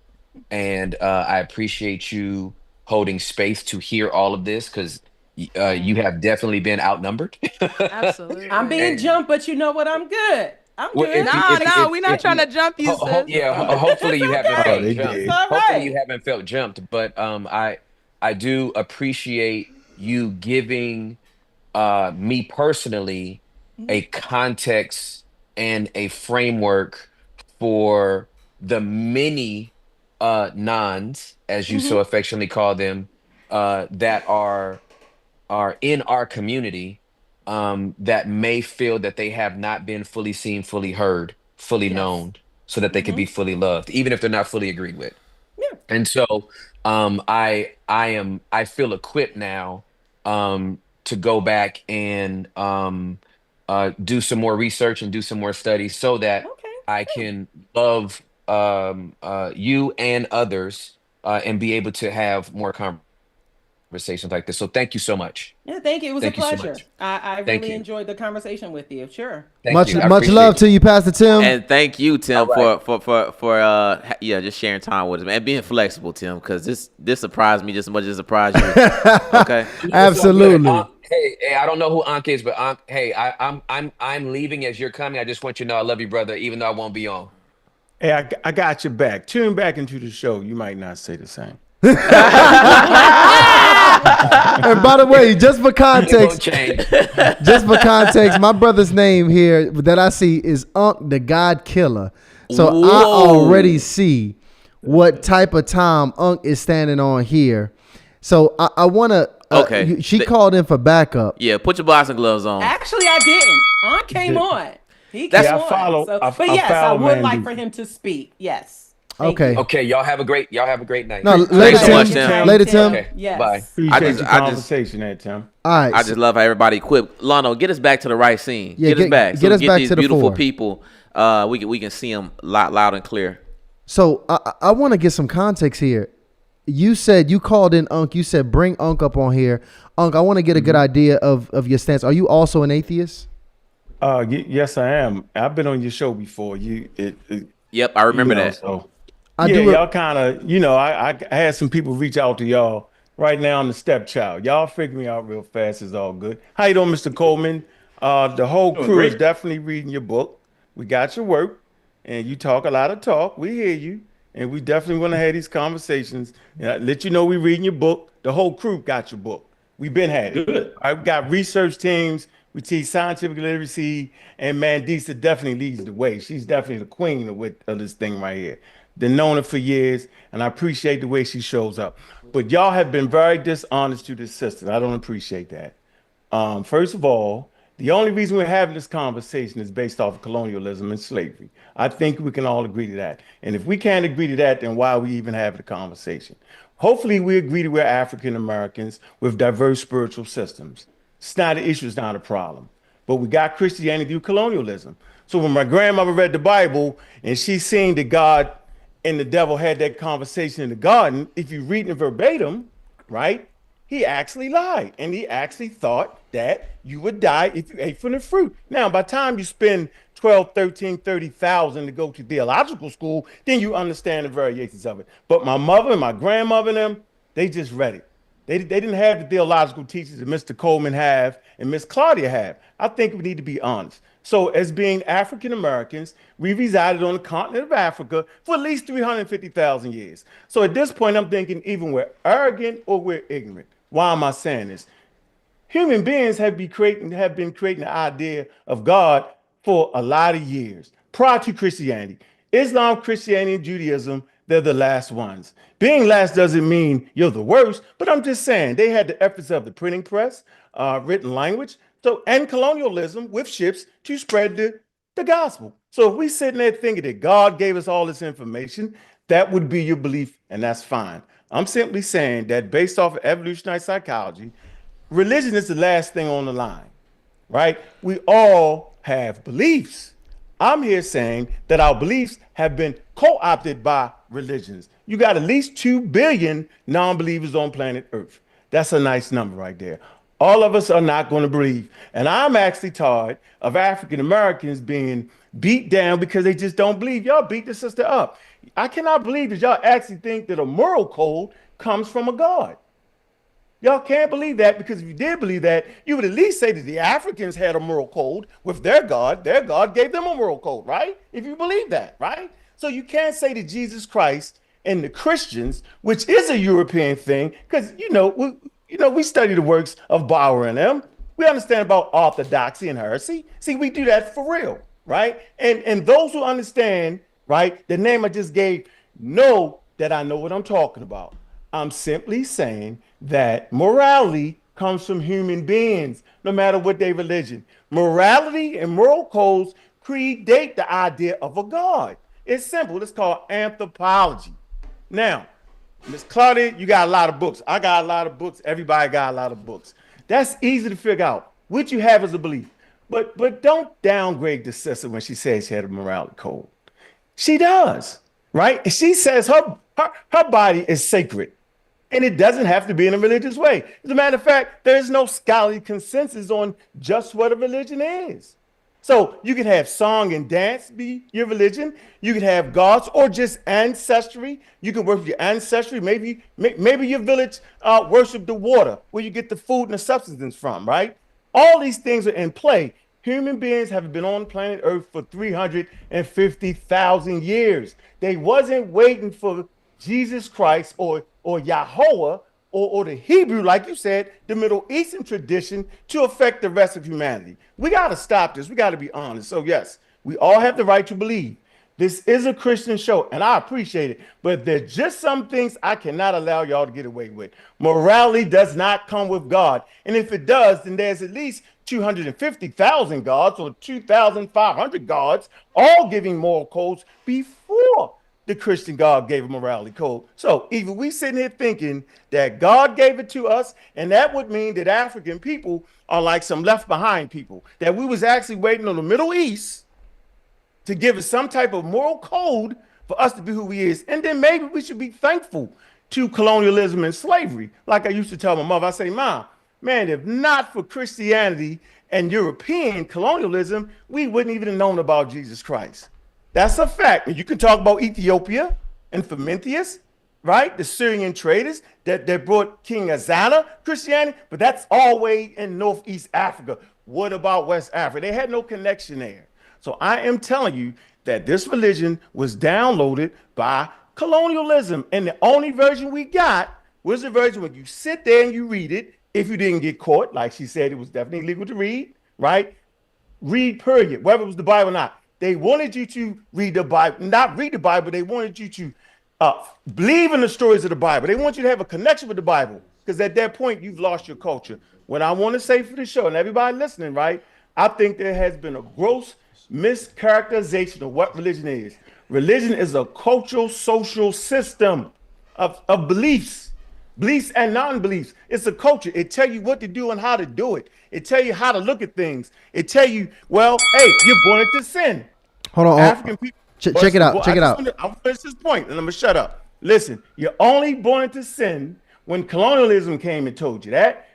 and I appreciate you holding space to hear all of this, because you have definitely been outnumbered. Absolutely. I'm being jumped, but you know what? I'm good. I'm Well, good. We're not trying to jump you, sis. Hopefully you haven't felt they jumped. did. All Hopefully right. you haven't felt jumped, but I do appreciate you giving me personally a context and a framework for the many nons, as you so affectionately call them, that are in our community, that may feel that they have not been fully seen, fully heard, fully Yes. known, so that they can be fully loved, even if they're not fully agreed with. Yeah. And so I feel equipped now to go back and do some more research and do some more studies, so that Okay. I can love you and others, and be able to have more conversations like this. So thank you so much. Yeah, thank you. It was Thank a you so pleasure. much. I Thank really you. enjoyed the conversation with you. Sure. Thank Much you. I love appreciate to you, Pastor Tim. And thank you, Tim, All right. for just sharing time with us, man, and being flexible, Tim, because this surprised me just as much as it surprised you. Okay. Absolutely. Hey, I don't know who Ankh is, but Ankh, hey, I'm leaving as you're coming. I just want you to know I love you, brother, even though I won't be on. Hey, I got your back. Tune back into the show. You might not say the same. And by the way, just for It won't context, change. my brother's name here that I see is Unc the God Killer. So I Whoa. already see what type of time Unc is standing on here. So I want to. Okay. She called in for backup. Yeah, put your boxing gloves on. Actually, I didn't. Aunt came on. He That's- came Yeah, I on. follow- So- I- but I yes, I follow would like Mandisa. for him to speak. Yes. Thank Okay. you. Okay, y'all have a great night. No, Thanks later, so Tim. much, Tim. Later, Tim. Okay, Yes. bye. Appreciate just- the I just- conversation there, Tim. All right. I just love how everybody equipped. Lano, get us back to the right scene. Yeah, get us back. get So us back these to the beautiful fore. people. We can see them loud and clear. So I want to get some context here. You said you called in Unc. You said bring Unc up on here. Unc, I want to get a good idea of your stance. Are you also an atheist? Yes, I am. I've been on your show before. Yep, I remember that. So, I yeah, do. y'all kind of, I had some people reach out to y'all. Right now, I'm the stepchild. Y'all figure me out real fast. It's all good. How you doing, Mr. Coleman? The whole Doing crew is great. definitely reading your book. We got your work, and you talk a lot of talk. We hear you, and we definitely want to have these conversations. And I let you know we reading your book. The whole crew got your book. We've been had it. Good. I've got research teams. We teach scientific literacy, and Mandisa definitely leads the way. She's definitely the queen of this thing right here. Been known her for years, and I appreciate the way she shows up. But y'all have been very dishonest to this sister. I don't appreciate that. First of all, the only reason we're having this conversation is based off of colonialism and slavery. I think we can all agree to that. And if we can't agree to that, then why are we even having the conversation? Hopefully, we agree that we're African Americans with diverse spiritual systems. It's not an issue, it's not a problem. But we got Christianity through colonialism. So when my grandmother read the Bible and she seen that God and the devil had that conversation in the garden, if you read it verbatim, right, he actually lied. And he actually thought that you would die if you ate from the fruit. Now, by the time you spend 12, 13, 30,000 to go to theological school, then you understand the variations of it. But my mother and my grandmother and them, they just read it. They didn't have the theological teachers that Mr. Coleman have and Miss Claudia have. I think we need to be honest. So as being African Americans, we resided on the continent of Africa for at least 350,000 years. So at this point, I'm thinking even we're arrogant or we're ignorant. Why am I saying this? Human beings have been creating the idea of God for a lot of years prior to Christianity. Islam, Christianity, and Judaism, they're the last ones. Being last doesn't mean you're the worst, but I'm just saying they had the efforts of the printing press, written language, and colonialism with ships to spread the gospel. So if we sitting there thinking that God gave us all this information, that would be your belief, and that's fine. I'm simply saying that based off of evolutionary psychology, religion is the last thing on the line, right? We all have beliefs. I'm here saying that our beliefs have been co-opted by religions. You got at least 2 billion non-believers on planet Earth. That's a nice number right there. All of us are not going to believe. And I'm actually tired of African Americans being beat down because they just don't believe. Y'all beat the sister up. I cannot believe that y'all actually think that a moral code comes from a God. Y'all can't believe that, because if you did believe that, you would at least say that the Africans had a moral code with their God. Their God gave them a moral code, right? If you believe that, right? So you can't say that Jesus Christ and the Christians, which is a European thing, because we study the works of Bauer and them. We understand about orthodoxy and heresy. See, we do that for real, right? And those who understand, right, the name I just gave, know that I know what I'm talking about. I'm simply saying that morality comes from human beings, no matter what their religion. Morality and moral codes predate the idea of a God. It's simple. It's called anthropology. Now, Miss Claudia, you got a lot of books. I got a lot of books. Everybody got a lot of books. That's easy to figure out what you have as a belief. But don't downgrade the sister when she says she had a morality code. She does, right? And she says her body is sacred. And it doesn't have to be in a religious way. As a matter of fact, there's no scholarly consensus on just what a religion is. So you can have song and dance be your religion. You can have gods or just ancestry. You can worship your ancestry. Maybe your village worship the water where you get the food and the substance from, right? All these things are in play. Human beings have been on planet Earth for 350,000 years. They wasn't waiting for Jesus Christ or Yahweh or the Hebrew, like you said, the Middle Eastern tradition to affect the rest of humanity. We got to stop this. We got to be honest. So yes, we all have the right to believe. This is a Christian show, and I appreciate it. But there's just some things I cannot allow y'all to get away with. Morality does not come with God. And if it does, then there's at least 250,000 gods or 2,500 gods, all giving moral codes before the Christian God gave a morality code. So either we sitting here thinking that God gave it to us, and that would mean that African people are like some left behind people, that we was actually waiting on the Middle East to give us some type of moral code for us to be who we is. And then maybe we should be thankful to colonialism and slavery. Like I used to tell my mother, I say, Mom, man, if not for Christianity and European colonialism, we wouldn't even have known about Jesus Christ. That's a fact. And you can talk about Ethiopia and Frumentius, right? The Syrian traders that brought King Azana Christianity, but that's all way in Northeast Africa. What about West Africa? They had no connection there. So I am telling you that this religion was downloaded by colonialism. And the only version we got was the version when you sit there and you read it. If you didn't get caught, like she said, it was definitely legal to read, right? Read, period, whether it was the Bible or not. They wanted you to read the Bible, not read the Bible. They wanted you to believe in the stories of the Bible. They want you to have a connection with the Bible, because at that point, you've lost your culture. What I want to say for the show, and everybody listening, right? I think there has been a gross mischaracterization of what religion is. Religion is a cultural, social system. of beliefs and non-beliefs. It's a culture. It tell you what to do and how to do it. It tell you how to look at things. It tell you, well, hey, you're born into sin. Hold on. African people. Check it out. Check it out. I'm finish this point, and I'm gonna shut up. Listen, you're only born into sin when colonialism came and told you that.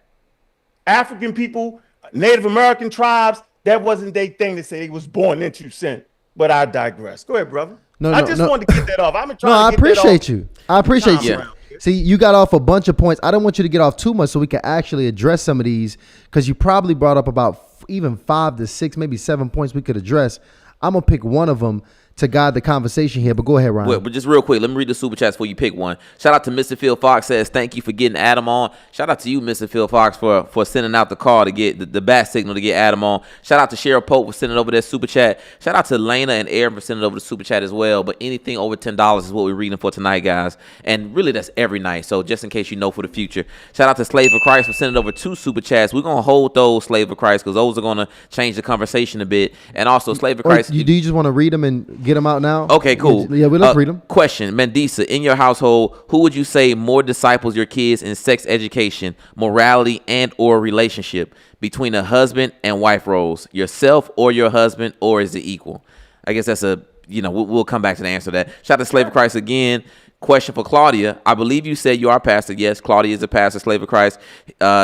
African people, Native American tribes, that wasn't their thing to say they was born into sin. But I digress. Go ahead, brother. I just wanted to get that off. I've been trying to get that off. I appreciate you. I appreciate you. See, you got off a bunch of points. I don't want you to get off too much so we can actually address some of these, because you probably brought up about even 5 to 6, maybe 7 points we could address. I'm going to pick one of them to guide the conversation here, but go ahead, Ryan. Well, but just real quick, let me read the super chats before you pick one. Shout out to Mr. Phil Fox, says thank you for getting Adam on. Shout out to you, Mr. Phil Fox, for sending out the call to get the bat signal to get Adam on. Shout out to Cheryl Pope for sending over that super chat. Shout out to Lena and Aaron for sending over the super chat as well. But anything over $10 is what we're reading for tonight, guys. And really, that's every night. So just in case you know for the future. Shout out to Slave of Christ for sending over 2 super chats. We're going to hold those, Slave of Christ, because those are going to change the conversation a bit. And also, Slave of Christ. Do you just want to read them and get them out now? Okay, cool. Yeah, let's read them. Question, Mandisa, in your household, who would you say more disciples your kids in sex education, morality, and or relationship between a husband and wife roles? Yourself or your husband, or is it equal? I guess that's we'll come back to the answer to that. Shout out to Slave of Christ again. Question for Claudia. I believe you said you are a pastor. Yes, Claudia is a pastor, Slave of Christ.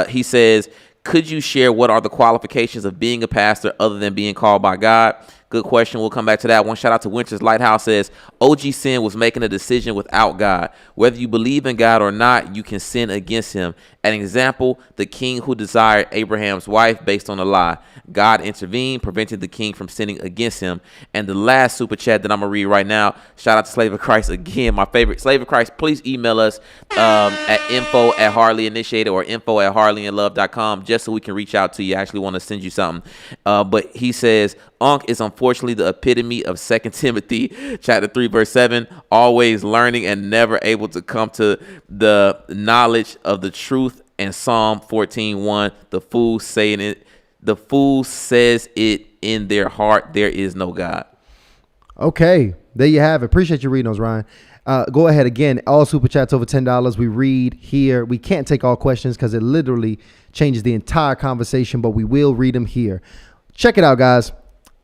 He says, could you share what are the qualifications of being a pastor other than being called by God? Good question. We'll come back to that one. Shout out to Winter's Lighthouse, says OG sin was making a decision without God. Whether you believe in God or not, you can sin against him. An example, the king who desired Abraham's wife based on a lie. God intervened, preventing the king from sinning against him. And the last super chat that I'm going to read right now, shout out to Slave of Christ again, my favorite. Slave of Christ, please email us at info@HarleyInitiated or info@HarleyandLove.com just so we can reach out to you. I actually want to send you something. But he says, Unc is unfortunately the epitome of 2 Timothy chapter 3, verse 7, always learning and never able to come to the knowledge of the truth. And Psalm 14:1, the fool says it in their heart, there is no God. Okay, there you have it. Appreciate you reading those, Ryan. Go ahead again. All super chats over $10. We read here. We can't take all questions because it literally changes the entire conversation, but we will read them here. Check it out, guys.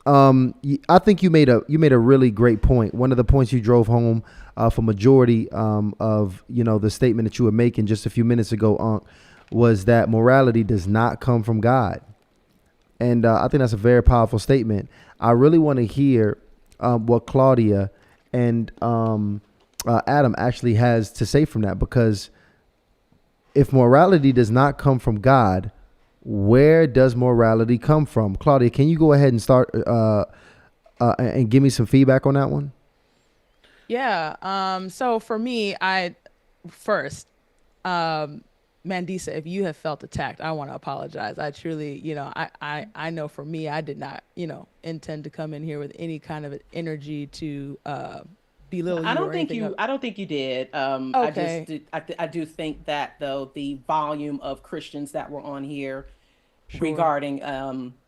I think you made a really great point. One of the points you drove home for majority of the statement that you were making just a few minutes ago, was that morality does not come from God, and I think that's a very powerful statement. I really want to hear what Claudia and Adam actually has to say from that, because if morality does not come from God, where does morality come from? Claudia, can you go ahead and start and give me some feedback on that one? Yeah. So for me, Mandisa, if you have felt attacked, I want to apologize. I truly, I know for me, I did not, intend to come in here with any kind of energy to belittle you. I don't think you did. Okay. I do think that though the volume of Christians that were on here, Sure. regarding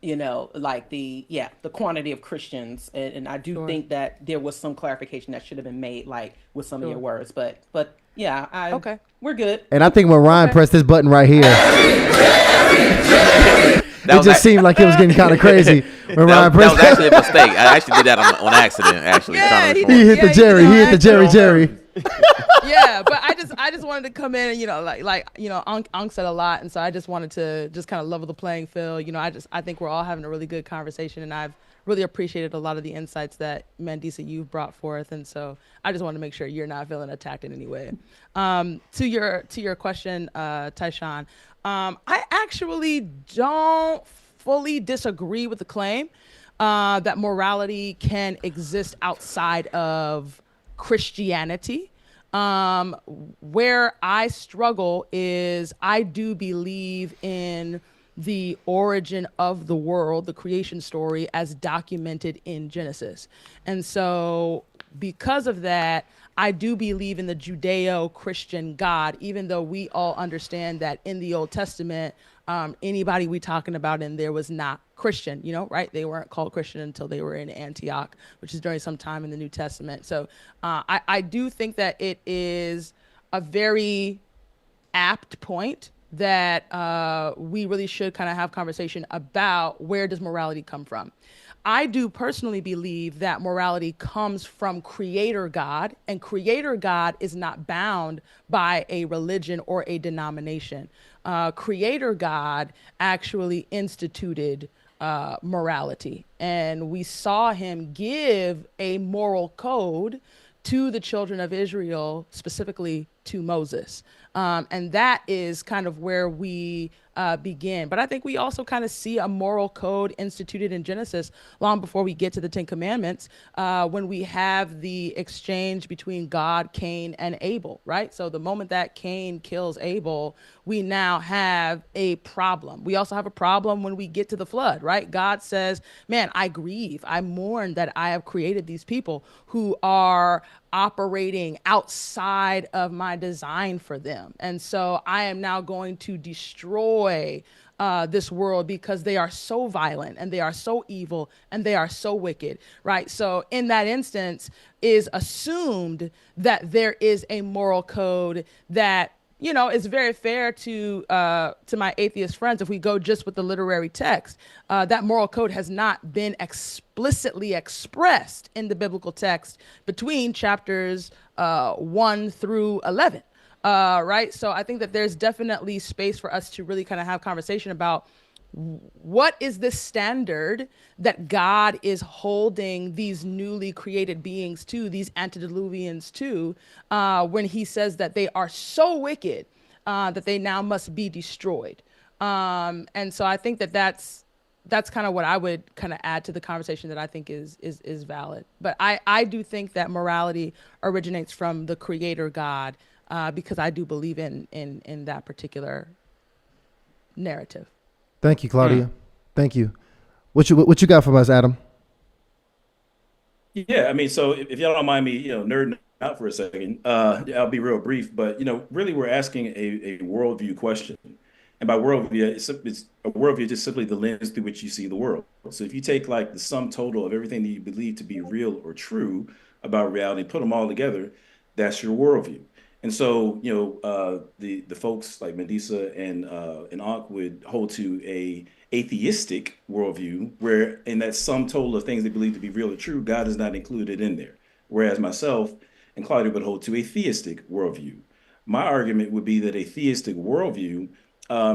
the quantity of Christians, and I do Sure. think that there was some clarification that should have been made, like with some of Sure. your words, but yeah, Okay. we're good. And I think when Ryan pressed this button right here, it just seemed like it was getting kind of crazy when Ryan pressed. That was actually a mistake. I actually did that on accident. Actually, Yeah, trying to He record. hit the Jerry. He hit the Jerry. Yeah, but I just wanted to come in and Unc said a lot, and so I just wanted to just kind of level the playing field. I think we're all having a really good conversation, and I've really appreciated a lot of the insights that Mandisa you've brought forth, and so I just want to make sure you're not feeling attacked in any way. To your question, Tyshawn, I actually don't fully disagree with the claim that morality can exist outside of Christianity. Where I struggle is I do believe in the origin of the world, the creation story, as documented in Genesis. And so because of that, I do believe in the Judeo-Christian God, even though we all understand that in the Old Testament, anybody we talking about in there was not Christian, right? They weren't called Christian until they were in Antioch, which is during some time in the New Testament. So I do think that it is a very apt point that we really should kind of have conversation about where does morality come from. I do personally believe that morality comes from Creator God, and Creator God is not bound by a religion or a denomination. Creator God actually instituted morality, and we saw him give a moral code to the children of Israel, specifically to Moses. And that is kind of where we begin. But I think we also kind of see a moral code instituted in Genesis long before we get to the Ten Commandments, when we have the exchange between God, Cain, and Abel, right? So the moment that Cain kills Abel, we now have a problem. We also have a problem when we get to the flood, right? God says, man, I grieve, I mourn that I have created these people who are operating outside of my design for them. And so I am now going to destroy this world because they are so violent and they are so evil and they are so wicked, right? So in that instance is assumed that there is a moral code that, you know, it's very fair to my atheist friends. If we go just with the literary text, that moral code has not been explicitly expressed in the biblical text between chapters 1 through 11. Right? So I think that there's definitely space for us to really kind of have conversation about what is the standard that God is holding these newly created beings to, these antediluvians to, when he says that they are so wicked that they now must be destroyed. And so I think that that's kind of what I would kind of add to the conversation that I think is valid. But I do think that morality originates from the Creator God, because I do believe in that particular narrative. Thank you, Claudia. Thank you. What you got from us, Adam? Yeah, I mean, so if y'all don't mind me, nerding out for a second, I'll be real brief. But really, we're asking a worldview question, and by worldview, it's a worldview just simply the lens through which you see the world. So if you take like the sum total of everything that you believe to be real or true about reality, put them all together, that's your worldview. And so, the folks like Mandisa and Ankh would hold to a atheistic worldview, where in that sum total of things they believe to be real or true, God is not included in there. Whereas myself and Claudia would hold to a theistic worldview. My argument would be that a theistic worldview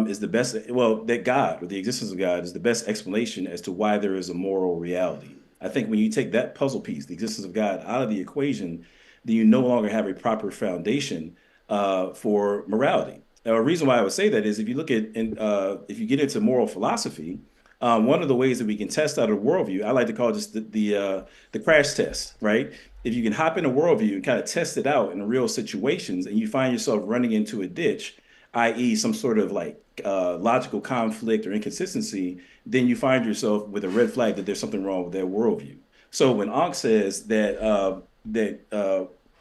is the best, well, that God or the existence of God is the best explanation as to why there is a moral reality. I think when you take that puzzle piece, the existence of God, out of the equation, then you no longer have a proper foundation for morality. Now, a reason why I would say that is if you look at, if you get into moral philosophy, one of the ways that we can test out a worldview, I like to call it just the crash test, right? If you can hop in a worldview and kind of test it out in real situations, and you find yourself running into a ditch, i.e., some sort of like logical conflict or inconsistency, then you find yourself with a red flag that there's something wrong with that worldview. So when Ankh says that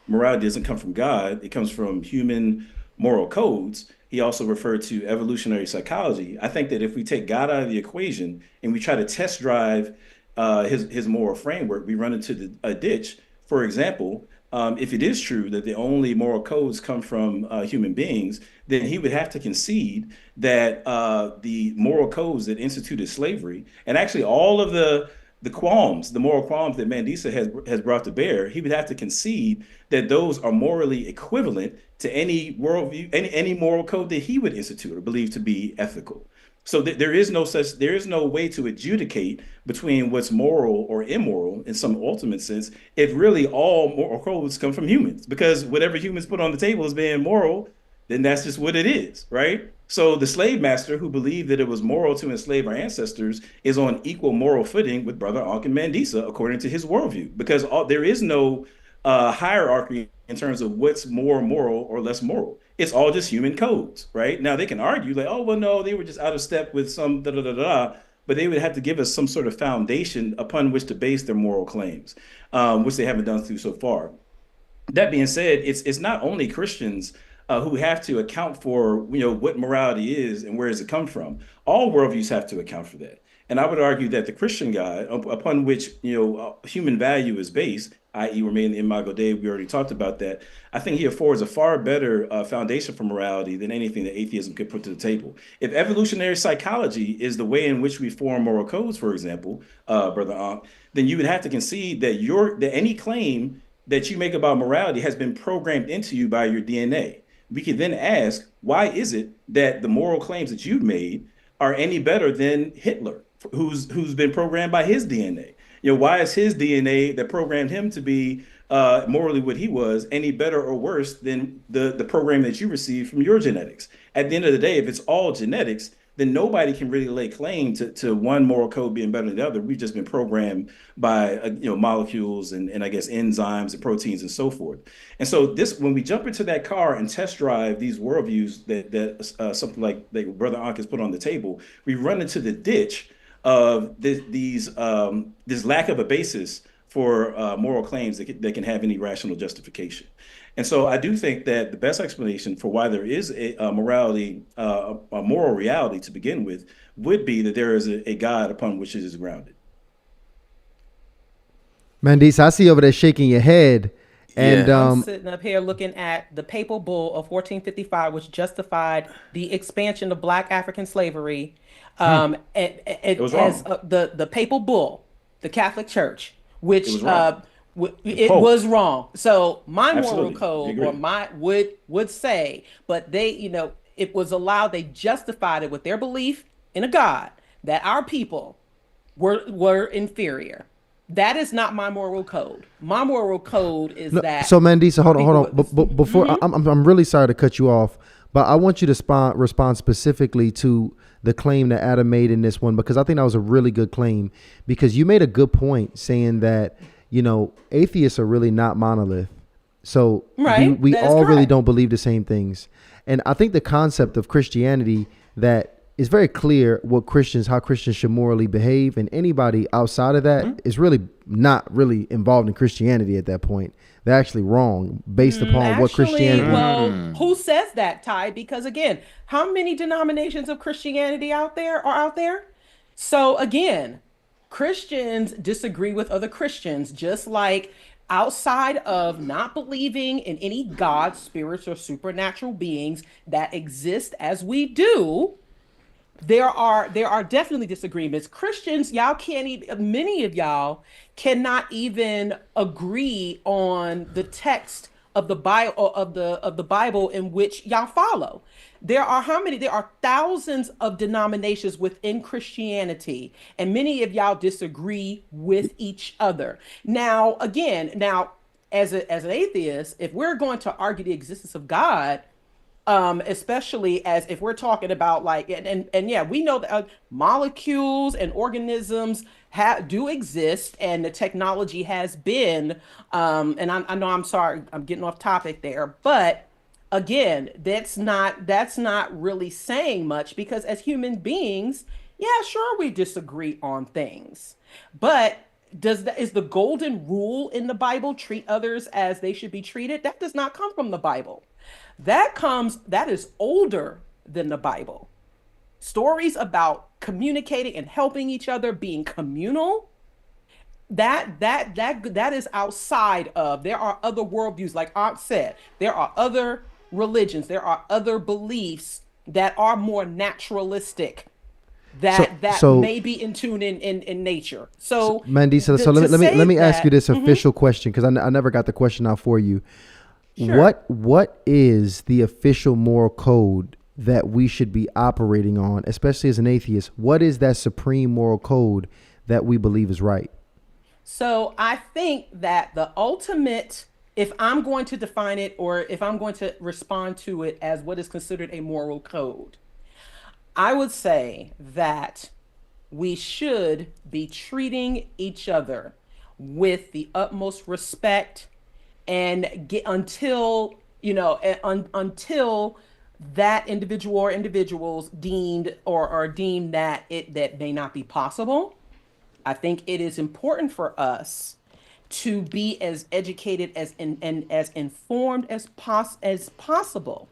morality doesn't come from God, it comes from human moral codes, he also referred to evolutionary psychology. I think that if we take God out of the equation and we try to test drive his moral framework, we run into a ditch. For example, if it is true that the only moral codes come from human beings, then he would have to concede that the moral codes that instituted slavery, and actually all of the qualms, the moral qualms that Mandisa has brought to bear, he would have to concede that those are morally equivalent to any worldview, any moral code that he would institute or believe to be ethical. So there is no way to adjudicate between what's moral or immoral in some ultimate sense if really all moral codes come from humans, because whatever humans put on the table as being moral, then that's just what it is, right? So the slave master who believed that it was moral to enslave our ancestors is on equal moral footing with Brother Ankh and Mandisa, according to his worldview, because there is no hierarchy in terms of what's more moral or less moral. It's all just human codes, right? Now they can argue like, oh, well, no, they were just out of step with some da-da-da-da, but they would have to give us some sort of foundation upon which to base their moral claims, which they haven't done through so far. That being said, it's not only Christians who have to account for what morality is and where does it come from. All worldviews have to account for that. And I would argue that the Christian God, upon which human value is based, i.e., we're made in the imago Dei, we already talked about that. I think he affords a far better foundation for morality than anything that atheism could put to the table. If evolutionary psychology is the way in which we form moral codes, for example, Brother Ankh, then you would have to concede that any claim that you make about morality has been programmed into you by your DNA. We can then ask, why is it that the moral claims that you've made are any better than Hitler, who's been programmed by his DNA? Why is his DNA that programmed him to be morally what he was any better or worse than the program that you received from your genetics? At the end of the day, if it's all genetics, then nobody can really lay claim to one moral code being better than the other. We've just been programmed by molecules and I guess enzymes and proteins and so forth. And so when we jump into that car and test drive these worldviews that something like that Brother Ankh has put on the table, we run into the ditch of this lack of a basis for moral claims that can have any rational justification. And so I do think that the best explanation for why there is a moral reality to begin with, would be that there is a God upon which it is grounded. Mandisa, I see over there shaking your head. And I'm sitting up here looking at the papal bull of 1455, which justified the expansion of Black African slavery. It was as the papal bull, the Catholic Church, which it was wrong. So my moral code or my would say, but they, it was allowed. They justified it with their belief in a God, that our people were inferior. That is not my moral code. My moral code is that. So Mandisa, hold on. Before I'm really sorry to cut you off, but I want you to respond specifically to the claim that Adam made in this one, because I think that was a really good claim, because you made a good point saying that, atheists are really not monolith. So we all really don't believe the same things. And I think the concept of Christianity that is very clear how Christians should morally behave, and anybody outside of that is really not really involved in Christianity at that point. They're actually wrong based upon what Christianity. Well, who says that, Ty? Because again, how many denominations of Christianity are out there? So again, Christians disagree with other Christians, just like outside of not believing in any God, spirits, or supernatural beings that exist as we do. There are definitely disagreements. Christians, many of y'all cannot even agree on the text of the Bible of the Bible in which y'all follow. There are thousands of denominations within Christianity, and many of y'all disagree with each other. Now, as an atheist, if we're going to argue the existence of God, especially as if we're talking about we know that molecules and organisms do exist, and the technology has been and I know I'm sorry I'm getting off topic there, but again, that's not really saying much, because as human beings, sure, we disagree on things, but is the golden rule in the Bible, treat others as they should be treated? That does not come from the Bible. That is older than the Bible. Stories about communicating and helping each other, being communal, that is outside of. There are other worldviews, like Aunt said. There are other religions. There are other beliefs that are more naturalistic, that may be in tune in nature. So Mandisa, let me ask you this official question, because I never got the question out for you. Sure. What is the official moral code that we should be operating on, especially as an atheist? What is that supreme moral code that we believe is right? So I think that the ultimate, if I'm going to define it, or if I'm going to respond to it as what is considered a moral code, I would say that we should be treating each other with the utmost respect, and until that individual or individuals deemed that that may not be possible. I think it is important for us to be as educated and as informed as possible,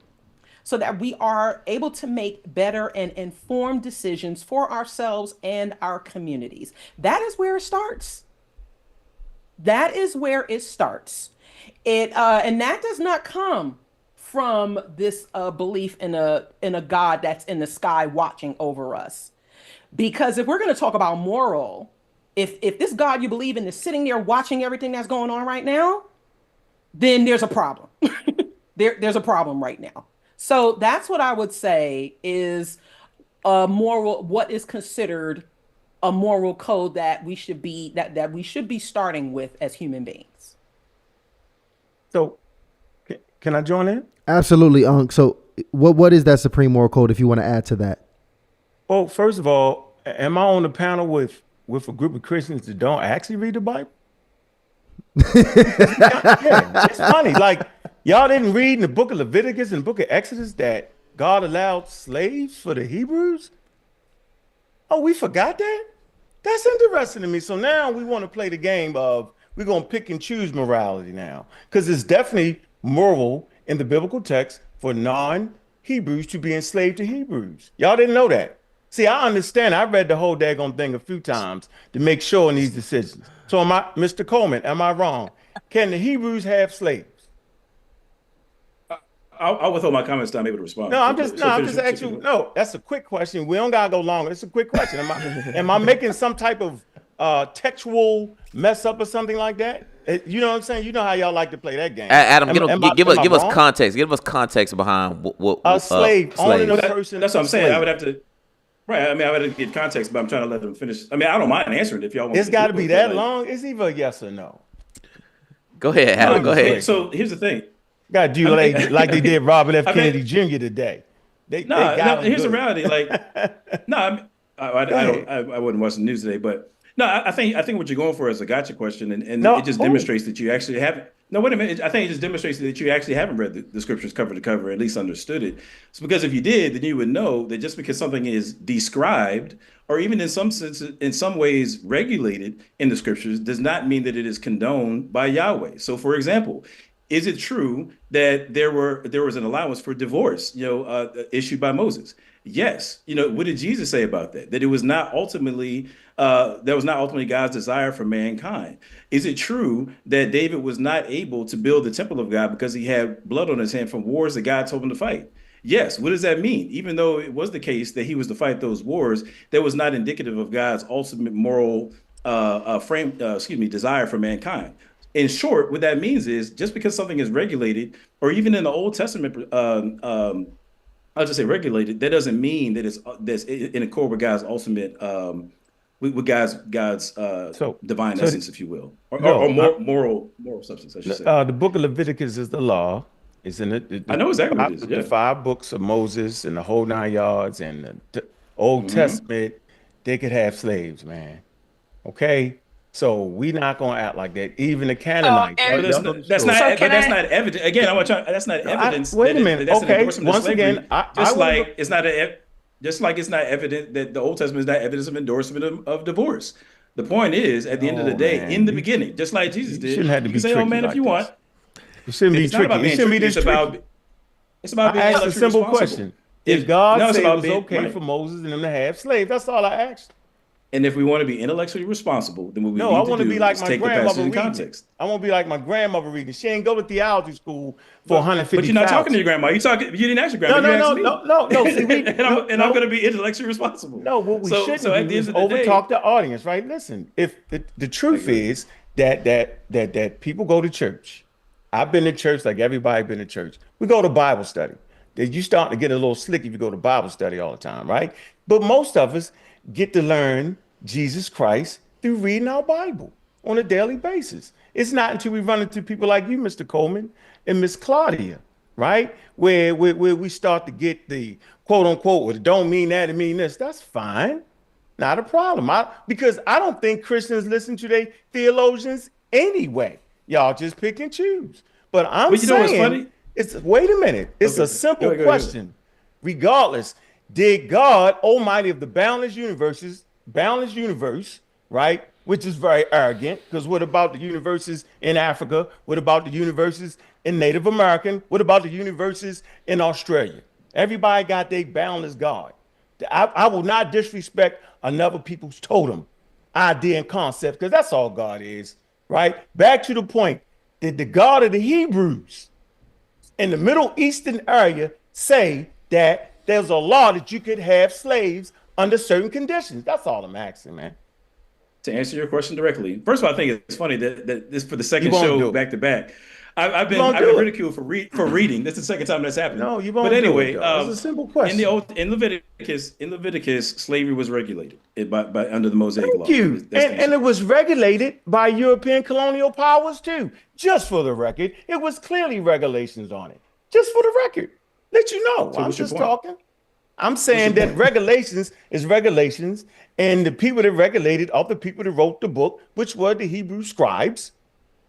so that we are able to make better and informed decisions for ourselves and our communities. That is where it starts. That is where it starts. And that does not come from this belief in a God that's in the sky watching over us. Because if we're going to talk about moral, if this God you believe in is sitting there watching everything that's going on right now, then there's a problem. There's a problem right now. So that's what I would say is a moral, what is considered a moral code that we should be that we should be starting with as human beings. So, can I join in? Absolutely, Unc. So, what is that supreme moral code? If you want to add to that. Well, first of all, am I on the panel with a group of Christians that don't actually read the Bible? Yeah, it's funny. Like, y'all didn't read in the book of Leviticus and the book of Exodus that God allowed slaves for the Hebrews? Oh, we forgot that? That's interesting to me. So now we want to play the game of we're going to pick and choose morality now. Because it's definitely moral in the biblical text for non-Hebrews to be enslaved to Hebrews. Y'all didn't know that. See, I understand. I read the whole daggone thing a few times to make sure in these decisions. So am I, Mr. Coleman, am I wrong? Can the Hebrews have slaves? I'll withhold my comments till I'm able to respond. No, I'm just asking you. No, that's a quick question. We don't gotta go longer. It's a quick question. Am I making some type of textual mess up or something like that? You know what I'm saying? You know how y'all like to play that game. Adam, give us wrong? context. Give us context behind what A slave. Only the person. That's what I'm saying. slave. I would have to. Right. I mean, I would have to get context, but I'm trying to let them finish. I mean, I don't mind answering it if y'all want. It's got to be that long. It's either a yes or no. Go ahead, Adam. Go ahead. So here's the thing. Got to do like they did Robert F. Kennedy Jr. today. No, here's the reality. Like, no, I wouldn't watch the news today, but no, I think what you're going for is a gotcha question, and No, it just demonstrates that you actually haven't. No, wait a minute. I think it just demonstrates that you actually haven't read the scriptures cover to cover, or at least understood it. So because if you did, then you would know that just because something is described, or even in some sense, in some ways regulated in the scriptures, does not mean that it is condoned by Yahweh. So, for example, is it true that there was an allowance for divorce, issued by Moses? Yes. What did Jesus say about that? That it was not ultimately God's desire for mankind. Is it true that David was not able to build the temple of God because he had blood on his hand from wars that God told him to fight? Yes. What does that mean? Even though it was the case that he was to fight those wars, that was not indicative of God's ultimate moral desire for mankind. In short, what that means is just because something is regulated, or even in the Old Testament, I'll just say regulated, that doesn't mean that that's in accord with God's ultimate, with God's divine essence, if you will, or moral substance, I should say. The book of Leviticus is the law. It's in it. I know exactly what it is. Yeah. The 5 books of Moses and the whole 9 yards and the Old Testament, they could have slaves, man. Okay. So we not gonna act like that. Even the Canaanites. That's not evident. Again, that's not evidence. Wait a minute. Okay. Once again, it's not evident that the Old Testament is not evidence of endorsement of divorce. The point is, at the end of the day, in the beginning, just like Jesus did, you can say, "Oh man, if you want." It shouldn't be tricky. It shouldn't be this tricky. It's about being I asked a simple question. If God said it was okay right. for Moses and them to have slaves, that's all I asked. And if we want to be intellectually responsible, then what we I need want to to do be like is my take the passage grandmother in reading. context. I want to be like my grandmother reading. She ain't go to theology school for 150. But you're not talking to your grandma. You didn't ask your grandma. No. See, I'm going to be intellectually responsible. No, what we shouldn't do is overtalk the audience, right? Listen, if the truth is that people go to church. I've been to church like everybody been to church. We go to Bible study. You start to get a little slick if you go to Bible study all the time, right? But most of us get to learn Jesus Christ through reading our Bible on a daily basis. It's not until we run into people like you, Mr. Coleman, and Miss Claudia, right? Where we start to get the quote unquote, well, it don't mean that, it mean this. That's fine. Not a problem. Because I don't think Christians listen to their theologians anyway. Y'all just pick and choose. But I'm saying, know what's funny? Wait a minute. It's a simple question. Regardless, did God, Almighty of the boundless universe, right? Which is very arrogant, because what about the universes in Africa? What about the universes in Native American? What about the universes in Australia? Everybody got their boundless God. I will not disrespect another people's totem idea and concept because that's all God is, right? Back to the point. Did the God of the Hebrews in the Middle Eastern area say that there's a law that you could have slaves under certain conditions? That's all I'm asking, man. To answer your question directly, first of all, I think it's funny that this for the You second won't show do it. back to back. I've You been won't I've been do it. ridiculed for reading. That's the second time that's happened. No, you But won't do it, anyway, though. It's a simple in the question. old in Leviticus, slavery was regulated by under the Mosaic Thank law. you. That's the And answer. it was regulated by European colonial powers too. Just for the record, it was clearly regulations on it. Just for the record, let you know. So I'm what's your just point? talking. I'm What's your saying that point? regulations is regulations, and the people that regulated are the people that wrote the book, which were the Hebrew scribes,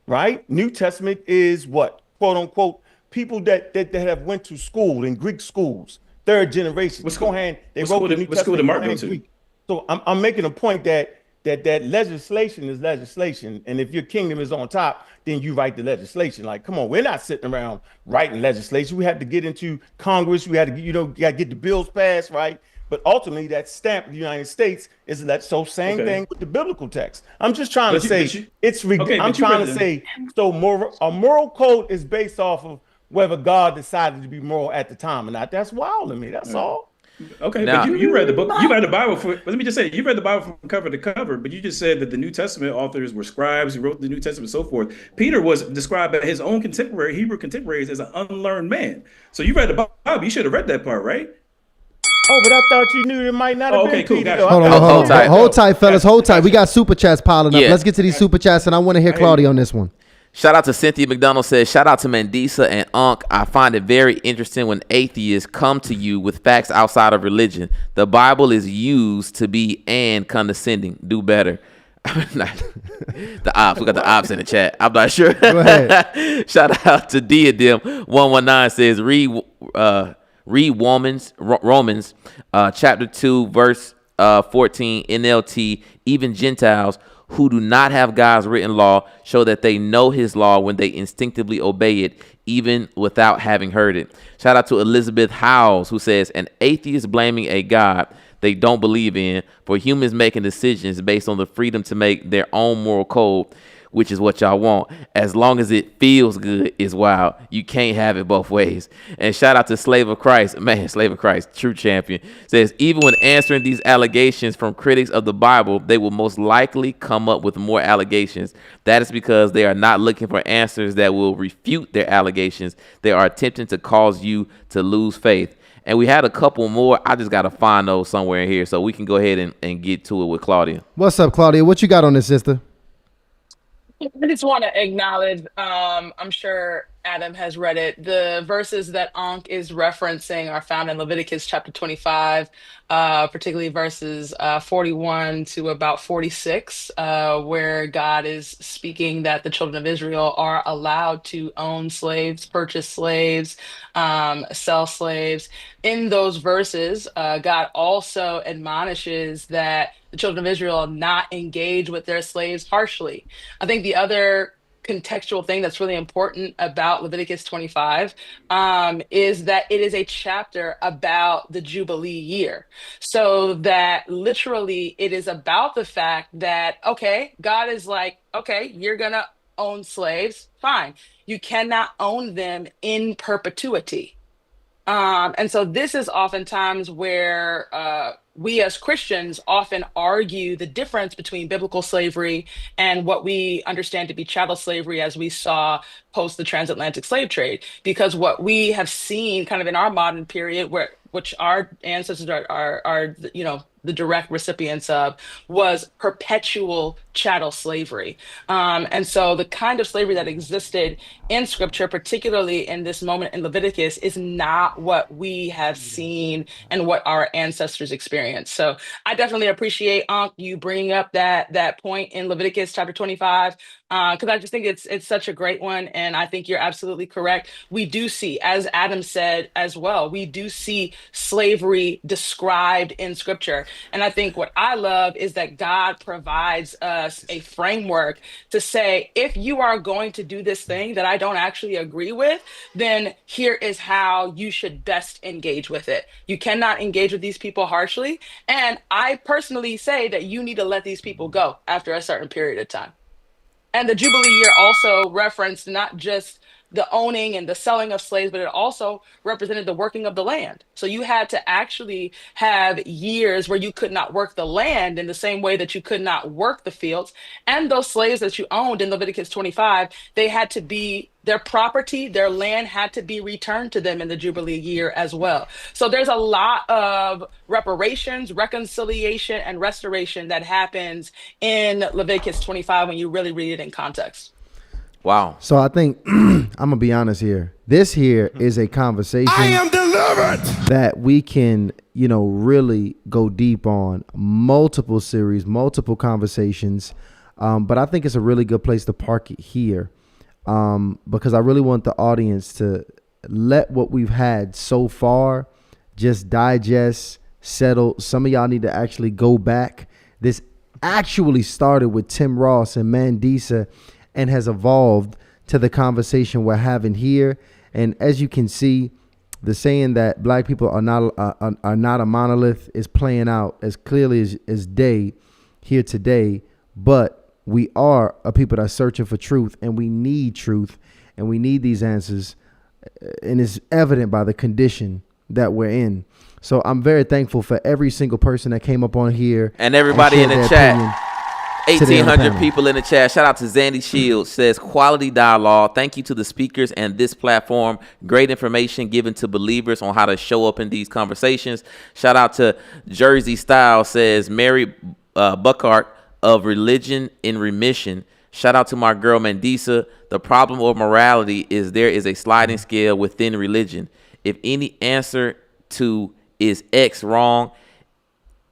right? New Testament is what, quote unquote, people that have went to school in Greek schools, third generation. What school? They What school wrote the New did what school did Testament Mark go in to? Greek. So I'm making a point that legislation is legislation, and if your kingdom is on top, then you write the legislation. Like, come on, we're not sitting around writing legislation. We have to get into Congress. We had to, got to get the bills passed, right? But ultimately, that stamp of the United States is that. So same Okay, thing with the biblical text. I'm just trying to but you say but you it's. okay, I'm but you trying read to them. say so. A moral code is based off of whether God decided to be moral at the time or not. That's wild to me. That's all. Okay, but Now, you read the book. You read the Bible for. But let me just say, you read the Bible from cover to cover. But you just said that the New Testament authors were scribes who wrote the New Testament, and so forth. Peter was described by his own contemporary Hebrew contemporaries as an unlearned man. So you read the Bible. You should have read that part, right? Oh, but I thought you knew it might not have Oh, been okay, cool, Peter, got though. you, I Hold on, thought hold, you hold hold on, knew tight. that, hold though. tight, fellas, got you, hold tight. got We you. got super chats piling up. Yeah. Let's get to these super chats, and I want to hear Claudia on this one. Shout out to Cynthia McDonald says, shout out to Mandisa and Unc. I find it very interesting when atheists come to you with facts outside of religion. The Bible is used to be and condescending. Do better. The ops. We got the ops in the chat. I'm not sure. Go ahead. Shout out to Diadem 119 says, read Romans chapter 2 verse 14 NLT. Even Gentiles who do not have God's written law show that they know his law when they instinctively obey it, even without having heard it. Shout out to Elizabeth Howes, who says, an atheist blaming a God they don't believe in for humans making decisions based on the freedom to make their own moral code, which is what y'all want. As long as it feels good is wild. You can't have it both ways. And shout out to Slave of Christ. Man, Slave of Christ, true champion. Says, even when answering these allegations from critics of the Bible, they will most likely come up with more allegations. That is because they are not looking for answers that will refute their allegations. They are attempting to cause you to lose faith. And we had a couple more. I just got to find those somewhere in here so we can go ahead and get to it with Claudia. What's up, Claudia? What you got on this, sister? I just want to acknowledge, I'm sure Adam has read it. The verses that Ankh is referencing are found in Leviticus chapter 25, particularly verses 41 to about 46, where God is speaking that the children of Israel are allowed to own slaves, purchase slaves, sell slaves. In those verses, God also admonishes that the children of Israel not engage with their slaves harshly. I think the other contextual thing that's really important about Leviticus 25 is that it is a chapter about the Jubilee year. So that literally it is about the fact that, okay, God is like, okay, you're going to own slaves. Fine. You cannot own them in perpetuity. And so this is oftentimes where we as Christians often argue the difference between biblical slavery and what we understand to be chattel slavery as we saw post the transatlantic slave trade. Because what we have seen kind of in our modern period, which our ancestors are the direct recipients of, was perpetual chattel slavery. And so the kind of slavery that existed in scripture, particularly in this moment in Leviticus, is not what we have seen and what our ancestors experienced. So I definitely appreciate you bringing up that point in Leviticus chapter 25. because I just think it's such a great one, and I think you're absolutely correct. We do see, as Adam said as well, we do see slavery described in Scripture, and I think what I love is that God provides us a framework to say, if you are going to do this thing that I don't actually agree with, then here is how you should best engage with it. You cannot engage with these people harshly, and I personally say that you need to let these people go after a certain period of time. And the Jubilee year also referenced not just the owning and the selling of slaves, but it also represented the working of the land. So you had to actually have years where you could not work the land in the same way that you could not work the fields. And those slaves that you owned in Leviticus 25, they had to be their property, their land had to be returned to them in the Jubilee year as well. So there's a lot of reparations, reconciliation, and restoration that happens in Leviticus 25 when you really read it in context. Wow. So I think I'm gonna be honest here. This here is a conversation I am delivered. that we can, really go deep on, multiple series, multiple conversations. But I think it's a really good place to park it here, because I really want the audience to let what we've had so far just digest, settle. Some of y'all need to actually go back. This actually started with Tim Ross and Mandisa, and has evolved to the conversation we're having here. And as you can see, the saying that black people are not a monolith is playing out as clearly as day here today. But we are a people that are searching for truth, and we need truth, and we need these answers. And it's evident by the condition that we're in. So I'm very thankful for every single person that came up on here. And everybody in the shared chat. their opinion. 1,800 people in the chat. Shout out to Zandy Shields. Says quality dialogue. Thank you to the speakers and this platform. Great information given to believers on how to show up in these conversations. Shout out to Jersey Style. Says Mary Buckhart of Religion in Remission. Shout out to my girl Mandisa. The problem of morality is there is a sliding scale within religion. If any answer to is X wrong,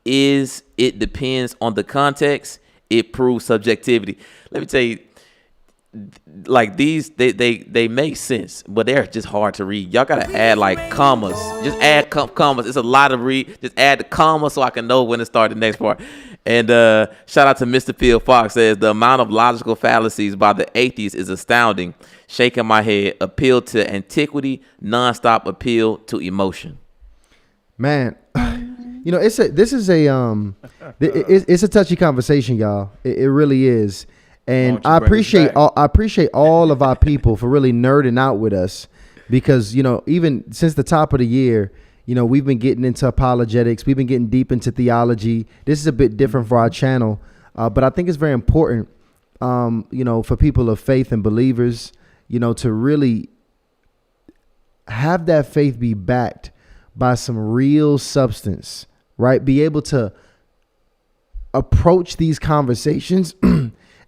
is it depends on the context. It proves subjectivity. Let me tell you, like these, they make sense, but they're just hard to read. Y'all gotta add like commas. Just add commas. It's a lot of read. Just add the comma so I can know when to start the next part. And shout out to Mr. Phil Fox. Says the amount of logical fallacies by the atheists is astounding. Shaking my head. Appeal to antiquity. Nonstop appeal to emotion. Man. It's a touchy conversation, y'all. It really is, and I appreciate all of our people for really nerding out with us, because even since the top of the year, we've been getting into apologetics, we've been getting deep into theology. This is a bit different for our channel, but I think it's very important, for people of faith and believers, to really have that faith be backed by some real substance. Right? Be able to approach these conversations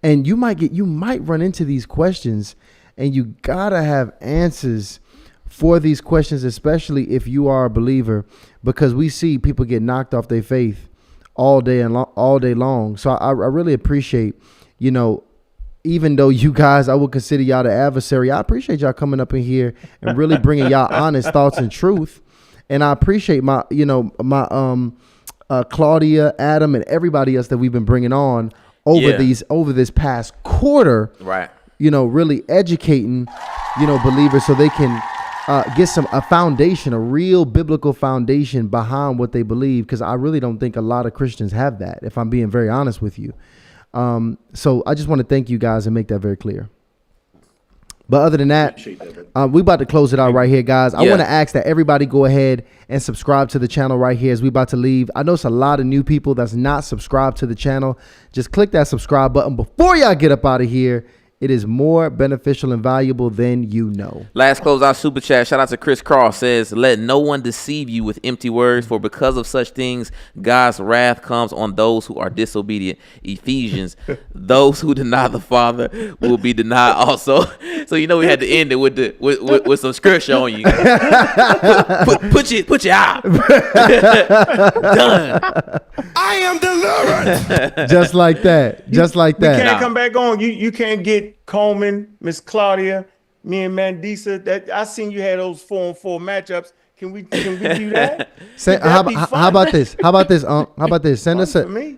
and you might run into these questions, and you gotta have answers for these questions, especially if you are a believer, because we see people get knocked off their faith all day long. So I really appreciate, even though you guys, I would consider y'all the adversary, I appreciate y'all coming up in here and really bringing y'all honest thoughts and truth. And I appreciate my Claudia, Adam, and everybody else that we've been bringing on over this past quarter. Right. Really educating, believers so they can get a foundation, a real biblical foundation behind what they believe. Because I really don't think a lot of Christians have that, if I'm being very honest with you. So I just want to thank you guys and make that very clear. But other than that, we about to close it out right here, guys. I want to ask that everybody go ahead and subscribe to the channel right here as we about to leave. I know it's a lot of new people that's not subscribed to the channel. Just click that subscribe button before y'all get up out of here It is more beneficial and valuable than you know. Last closeout super chat. Shout out to Chris Cross. Says, let no one deceive you with empty words, for because of such things, God's wrath comes on those who are disobedient. Ephesians, those who deny the Father will be denied also. So we had to end it with some scripture on you. Put your eye. Done. I am delivered. Just like that. Just like We that. can't come back on. You can't get Coleman, Miss Claudia, me and Mandisa. That I seen you had those 4-on-4 matchups. Can we do that? How about this? How about this? How about this? Send us Fun for me.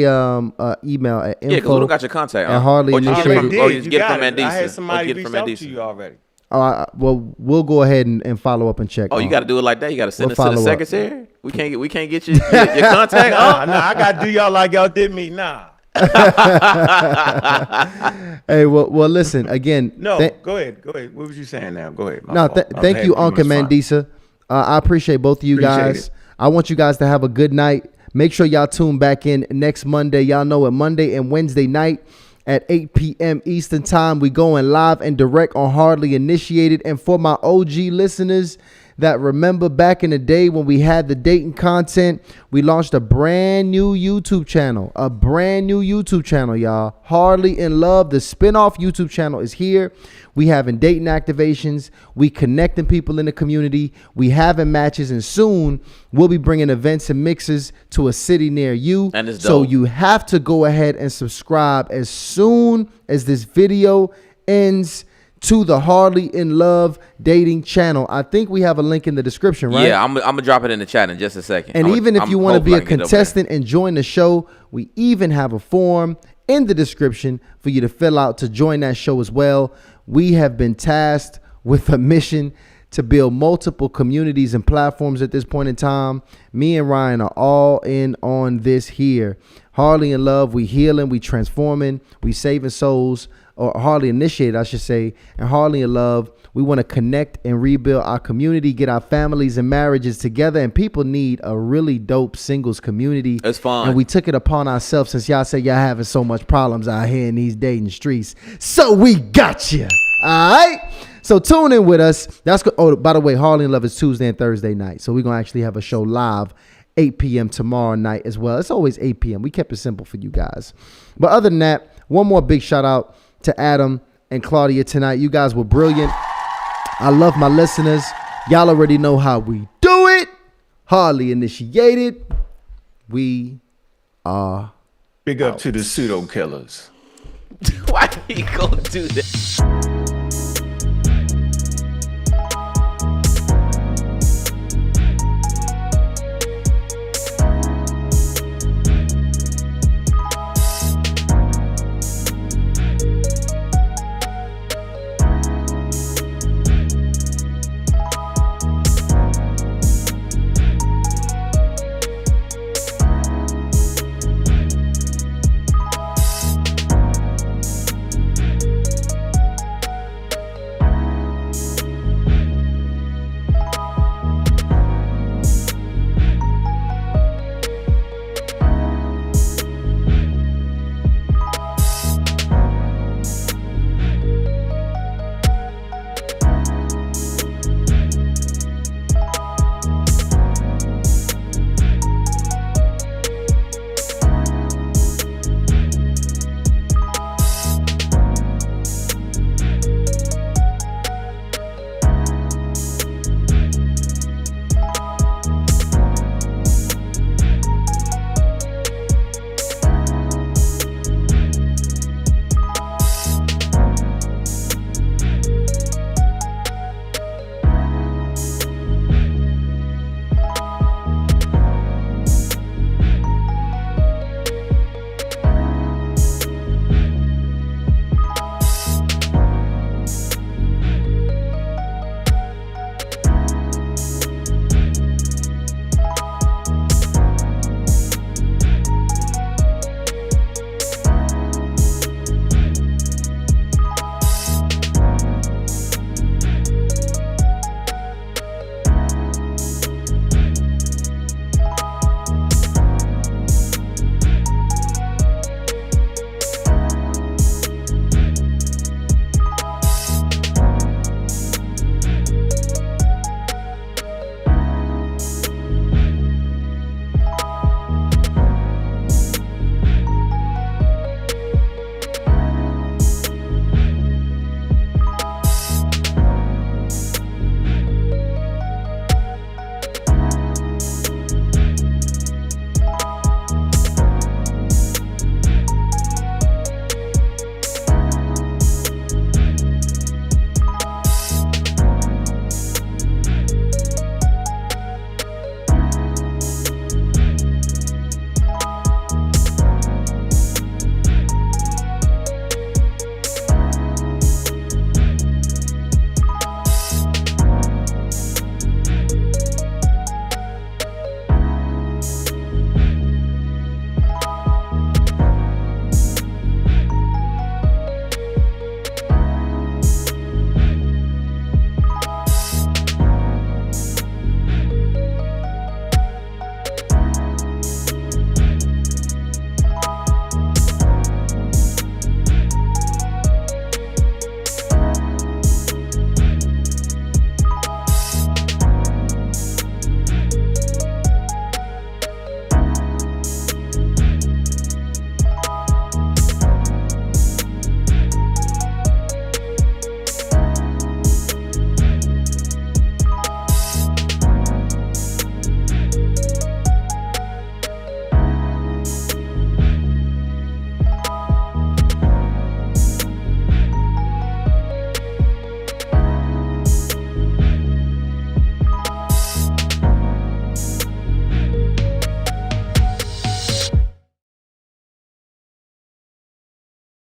a email at Yeah, because we info. don't got your contact. And hardly or just get it initiated. from, or you just get it from got Mandisa. I had Or somebody get it reach from out Mandisa. to you already. Well, we'll go ahead and follow up and check. Oh, you got to do it like that. You got to send We'll us to the follow up. secretary. We can't get your contact. Nah, I gotta do y'all like y'all did me. Nah. Hey, well, listen again. No, go ahead. What was you saying now? Go ahead. No, thank you, Uncle Mandisa. I appreciate both of you Appreciate guys. it. I want you guys to have a good night. Make sure y'all tune back in next Monday. Y'all know it, Monday and Wednesday night at 8 p.m. Eastern time. We going live and direct on Hardly Initiated. And for my OG listeners that remember back in the day when we had the dating content, we launched a brand new YouTube channel. Y'all. Hardly in Love. The spinoff YouTube channel is here. We having dating activations. We connecting people in the community. We having matches, and soon we'll be bringing events and mixes to a city near you. And it's so dope. you have to go ahead and subscribe as soon as this video ends to the Hardly in Love dating channel. I think we have a link in the description, right? Yeah, I'm gonna drop it in the chat in just a second. And even if you want to be a contestant, contestant and join the show, we even have a form in the description for you to fill out to join that show as well. We have been tasked with a mission to build multiple communities and platforms at this point in time. Me and Ryan are all in on this here. Hardly in Love, we healing, we transforming, we saving souls, or Hardly Initiated, I should say. And Hardly in Love, we want to connect and rebuild our community, get our families and marriages together. And people need a really dope singles community. It's fun. And we took it upon ourselves, since y'all say y'all having so much problems out here in these dating streets. So we got you. All right. So tune in with us. Oh, by the way, Hardly in Love is Tuesday and Thursday night. So we're going to actually have a show live 8 p.m. tomorrow night as well. It's always 8 p.m. We kept it simple for you guys. But other than that, one more big shout out to Adam and Claudia tonight. You guys were brilliant. I love my listeners. Y'all already know how we do it. Hardly Initiated. We are Big up to the pseudo killers. Why he gonna do that?